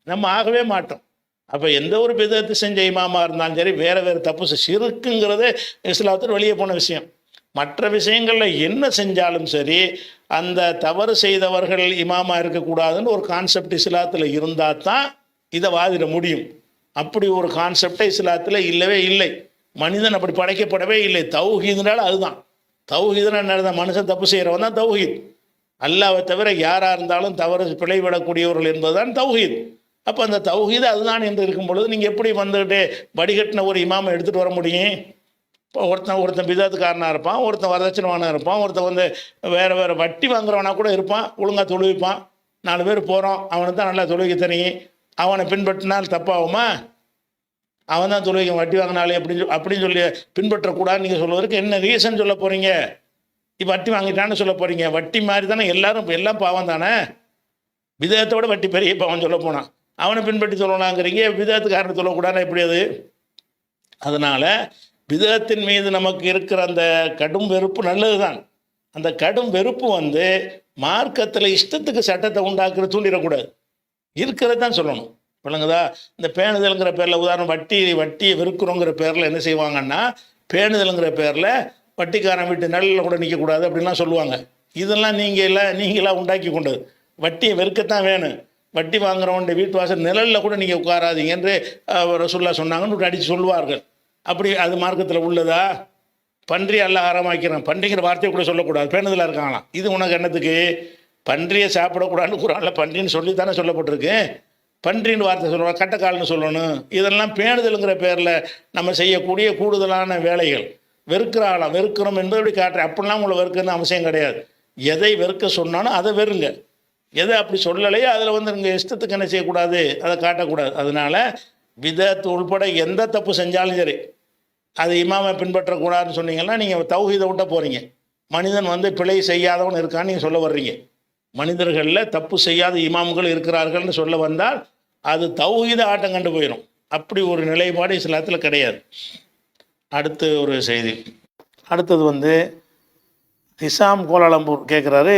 நம்ம ஆகவே மாட்டோம். அப்போ எந்த ஒரு பிதத்தை செஞ்ச இமாமா இருந்தாலும் சரி, வேறு வேறு தப்பு ஷிர்க்குங்கிறதே இஸ்லாத்தில் வெளியே போன விஷயம். மற்ற விஷயங்களில் என்ன செஞ்சாலும் சரி, அந்த தவறு செய்தவர்கள் இமாமா இருக்கக்கூடாதுன்னு ஒரு கான்செப்ட் இஸ்லாத்தில் இருந்தால் தான் இதை வாதிட முடியும். அப்படி ஒரு கான்செப்டை இஸ்லாத்தில் இல்லவே இல்லை. மனிதன் அப்படி படைக்கப்படவே இல்லை. தௌஹீதுனால அதுதான். தௌஹீதுனா என்ன? மனுஷன் தப்பு செய்கிறவன் தான் தௌஹீத். அல்லாஹ்வை தவிர யாராக இருந்தாலும் தவறு பிழைவிடக்கூடியவர்கள் என்பதுதான் தௌஹீத். அப்போ அந்த தௌஹீது அதுதான் என்று இருக்கும் பொழுது நீங்கள் எப்படி வந்துக்கிட்டு வடிகட்டின ஒரு இமாமை எடுத்துகிட்டு வர முடியும்? இப்போ ஒருத்தன் பிதாத்துக்காரனாக இருப்பான், ஒருத்தன் வரதட்சணவானாக இருப்பான், ஒருத்தன் வந்து வேறு வட்டி வாங்குறவனா கூட இருப்பான், ஒழுங்காக தொழுவிப்பான். 4 பேர் போகிறோம், அவனுக்கு தான் நல்லா தொழுவிக்க தெரியும். அவனை பின்பற்றினால் தப்பாகுமா? அவன் தான் தொழுவிக்க வட்டி வாங்கினாலே அப்படின்னு சொல்லி பின்பற்றக்கூடாதுன்னு நீங்கள் சொல்வதற்கு என்ன ரீசன் சொல்ல போகிறீங்க? இப்போ வட்டி வாங்கிட்டான்னு சொல்ல போகிறீங்க. வட்டி மாதிரி தானே எல்லாம் பாவம் தானே. விதத்தோட வட்டி பெரிய பாவம் சொல்ல போனான். அவனை பின்பற்றி சொல்லலாங்கிறீங்க, விதத்துக்காரனை சொல்லக்கூடாதுன்னு எப்படி அது? அதனால் விதத்தின் மீது நமக்கு இருக்கிற அந்த கடும் வெறுப்பு நல்லது தான். அந்த கடும் வெறுப்பு வந்து மார்க்கத்தில் இஷ்டத்துக்கு சட்டத்தை உண்டாக்குற தூண்டிடக்கூடாது. இருக்கிறது தான் சொல்லணும். விளங்குதா? இந்த பேணுதல்ங்கிற பேரில் உதாரணம் வட்டியை வெறுக்கிறோங்கிற பேரில் என்ன செய்வாங்கன்னா, பேணுதல்ங்கிற பேரில் வட்டிக்காரன் வீட்டு நல்ல கூட நிற்கக்கூடாது அப்படின்லாம் சொல்லுவாங்க. இதெல்லாம் நீங்களா உண்டாக்கி கொண்டது. வட்டியை வெறுக்கத்தான் வேணும். வட்டி வாங்குறவன்ட வீட்டு வாசல் நிழலில் கூட நீங்கள் உட்காராதீங்க என்று ரசூலுல்லாஹ் சொன்னாங்கன்னு அடித்து சொல்லுவார்கள். அப்படி அது மார்க்கத்தில் உள்ளதா? பன்றி அல்லாஹ் ஹராமாக்கிறான். பன்றிங்கிற வார்த்தையை கூட சொல்லக்கூடாது, பேணுதலாக இருக்காங்களாம். இது உனக்கு என்னத்துக்கு? பன்றியை சாப்பிடக்கூடாதுன்னு குர்ஆன்ல பன்றின்னு சொல்லித்தானே சொல்லப்பட்டிருக்கு. பன்றின்னு வார்த்தை சொல்லுவாங்க, கட்டைக்கால்னு சொல்லணும். இதெல்லாம் பேணுதலுங்கிற பேரில் நம்ம செய்யக்கூடிய கூடுதலான வேலைகள். வெறுக்கிறோம் என்பது அப்படி காட்டுறேன். அப்படிலாம் உங்களை வெறுக்கணும்னு அவசியம் கிடையாது. எதை வெறுக்க சொன்னாலும் அதை வெறுங்க. எதை அப்படி சொல்லலையோ அதில் வந்து நீங்கள் இஷ்டத்துக்கு என்ன செய்யக்கூடாது, அதை காட்டக்கூடாது. அதனால் விதத்து உள்பட எந்த தப்பு செஞ்சாலும் சரி, அது இமாமை பின்பற்றக்கூடாதுன்னு சொன்னீங்கன்னா நீங்கள் தௌஹீதை விட்ட போகிறீங்க. மனிதன் வந்து பிழை செய்யாதவன் இருக்கான்னு நீங்கள் சொல்ல வர்றீங்க. மனிதர்களில் தப்பு செய்யாத இமாம்கள் இருக்கிறார்கள்னு சொல்ல வந்தால் அது தௌஹீத ஆட்டம் கண்டு போயிடும். அப்படி ஒரு நிலைப்பாடு இஸ்லாத்தில் கிடையாது. அடுத்து ஒரு செய்தி. அடுத்தது வந்து ஹிசாம் கோலாலம்பூர் கேட்குறாரு,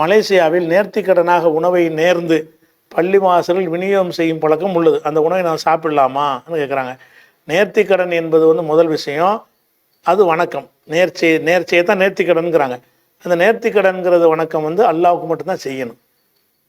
மலேசியாவில் நேர்த்திக்கடனாக உணவை நேர்ந்து பள்ளி வாசலில் விநியோகம் செய்யும் பழக்கம் உள்ளது. அந்த உணவை நான் சாப்பிடலாமான்னு கேட்குறாங்க. நேர்த்திக்கடன் என்பது வந்து முதல் விஷயம், அது வணக்கம். நேர்ச்சியை தான் நேர்த்திக்கடனுங்கிறாங்க. அந்த நேர்த்திக்கடன்கிறது வணக்கம் வந்து அல்லாஹ்வுக்கு மட்டும்தான் செய்யணும்.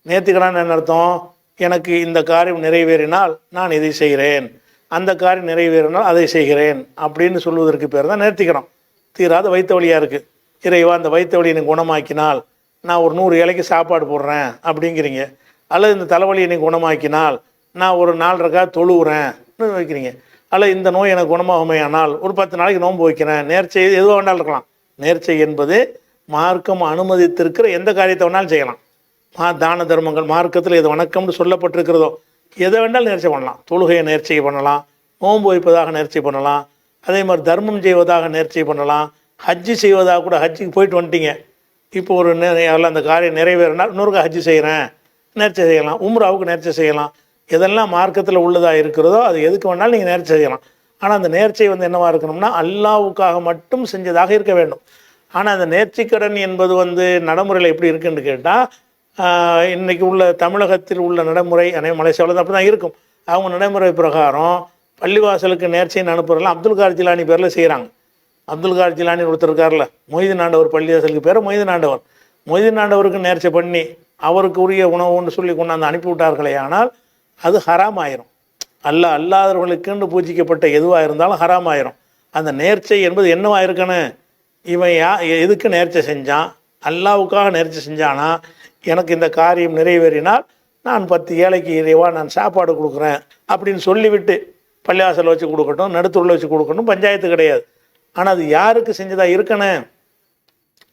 நேர்த்திக்கடன் என்ன அர்த்தம்? எனக்கு இந்த காரியம் நிறைவேறினால் நான் இதை செய்கிறேன், அந்த காரியம் நிறைவேறினால் அதை செய்கிறேன் அப்படின்னு சொல்வதற்கு பேர் தான் நேர்த்திக்கடன். தீராத வயிற்று வலியாக இருக்குது, இறைவா அந்த வயிற்று வலியை நீ குணமாக்கினால் நான் ஒரு 100 ஏழைக்கு சாப்பாடு போடுறேன் அப்படிங்கிறீங்க. அல்லது இந்த தலைவலியை நீ குணமாக்கினால் நான் ஒரு 4 ரக்காத் தொழுகிறேன்னு வைக்கிறீங்க. அல்லது இந்த நோய் எனக்கு குணமாகுமையானால் ஒரு 10 நாளைக்கு நோன்பு வைக்கிறேன். நேர்ச்சை எதுவாக வேண்டாலும் இருக்கலாம். நேர்ச்சை என்பது மார்க்கம் அனுமதித்திருக்கிற எந்த காரியத்தை வேணாலும் செய்யலாம். தான தர்மங்கள் மார்க்கத்தில் எது வணக்கம்னு சொல்லப்பட்டிருக்கிறதோ எதை வேண்டாலும் நேர்ச்சை பண்ணலாம். தொழுகையை நேர்ச்சை பண்ணலாம், நோன்பு வைப்பதாக நேர்ச்சை பண்ணலாம், அதே மாதிரி தர்மம் செய்வதாக நேர்ச்சை பண்ணலாம், ஹஜ்ஜு செய்வதாக கூட. ஹஜ்ஜுக்கு போயிட்டு வந்துட்டீங்க, இப்போ ஒரு அந்த காரியம் நிறைவேறினால் இன்னொருக்கா ஹஜ்ஜு செய்கிறேன் நேர்ச்சை செய்யலாம். உம்ராவுக்கு நேர்ச்சை செய்யலாம். எதெல்லாம் மார்க்கத்தில் உள்ளதாக இருக்கிறதோ அது எதுக்கு வேணாலும் நீங்கள் நேர்ச்சை செய்யலாம். ஆனால் அந்த நேர்ச்சை வந்து என்னவாக இருக்கணும்னா அல்லாஹ்வுக்காக மட்டும் செஞ்சதாக இருக்க வேண்டும். ஆனால் அந்த நேர்ச்சிக்கடன் என்பது வந்து நடைமுறையில் எப்படி இருக்குன்னு கேட்டால், இன்றைக்கி உள்ள தமிழகத்தில் உள்ள நடைமுறை மலேசியாவில் தான் அப்படி தான் இருக்கும். அவங்க நடைமுறை பிரகாரம் பள்ளிவாசலுக்கு நேர்ச்சின்னு அனுப்புறதுலாம் அப்துல் கார் ஜிலானி பேரில் செய்கிறாங்க. அப்துல் கார் ஜிலானி ஒருத்தர் இருக்கார்ல, மொய்தீன் ஆண்டவர் பள்ளிவாசலுக்கு பேர் மொய்தீன் ஆண்டவர். மொய்தீன் ஆண்டவருக்கு நேர்ச்சை பண்ணி அவருக்கு உரிய உணவுன்னு சொல்லி கொண்டாந்து அனுப்பிவிட்டார்களே, ஆனால் அது ஹராம் ஆயிரும். அல்லாதவர்களுக்குன்னு பூஜிக்கப்பட்ட எதுவாக இருந்தாலும் ஹராம் ஆயிரும். அந்த நேர்ச்சை என்பது என்னவாக இருக்கணும்? இவன் எதுக்கு நேர்ச்சை செஞ்சான்? அல்லாஹ்வுக்காக நேர்ச்சை செஞ்சானா, எனக்கு இந்த காரியம் நிறைவேறினால் நான் 10 ஏழைக்கு இறைவா நான் சாப்பாடு கொடுக்குறேன் அப்படின்னு சொல்லிவிட்டு பள்ளிவாசல் வச்சு கொடுக்கட்டும், நடுத்தூரில் வச்சு கொடுக்கணும், பஞ்சாயத்து கிடையாது. ஆனால் அது யாருக்கு செஞ்சதாக இருக்கணும்?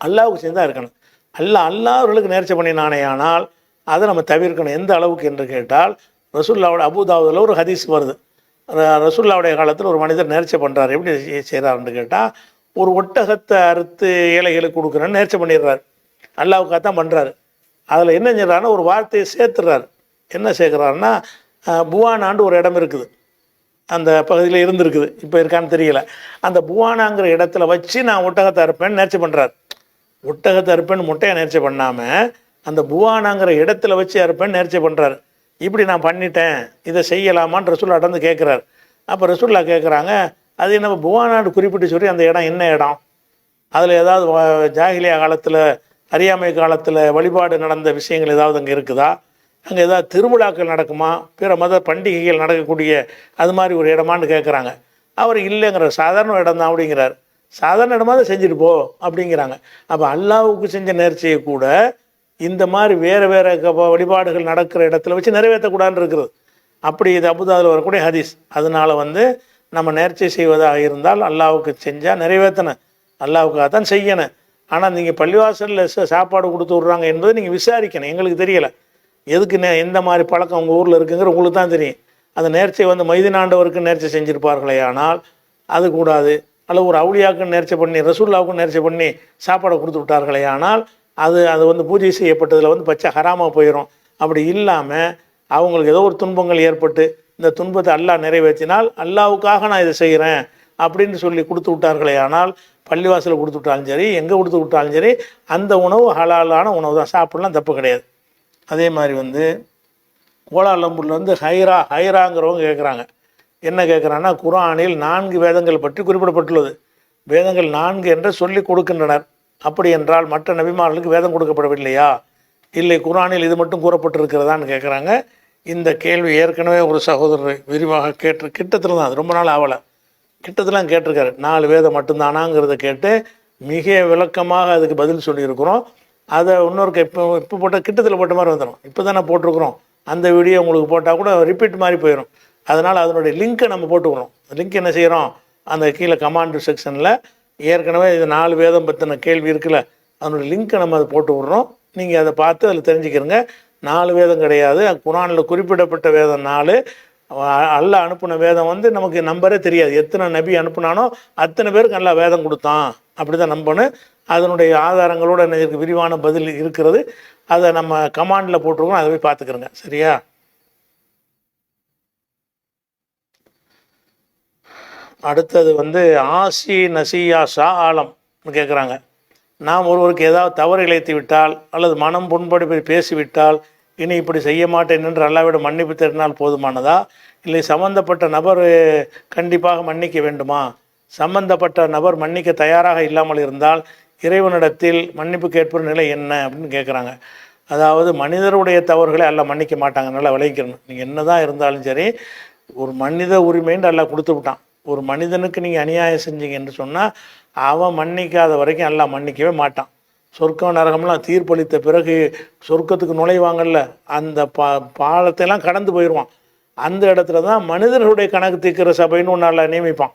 அல்லாஹ்வுக்கு செஞ்சதாக இருக்கணும். அல்லாதவர்களுக்கு நேர்ச்சை பண்ணினானே ஆனால் அதை நம்ம தவிர்க்கணும். எந்த அளவுக்கு என்று கேட்டால், ரசூலுல்லாஹ்வுடைய அபூதாவுதில் ஒரு ஹதீஸ் வருது. ரசூலுல்லாஹ்வுடைய காலத்தில் ஒரு மனிதர் நேர்ச்சை பண்ணுறாரு. எப்படி செய்கிறாருன்னு கேட்டால், ஒரு ஒட்டகத்தை அறுத்து ஏழைகளுக்கு கொடுக்குறேன்னு நேர்ச்சை பண்ணிடுறாரு. அல்லாவுக்காக தான் பண்ணுறாரு. அதில் என்ன செய்கிறாருன்னா ஒரு வார்த்தையை சேர்த்துறாரு. என்ன சேர்க்குறாருன்னா புவானாண்டு ஒரு இடம் இருக்குது, அந்த பகுதியில் இருந்திருக்குது, இப்போ இருக்கான்னு தெரியல. அந்த புவானாங்கிற இடத்துல வச்சு நான் ஒட்டகத்தை அறுப்பேன்னு நேர்ச்சி பண்ணுறாரு. ஒட்டகத்தை அறுப்பேன்னு முட்டையை நேர்ச்சி பண்ணாமல் அந்த புவானாங்கிற இடத்துல வச்சு அறுப்பேன்னு நேர்ச்சி பண்ணுறாரு. இப்படி நான் பண்ணிட்டேன், இதை செய்யலாமான்னு ரசூல்லா வந்து கேட்குறாரு. அப்போ ரசூல்லா கேட்குறாங்க, அது என்ன புவானாண்டு குறிப்பிட்டு சொல்லி அந்த இடம் என்ன இடம், அதில் ஏதாவது ஜாகிலியா காலத்தில் அறியாமை காலத்தில் வழிபாடு நடந்த விஷயங்கள் ஏதாவது அங்கே இருக்குதா, அங்கே ஏதாவது திருவிழாக்கள் நடக்குமா, பிற மத பண்டிகைகள் நடக்கக்கூடிய அது மாதிரி ஒரு இடமான்னு கேட்குறாங்க. அவர் இல்லைங்கிற சாதாரண இடம் தான் அப்படிங்கிறார். சாதாரண இடமா தான் செஞ்சுட்டு போ அப்படிங்கிறாங்க. அப்போ அல்லாவுக்கு செஞ்ச நேர்ச்சியை கூட இந்த மாதிரி வேறு வேறு வழிபாடுகள் நடக்கிற இடத்துல வச்சு நிறைவேற்றக்கூடாதுன்னு இருக்குது. அப்படி இது அபுதாபில் வரக்கூடிய ஹதீஸ். அதனால் நம்ம நேர்ச்சி செய்வதாக இருந்தால் அல்லாவுக்கு செஞ்சால் நிறைவேற்றணும், அல்லாவுக்காக தான் செய்யணும். ஆனால் நீங்கள் பள்ளிவாசலில் சாப்பாடு கொடுத்து விட்றாங்க என்பதை நீங்கள் விசாரிக்கணும். எங்களுக்கு தெரியலை எதுக்கு எந்த மாதிரி பழக்கம் உங்கள் ஊரில் இருக்குங்கிற உங்களுக்கு தான் தெரியும். அந்த நேர்ச்சியை மைதினாண்டவருக்கு நேர்ச்சி செஞ்சுருப்பார்களே ஆனால் அது கூடாது. அல்லது ஒரு அவுளியாவுக்கு நேர்ச்சி பண்ணி ரசூல்லாவுக்கும் நேர்ச்சி பண்ணி சாப்பாடை கொடுத்து விட்டார்களே ஆனால் அது பூஜை செய்யப்பட்டதில் பச்சை ஹராமாக போயிடும். அப்படி இல்லாமல் அவங்களுக்கு ஏதோ ஒரு துன்பங்கள் ஏற்பட்டு இந்த துன்பத்தை அல்லாஹ் நிறைவேற்றினால் அல்லாவுக்காக நான் இதை செய்கிறேன் அப்படின்னு சொல்லி கொடுத்து விட்டார்களே ஆனால் பள்ளிவாசலில் கொடுத்து விட்டாலும் சரி, எங்கே கொடுத்து விட்டாலும் சரி, அந்த உணவு ஹலாலான உணவு தான், சாப்பிடலாம், தப்பு கிடையாது. அதே மாதிரி கோலாலம்பூர்லேருந்து ஹைராங்கிறவங்க கேட்குறாங்க. என்ன கேட்குறாங்கன்னா, குர்ஆனில் 4 வேதங்கள் பற்றி குறிப்பிடப்பட்டுள்ளது. வேதங்கள் 4 என்று சொல்லி கொடுக்கின்றனர். அப்படி என்றால் மற்ற நபிமார்களுக்கு வேதம் கொடுக்கப்படவில்லையா, இல்லை குர்ஆனில் இது மட்டும் கூறப்பட்டிருக்கிறதான்னு கேட்குறாங்க. இந்த கேள்வி ஏற்கனவே ஒரு சகோதரர் விரிவாக கிட்டத்தில் தான், அது ரொம்ப நாள் ஆகலை, கிட்டத்தெல்லாம் கேட்டிருக்காரு. 4 வேதம் மட்டும்தானாங்கிறத கேட்டு மிக விளக்கமாக அதுக்கு பதில் சொல்லியிருக்கிறோம். அதை இன்னொருக்கு இப்போ போட்ட கிட்டத்தில் போட்ட மாதிரி வந்துடும். இப்போ தானே போட்டிருக்கிறோம், அந்த வீடியோ உங்களுக்கு போட்டால் கூட ரிப்பீட் மாதிரி போயிடும். அதனால் அதனுடைய லிங்க்கை நம்ம போட்டுக்கிறோம். லிங்க் என்ன செய்கிறோம், அந்த கீழே கமாண்ட் செக்ஷனில் ஏற்கனவே இது 4 வேதம் பற்றின கேள்வி இருக்குல்ல, அதனுடைய லிங்க்கை நம்ம அதை போட்டு விட்றோம். நீங்கள் அதை பார்த்து அதில் தெரிஞ்சுக்கிறங்க. 4 வேதம் கிடையாது, குர்ஆனில் குறிப்பிடப்பட்ட வேதம் 4. அல்லாஹ் அனுப்பின வேதம் நமக்கு நம்பரே தெரியாது. எத்தனை நபி அனுப்புனானோ அத்தனை பேருக்கு அல்லாஹ் வேதம் கொடுத்தான், அப்படி தான் நம்பணும். அதனுடைய ஆதாரங்களோடு எனக்கு விரிவான பதில் இருக்கிறது. அதை நம்ம கமாண்டில் போட்டிருக்கோம், அதை போய் பார்த்துக்கிறோங்க. சரியா? அடுத்தது ஆசி நசியா ஷா ஆலம் கேட்குறாங்க. நாம் ஒருவருக்கு ஏதாவது தவறு இழைத்து விட்டால் அல்லது மனம் புண்படி பேசிவிட்டால் இனி இப்படி செய்ய மாட்டேன் என்று அல்லாஹ்விடம் மன்னிப்பு தேடினால் போதுமானதா, இல்லை சம்பந்தப்பட்ட நபர் கண்டிப்பாக மன்னிக்க வேண்டுமா? சம்பந்தப்பட்ட நபர் மன்னிக்க தயாராக இல்லாமல் இருந்தால் இறைவனிடத்தில் மன்னிப்பு கேட்பது நிலை என்ன அப்படின்னு கேட்குறாங்க. அதாவது மனிதருடைய தவறுகளை அல்லாஹ் மன்னிக்க மாட்டாங்க, நல்லா விளைவிக்கணும். நீங்கள் என்ன தான் இருந்தாலும் சரி, ஒரு மனித உரிமைன்னு அல்லாஹ் கொடுத்து விட்டான். ஒரு மனிதனுக்கு நீங்கள் அநியாயம் செஞ்சீங்க என்று சொன்னால் அவன் மன்னிக்காத வரைக்கும் அல்லாஹ் மன்னிக்கவே மாட்டான். சொர்க்கம் நரகம்லாம் தீர்ப்பளித்த பிறகு சொர்க்கத்துக்கு நுழைவாங்கல்ல, அந்த பாலத்தையெல்லாம் கடந்து போயிடுவான். அந்த இடத்துல தான் மனிதர்களுடைய கணக்கு தீர்க்கிற சபைன்னு ஒன்று அல்லாஹ் நியமிப்பான்.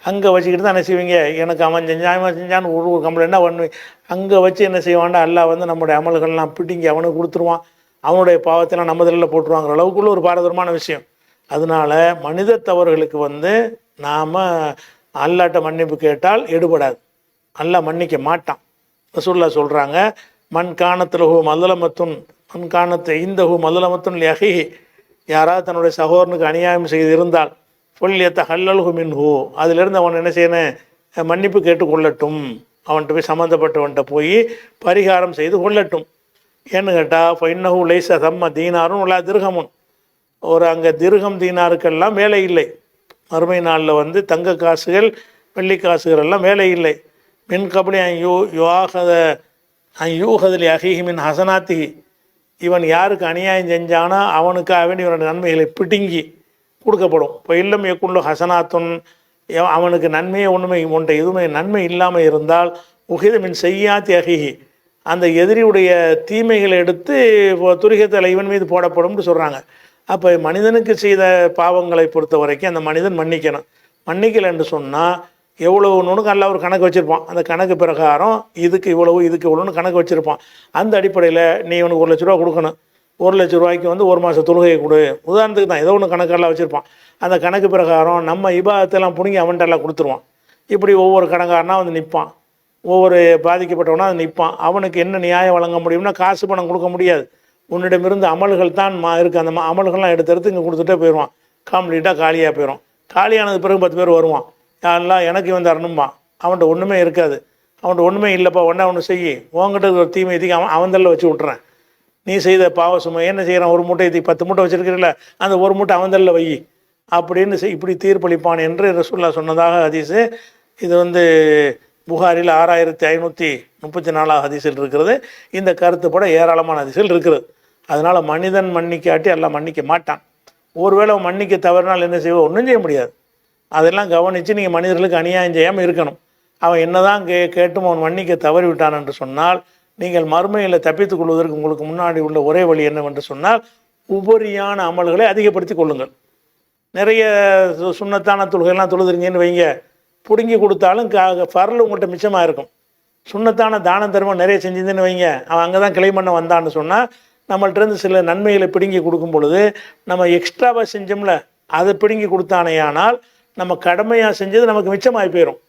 அங்கே வச்சுக்கிட்டு தான் என்ன செய்வீங்க, எனக்கு அவன் செஞ்சான்னு ஒரு கம்ப்ளைண்ட்டாக பண்ணுவேன். அங்கே வச்சு என்ன செய்வான்டா, அல்லாஹ் நம்முடைய அமல்கள்லாம் பிடிங்கி அவனுக்கு கொடுத்துருவான். அவனுடைய பாவத்தைலாம் நம்ம தலையில் போட்டுருவாங்கிற அளவுக்குள்ள ஒரு பாரதூரமான விஷயம். அதனால் மனித தவறுகளுக்கு நாம் அல்லாட்ட மன்னிப்பு கேட்டால் எடுபடாது, அல்லாஹ் மன்னிக்க மாட்டான். ரசூலுல்லாஹ் சொல்கிறாங்க, மண் காணத்துலஹு மல்லமத்துன் மண் காணத்து ஐந்தஹு மல்லமத்துன் லியஹிஹி, யாராவது தன்னுடைய சகோதரனுக்கு அநியாயம் செய்து இருந்தால் சொல்லியத்த ஹல்லல்ஹு மின்ஹு, அதிலிருந்து அவன் என்ன செய்யணும், மன்னிப்பு கேட்டு கொள்ளட்டும். அவன்கிட்ட போய் சம்மந்தப்பட்டவன்கிட்ட போய் பரிகாரம் செய்து கொள்ளட்டும். ஏன்னு கேட்டால் ஃபைன்னஹு லைஸ தம்ம தீனாரும் உலா திருகமுன், அங்கே திருகம் தீனாருக்கெல்லாம் வேலை இல்லை. மறுமை நாளில் தங்க காசுகள் வெள்ளி காசுகள் எல்லாம் வேலை இல்லை. மின் கபடி யூஹதில் அஹிஹி மின் ஹசனாத்திஹி, இவன் யாருக்கு அநியாயம் செஞ்சானோ அவனுக்காக இவனுடைய நன்மைகளை பிடுங்கி கொடுக்கப்படும். இப்போ இல்லம் எக்குள்ள ஹசனாத்துன், அவனுக்கு நன்மையை ஒன்றை எதுவுமே நன்மை இல்லாமல் இருந்தால் உஹித மின் செய்யாத்தி அஹிஹி, அந்த எதிரியுடைய தீமைகளை எடுத்து துரிகத்தில் இவன் மீது போடப்படும்னு சொல்கிறாங்க. அப்போ மனிதனுக்கு செய்த பாவங்களை பொறுத்த வரைக்கும் அந்த மனிதன் மன்னிக்கணும். மன்னிக்கலைன்னு சொன்னால் எவ்வளவு நுணுக்கு அல்லாஹ் ஒரு கணக்கு வச்சுருப்பான். அந்த கணக்கு பிரகாரம் இதுக்கு இவ்வளவு இதுக்கு இவ்வளோன்னு கணக்கு வச்சுருப்பான். அந்த அடிப்படையில் நீ இவனுக்கு 1 லட்ச ரூபா கொடுக்கணும், 1 லட்ச ரூபாய்க்கு 1 மாத தொழுகையை கொடு, உதாரணத்துக்கு தான், ஏதோ ஒன்று கணக்கெல்லாம் வச்சுருப்பான். அந்த கணக்கு பிரகாரம் நம்ம இபாதத்தெல்லாம் பிடுங்கி அவன்கிட்ட எல்லாம் கொடுத்துருவான். இப்படி ஒவ்வொரு கணக்காரனா நிற்பான். ஒவ்வொரு பாதிக்கப்பட்டவனா அது நிற்பான். அவனுக்கு என்ன நியாயம் வழங்க முடியும்னா காசு பணம் கொடுக்க முடியாது. உன்னிடமிருந்து அமல்கள் தான் இருக்குது. அந்த அமல்கள்லாம் எடுத்து இங்கே கொடுத்துட்டே போயிடுவான். கம்ப்ளீட்டாக காலியாக போயிடும். காலியானது பிறகு 10 பேர் வருவான். யாரெல்லாம் எனக்கு இவன் தரணுமா? அவன்கிட்ட ஒன்றுமே இருக்காது. அவன்கிட்ட ஒன்றுமே இல்லைப்பா, ஒன்று செய்யி, உங்ககிட்ட ஒரு தீமை தீக்கி அவந்தல்ல வச்சு விட்றேன். நீ செய்த பாவ சுமை என்ன செய்கிறான்? ஒரு மூட்டை தீ 10 மூட்டை வச்சுருக்கிறீல்ல, அந்த ஒரு மூட்டை அவந்தல்ல வை அப்படின்னு இப்படி தீர்ப்பளிப்பான் என்று ரசூலுல்லாஹ் சொன்னதாக ஹதீஸு. இது புகாரில் 6534 ஹதீஸில் இருக்கிறது. இந்த கருத்துப்பட ஏராளமான ஹதீஸில் இருக்கிறது. அதனால் மனிதன் மன்னிக்காட்டி எல்லாம் மன்னிக்க மாட்டான். ஒருவேளை மன்னிக்க தவறினால் என்ன செய்வோம்? ஒன்றும் செய்ய முடியாது. அதெல்லாம் கவனித்து நீங்கள் மனிதர்களுக்கு அநியாயம் செய்யாமல் இருக்கணும். அவன் என்னதான் கேட்டும் அவன் மன்னிக்க தவறி விட்டான் என்று சொன்னால், நீங்கள் மறுமையில் தப்பித்துக் கொள்வதற்கு உங்களுக்கு முன்னாடி உள்ள ஒரே வழி என்னவென்று சொன்னால், உபரியான அமல்களை அதிகப்படுத்தி கொள்ளுங்கள். நிறைய சுண்ணத்தான தொழுகைலாம் தொழுதுறீங்கன்னு வைங்க, பிடுங்கி கொடுத்தாலும் ஃபர்ல் உங்கள்கிட்ட மிச்சமாக இருக்கும். சுண்ணத்தான தான தர்மம் நிறைய செஞ்சுதுன்னு வைங்க, அவன் அங்கே தான் கிளைம் பண்ண வந்தான்னு சொன்னால், நம்மள்கிட்டருந்து சில நன்மைகளை பிடுங்கி கொடுக்கும் பொழுது நம்ம எக்ஸ்ட்ராவாக செஞ்சோம்ல, அதை பிடுங்கி கொடுத்தானேயானால் நம்ம கடமையாக செஞ்சது நமக்கு மிச்சமாகி போயிடும்.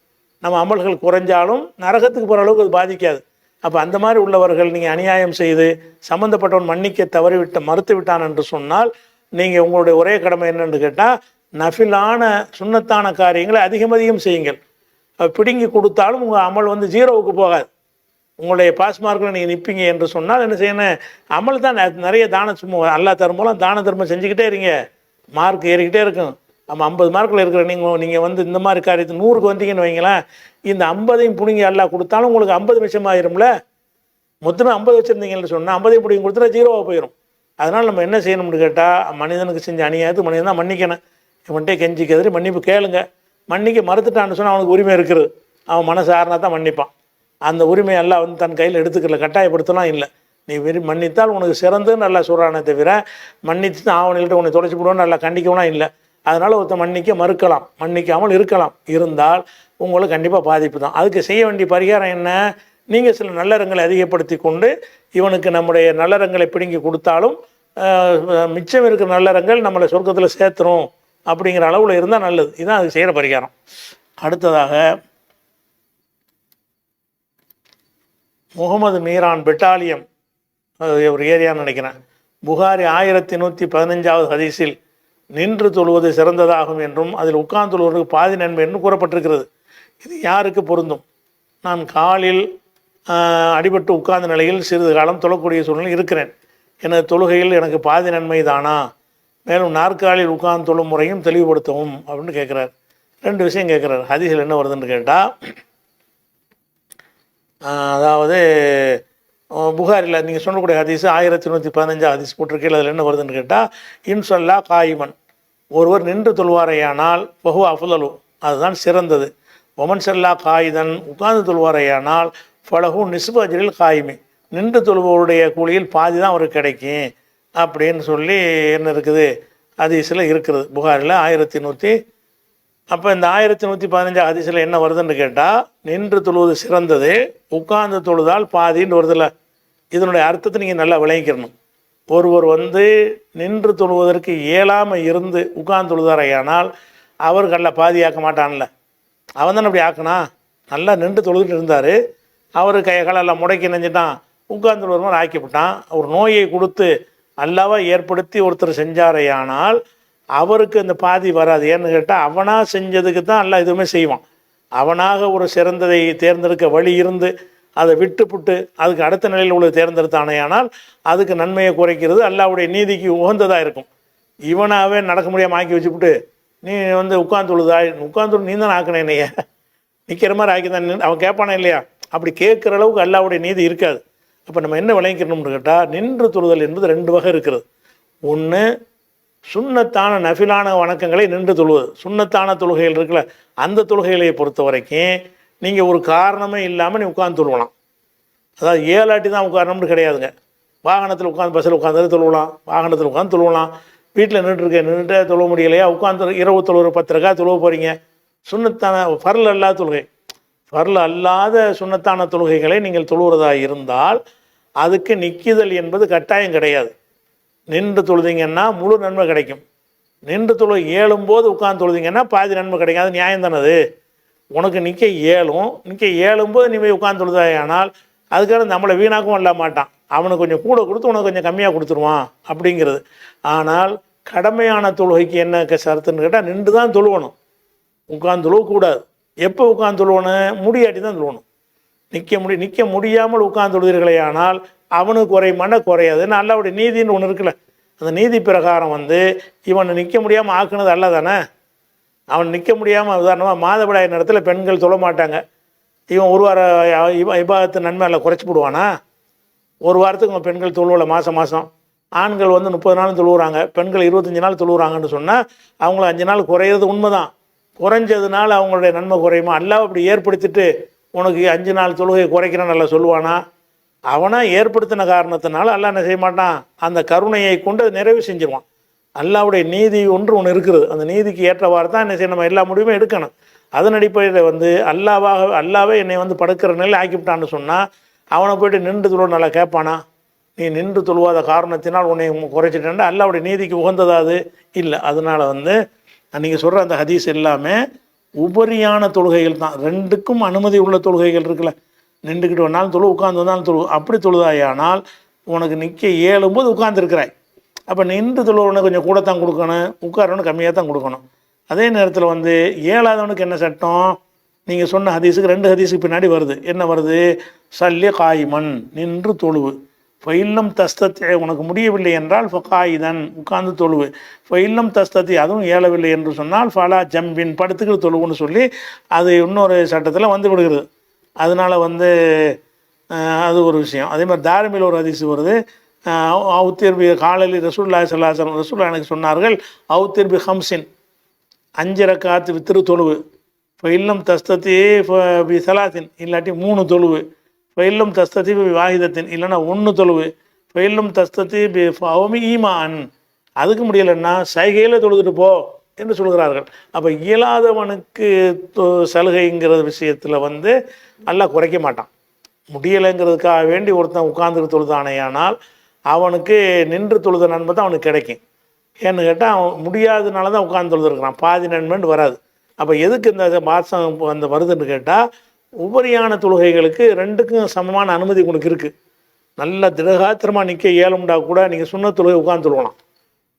நம்ம அமல்கள் குறைஞ்சாலும் நரகத்துக்கு போகிற அளவுக்கு அது பாதிக்காது. அப்போ அந்த மாதிரி உள்ளவர்கள் நீங்கள் அநியாயம் செய்து சம்மந்தப்பட்டவன் மன்னிக்க மறுத்து விட்டான் என்று சொன்னால், நீங்கள் உங்களுடைய ஒரே கடமை என்னென்னு கேட்டால், நஃபிலான சுண்ணத்தான காரியங்களை அதிகம் செய்யுங்கள். பிடுங்கி கொடுத்தாலும் உங்கள் அமல் 0வுக்கு போகாது. உங்களுடைய பாஸ் மார்க்கில் நீங்கள் நிற்பீங்க என்று சொன்னால் என்ன செய்யணும்? அமல் தான் நிறைய சும்மா அல்லா தரும்போலாம் தான தர்மம் செஞ்சுக்கிட்டே இருங்க, மார்க் ஏறிக்கிட்டே இருக்கும். நம்ம 50 மார்க்கில் இருக்கிற நீங்கள் இந்த மாதிரி காரியத்தை 100க்கு வந்தீங்கன்னு வைங்களேன், இந்த 50ஐயும் பிடிங்கி எல்லாம் கொடுத்தாலும் உங்களுக்கு 50 மிச்சம் ஆயிரும்ல. மொத்தமே 50 வச்சுருந்தீங்கன்னு சொன்னால் 50ஐயும் பிடிங்கி கொடுத்துட்டா 0வாக போயிடும். அதனால் நம்ம என்ன செய்யணும்னு கேட்டால், மனிதனுக்கு செஞ்ச அநியாயத்துக்கு மனிதன் தான் மன்னிக்கணும். இவன்கிட்டே கெஞ்சி கதறி மன்னிப்பு கேளுங்க. மன்னிக்க மறுத்துட்டான்னு சொன்னால் அவனுக்கு உரிமை இருக்குது. அவன் மனசு ஆறுனா தான் மன்னிப்பான். அந்த உரிமை எல்லாம் தன் கையில் எடுத்துக்கல, கட்டாயப்படுத்தலாம் இல்லை. நீ மன்னித்தால் உனக்கு சிறந்துன்னு நல்லா சொல்கிறானே தவிர, மன்னித்து தான் அவன்கிட்ட உன்னை தொலைச்சி போடுவோன்னு நல்லா கண்டிக்கவும் இல்லை. அதனால் ஒருத்தன் மன்னிக்க மறுக்கலாம், மன்னிக்காமல் இருக்கலாம். இருந்தால் உங்களுக்கு கண்டிப்பாக பாதிப்பு தான். அதுக்கு செய்ய வேண்டிய பரிகாரம் என்ன? நீங்கள் சில நல்லறங்களை அதிகப்படுத்தி கொண்டு இவனுக்கு நம்முடைய நல்லறங்களை பிடுங்கி கொடுத்தாலும் மிச்சம் இருக்கிற நல்லறங்கள் நம்மளை சொர்க்கத்தில் சேர்த்துரும் அப்படிங்கிற அளவில் இருந்தால் நல்லது. இதுதான் அதுக்கு செய்கிற பரிகாரம். அடுத்ததாக முகமது மீரான் பெட்டாலியம் ஒரு ஏரியான்னு நினைக்கிறேன். புகாரி 1115 ஹதீஸில் நின்று தொழுவது சிறந்ததாகும் என்றும் அதில் உட்கார்ந்து தொழுவதற்கு பாதி நன்மை என்றும் கூறப்பட்டிருக்கிறது. இது யாருக்கு பொருந்தும்? நான் காலில் அடிபட்டு உட்கார்ந்த நிலையில் சிறிது காலம் தொழக்கூடிய சூழ்நிலை இருக்கிறேன். எனது தொழுகையில் எனக்கு பாதி நன்மை தானா? மேலும் நாற்காலில் உட்கார்ந்து தொழும் முறையும் தெளிவுபடுத்தவும் அப்படின்னு கேட்குறார். 2 விஷயம் கேட்குறார். ஹதீஸில் என்ன வருதுன்னு கேட்டால், அதாவது புகாரில் நீங்கள் சொல்லக்கூடிய ஹதீஸ் 1115 ஹதீஸ் போட்டிருக்கீங்க. அதில் என்ன வருதுன்னு கேட்டால், இன்ஷல்லா காயிமன், ஒருவர் நின்று தொழுவாரையானால் பஹு அஃலலு, அதுதான் சிறந்தது. ஒமன் சல்லா காயிதன், உட்கார்ந்து தொழுவாரையானால் ஃபலஹு நிஸ்பு அஜ்ரில் காயிமி, நின்று தொழுவோருடைய கூலியில் பாதி தான் அவருக்கு கிடைக்கும் அப்படின்னு சொல்லி என்ன இருக்குது ஹதீஸில் இருக்கிறது. புகாரில் 1100. அப்போ இந்த 1115 ஹதீஸில் என்ன வருதுன்னு கேட்டால், நின்று தொழுவது சிறந்தது, உட்கார்ந்து தொழுதால் பாதின்னு வருதில்ல. இதனுடைய அர்த்தத்தை நீங்கள் நல்லா விளங்கிக்கிறணும். ஒருவர் நின்று தொழுவதற்கு இயலாமல் இருந்து உட்கார்ந்து தொழுதாரையானால் அவர்கள பாதியாக்க மாட்டான்ல. அவன் தானே அப்படி ஆக்கினா. நல்லா நின்று தொழுதுட்டு இருந்தார், அவர் கைகளெல்லாம் முடக்கி நெஞ்சிட்டான், உட்கார்ந்து தொழுவது மாதிரி ஆக்கிவிட்டான். ஒரு நோயை கொடுத்து அல்லாவா ஏற்படுத்தி ஒருத்தர் செஞ்சாரையானால் அவருக்கு அந்த பாதி வராது. ஏன்னு கேட்டால், அவனாக செஞ்சதுக்கு தான் எல்லாம் எதுவுமே செய்வான். அவனாக ஒரு சிறந்ததை தேர்ந்தெடுக்க வழி இருந்து அதை விட்டுப்புட்டு அதுக்கு அடுத்த நிலையில் உள்ள தேர்ந்தெடுத்தானேயானால் அதுக்கு நன்மையை குறைக்கிறது அல்லாவுடைய நீதிக்கு உகந்ததாக இருக்கும். இவனாகவே நடக்க முடியாமல் ஆக்கி வச்சுப்புட்டு நீ உட்கார்ந்து நீ தான் ஆக்கினே, என்னைய நிற்கிற மாதிரி ஆக்கி தான் அவன் கேட்பானே இல்லையா? அப்படி கேட்குற அளவுக்கு அல்லாவுடைய நீதி இருக்காது. அப்போ நம்ம என்ன விளங்கிக்கணும்னு கேட்டால், நின்று தொழுதல் என்பது 2 வகை இருக்கிறது. ஒன்று சுண்ணத்தான நஃபிலான வணக்கங்களை நின்று தொழுவது. சுண்ணத்தான தொழுகைகள் இருக்குல்ல, அந்த தொழுகைகளை பொறுத்த வரைக்கும் நீங்கள் ஒரு காரணமே இல்லாமல் நீ உட்கார்ந்து தொழுவலாம். அதாவது 7 ஆட்டி தான் உட்காரணும்னு கிடையாதுங்க. வாகனத்தில் உட்காந்து, பஸ்ஸில் உட்காந்து தொழுவலாம், வாகனத்தில் உட்காந்து தொழுவலாம், வீட்டில் நின்றுட்டு தொழுவ முடியலையா உட்காந்து இரவு தொழுவ 10 ரக்கா தொழுவ போகிறீங்க. சுண்ணத்தான ஃபர்ல் அல்லாத தொழுகை, ஃபர்ல் அல்லாத சுண்ணத்தான தொழுகைகளை நீங்கள் தொழுகிறதா இருந்தால் அதுக்கு நிற்குதல் என்பது கட்டாயம் கிடையாது. நின்று தொழுதிங்கன்னா முழு நன்மை கிடைக்கும். நின்று தொழு இயலும்போது உட்கார்ந்து தொழுதிங்கன்னா பாதி நன்மை கிடைக்கும். அது நியாயம் தானே. அது உனக்கு நிற்க இயலும், நிற்க இயலும்போது நீ போய் உட்கார்ந்து தொழுதாயானால் அதுக்காக நம்மளை வீணாக்கவும் இல்ல மாட்டான். அவனுக்கு கொஞ்சம் கூட கொடுத்து உனக்கு கொஞ்சம் கம்மியாக கொடுத்துருவான் அப்படிங்கிறது. ஆனால் கடமையான தொழுகைக்கு என்ன சரத்துன்னு கேட்டால் நின்று தான் தொழுவணும், உட்கார்ந்து தொழுவக்கூடாது. எப்போ உட்கார்ந்து தொழுவணும்? முடியாட்டி தான் தொழுவணும். நிற்க முடியாமல் உட்கார்ந்து தொழுவீர்களே ஆனால் அவனுக்கு குறையுமானா குறையாது. ஏன்னா அல்லாவுடைய நீதின்னு ஒன்று இருக்குல்ல, அந்த நீதி பிரகாரம் இவனை நிற்க முடியாமல் ஆக்குனது அல்ல தானே. அவன் நிற்க முடியாமல், உதாரணமாக மாதவிடாய் நேரத்தில் பெண்கள் தொழ மாட்டாங்க, இவன் ஒரு வார இபாதத்து நன்மை எல்லாம் குறைச்சி போடுவானா? ஒரு வாரத்துக்கு உங்கள் பெண்கள் தொழுவலை மாதம் ஆண்கள் 30 நாள் தொழுவுறாங்க, பெண்கள் 25 நாள் தொழுவுறாங்கன்னு சொன்னால் அவங்கள 5 நாள் குறையிறது உண்மைதான். குறைஞ்சதுனால அவங்களுடைய நன்மை குறையுமா? அல்லாஹ் அப்படி ஏற்படுத்திட்டு உனக்கு 5 நாள் தொழுகையை குறைக்கிறேன்னு நல்லா சொல்லுவானா? அவனா ஏற்படுத்தின காரணத்தினால அல்லாஹ் என்ன செய்ய மாட்டான், அந்த கருணையை கொண்டு அதை நிறைவு செஞ்சிருவான். அல்லாவுடைய நீதி ஒன்று இருக்கிறது, அந்த நீதிக்கு ஏற்றவாறு தான் என்ன செய்ய நம்ம எல்லா முடிவுமே எடுக்கணும். அதன் அடிப்படையில் அல்லாவே என்னை படுக்கிற நிலை ஆக்கிவிட்டான்னு சொன்னால் அவனை போய்ட்டு நின்று தொழுவ நல்லா கேட்பானா? நீ நின்று தொழுவாத காரணத்தினால் உன்னை குறைச்சிட்டேன்னா அல்லாவுடைய நீதிக்கு உகந்ததாது இல்லை. அதனால் நீங்கள் சொல்கிற அந்த ஹதீஸ் எல்லாமே உபரியான தொழுகைகள் தான். ரெண்டுக்கும் அனுமதி உள்ள தொழுகைகள் இருக்குல்ல, நின்றுக்கிட்டு வந்தாலும் தொழு, உட்கார்ந்து வந்தாலும் தொழு. அப்படி தொழுதாயானால் உனக்கு நிற்க இயலும்போது உட்கார்ந்துருக்கிறாய். அப்போ நின்று தொழுவனுக்கு கொஞ்சம் கூட தான் கொடுக்கணும், உட்காரவனுக்கு கம்மியாக தான் கொடுக்கணும். அதே நேரத்தில் இயலாதவனுக்கு என்ன சட்டம்? நீங்கள் சொன்ன ஹதீஸுக்கு 2 ஹதீஸுக்கு பின்னாடி வருது. என்ன வருது? சல்லி காயிமன், நின்று தொழுவு. ஃபைல்லம் தஸ்தத்தி, உனக்கு முடியவில்லை என்றால் ஃபகாயிதன், உட்கார்ந்து தொழுவு. ஃபைல்லம் தஸ்தத்தி, அதுவும் இயலவில்லை என்று சொன்னால் ஃபலா ஜம்பின், படுத்துக்கிட்டு தொழுவுன்னு சொல்லி அது இன்னொரு சட்டத்தில் விடுகிறது. அதனால் அது ஒரு விஷயம். அதே மாதிரி தாரிமில் ஒரு ஹதீஸ் வருது, அவுத்திர்பி காலையில் ரசூலுல்லாஹி ஸல்லல்லாஹு அலைஹி வஸல்லம் ரசூலுல்லாஹ் எனக்கு சொன்னார்கள், அவுத்திர்பி ஹம்சின், 5 ரக்காத்து வித்திரு தொழுவு. ஃபைல்லம் தஸ்தத்தி பி சலாத்தின், இல்லாட்டி 3 தொழுவு. ஃபைல்லம் தஸ்தத்தி பி வாஹிதத்தின், இல்லைன்னா 1 தொழுவு. ஃபைல்லம் தஸ்தத்தி பி ஃபௌமி ஈமான், அதுக்கு முடியலைன்னா சைகையில் தொழுதுட்டு போ என்று சொல்கிறார்கள். அப்போ இயலாதவனுக்கு சலுகைங்கிற விஷயத்தில் அல்லாஹ் குறைக்க மாட்டான். முடியலைங்கிறதுக்காக வேண்டி ஒருத்தன் உட்கார்ந்துட்டு தொழுதானேயானால் அவனுக்கு நின்று தொழுத நன்மை தான் அவனுக்கு கிடைக்கும். ஏன்னு கேட்டால் அவன் முடியாததுனால தான் உட்கார்ந்து தொழுதுருக்கிறான், பாதி நன்மைன்னு வராது. அப்போ எதுக்கு இந்த மாதம் வருதுன்னு கேட்டால், உபரியான தொழுகைகளுக்கு 2க்கும் சமமான அனுமதி உனக்கு இருக்குது. நல்ல திடகாத்திரமாக நிற்க இயலும்டா கூட நீங்கள் சுன்ன தொழுகை உட்கார்ந்து தொழுவலாம்.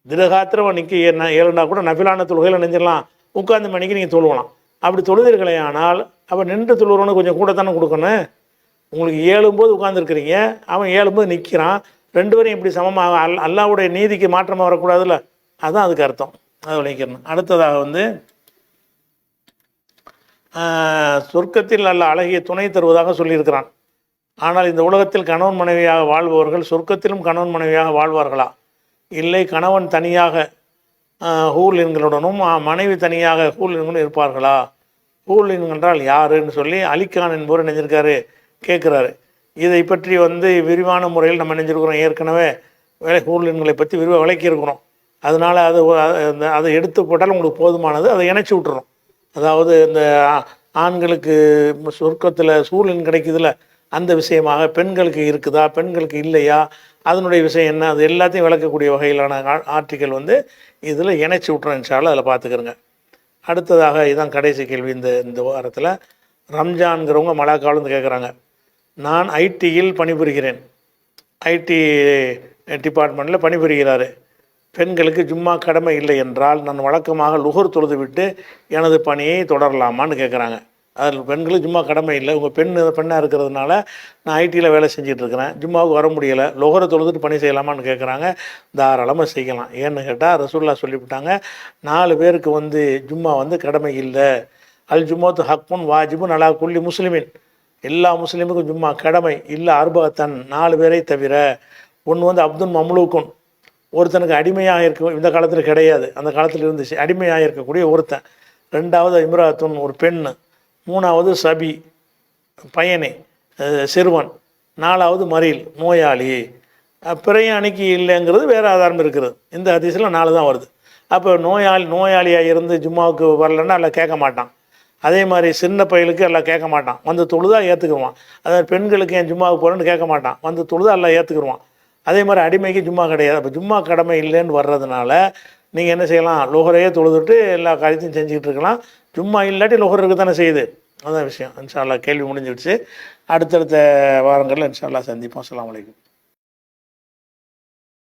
திடகாத்திரமாக நிற்க இயலுண்டா கூட நபிலான தொழுகையில் நினைஞ்சிடலாம், உட்கார்ந்து மணிக்கு நீங்கள் தொழுவலாம். அப்படி தொழுதீர்களே ஆனால் அப்போ நின்று தொழுகிறவனுக்கு கொஞ்சம் கூட தானே கொடுக்கணும். உங்களுக்கு இயலும்போது உட்காந்துருக்கிறீங்க, அவன் இயலும்போது நிற்கிறான், 2 பேரும் இப்படி சமமாக அல்லாவுடைய நீதிக்கு மாற்றமாக வரக்கூடாதுல்ல, அதுதான் அதுக்கு அர்த்தம். அதை விளைக்கணும். அடுத்ததாக சொர்க்கத்தில் நல்ல அழகிய துணை தருவதாக சொல்லியிருக்கிறான். ஆனால் இந்த உலகத்தில் கணவன் மனைவியாக வாழ்பவர்கள் சொர்க்கத்திலும் கணவன் மனைவியாக வாழ்வார்களா? இல்லை, கணவன் தனியாக ஹூலின்களுடனும் மனைவி தனியாக ஹூலின்களும் இருப்பார்களா? ஹூலின் என்றால் யாருன்னு சொல்லி அலிகான் என்பவர் நினைஞ்சிருக்காரு கேட்குறாரு. இதை பற்றி விரிவான முறையில் நம்ம நினைஞ்சிருக்கிறோம். ஏற்கனவே ஹூலின்களை பற்றி விரிவாக விளக்கியிருக்கிறோம். அதனால் அதை எடுத்து போட்டால் உங்களுக்கு போதுமானது. அதை இணைச்சி விட்டுறோம். அதாவது இந்த ஆண்களுக்கு சொர்க்கத்தில் சூரியன் கிடைக்குதுல, அந்த விஷயமாக பெண்களுக்கு இருக்குதா, பெண்களுக்கு இல்லையா, அதனுடைய விஷயம் என்ன, அது எல்லாத்தையும் விளக்கக்கூடிய வகையிலான ஆர்டிக்கல் இதில் இணைச்சி விட்றோம். இன்ஷால்லா அதில் பார்த்துக்கிறோங்க. அடுத்ததாக இதுதான் கடைசி கேள்வி இந்த வாரத்தில். ரம்ஜான்கிறவங்க மலாக்காவிலேருந்து கேட்குறாங்க, நான் ஐடியில் பணிபுரிகிறேன், ஐடி டிபார்ட்மெண்ட்டில் பணிபுரிகிறாரு. பெண்களுக்கு ஜும்மா கடமை இல்லை என்றால் நான் வழக்கமாக லுகர் தொழுது விட்டு எனது பணியை தொடரலாமான்னு கேட்குறாங்க. அதில் பெண்களுக்கு ஜும்மா கடமை இல்லை, உங்கள் பெண்ணாக இருக்கிறதுனால நான் ஐடியில் வேலை செஞ்சிட்ருக்கிறேன், ஜும்மாவுக்கு வர முடியலை, லுகரை தொழுதுட்டு பணி செய்யலாமான்னு கேட்குறாங்க. தாராளமாக செய்யலாம். ஏன்னு கேட்டால் ரசூலுல்லாஹ் சொல்லிவிட்டாங்க, 4 பேருக்கு ஜும்மா கடமை இல்லை. அல் ஜும்மாத்து ஹக்குன் வாஜிபுன் அலா குல்லி முஸ்லிமின், எல்லா முஸ்லீமுக்கும் ஜும்மா கடமை இல்லை. அர்பஅத்தன், 4 பேரை தவிர. ஒன்று அப்துல் மம்லூக்குன், ஒருத்தனுக்கு அடிமையாக இருக்க, இந்த காலத்தில் கிடையாது, அந்த காலத்தில் இருந்துச்சு, அடிமையாக இருக்கக்கூடிய ஒருத்தன். 2வது இம்ராத்துன், ஒரு பெண். 3வது சபி, பையனே, சிறுவன். 4வது மரீல், நோயாளி. பிரயாணிக்கு இல்லைங்கிறது வேறு ஆதாரம் இருக்குது. இந்த ஹதீஸில் 4 தான் வருது. அப்போ நோயாளியாக இருந்து ஜும்மாவுக்கு வரலன்னா எல்லாம் கேட்க மாட்டான். அதே மாதிரி சின்ன பையலுக்கு எல்லாம் கேட்க மாட்டான், தொழுதா ஏற்றுக்குருவான். அதாவது பெண்களுக்கு என் ஜும்மாவுக்கு போகிறேன்னு கேட்க மாட்டான், தொழுதா எல்லாம் ஏற்றுக்குருவான். அதே மாதிரி அடிமைக்கு ஜும்மா கிடையாது. அப்போ ஜும்மா கடமை இல்லைன்னு வர்றதுனால நீங்கள் என்ன செய்யலாம், லொஹரையே தொழுதுட்டு எல்லா காரியத்தையும் செஞ்சுக்கிட்டு இருக்கலாம். ஜும்மா இல்லாட்டி லொஹர் இருக்க தானே செய்யுது. அதான் விஷயம். இன்ஷா அல்லாஹ் கேள்வி முடிஞ்சிடுச்சு. அடுத்தடுத்த வாரங்களில் இன்ஷா அல்லாஹ் சந்திப்போம். அஸ்ஸலாமு அலைக்கும்.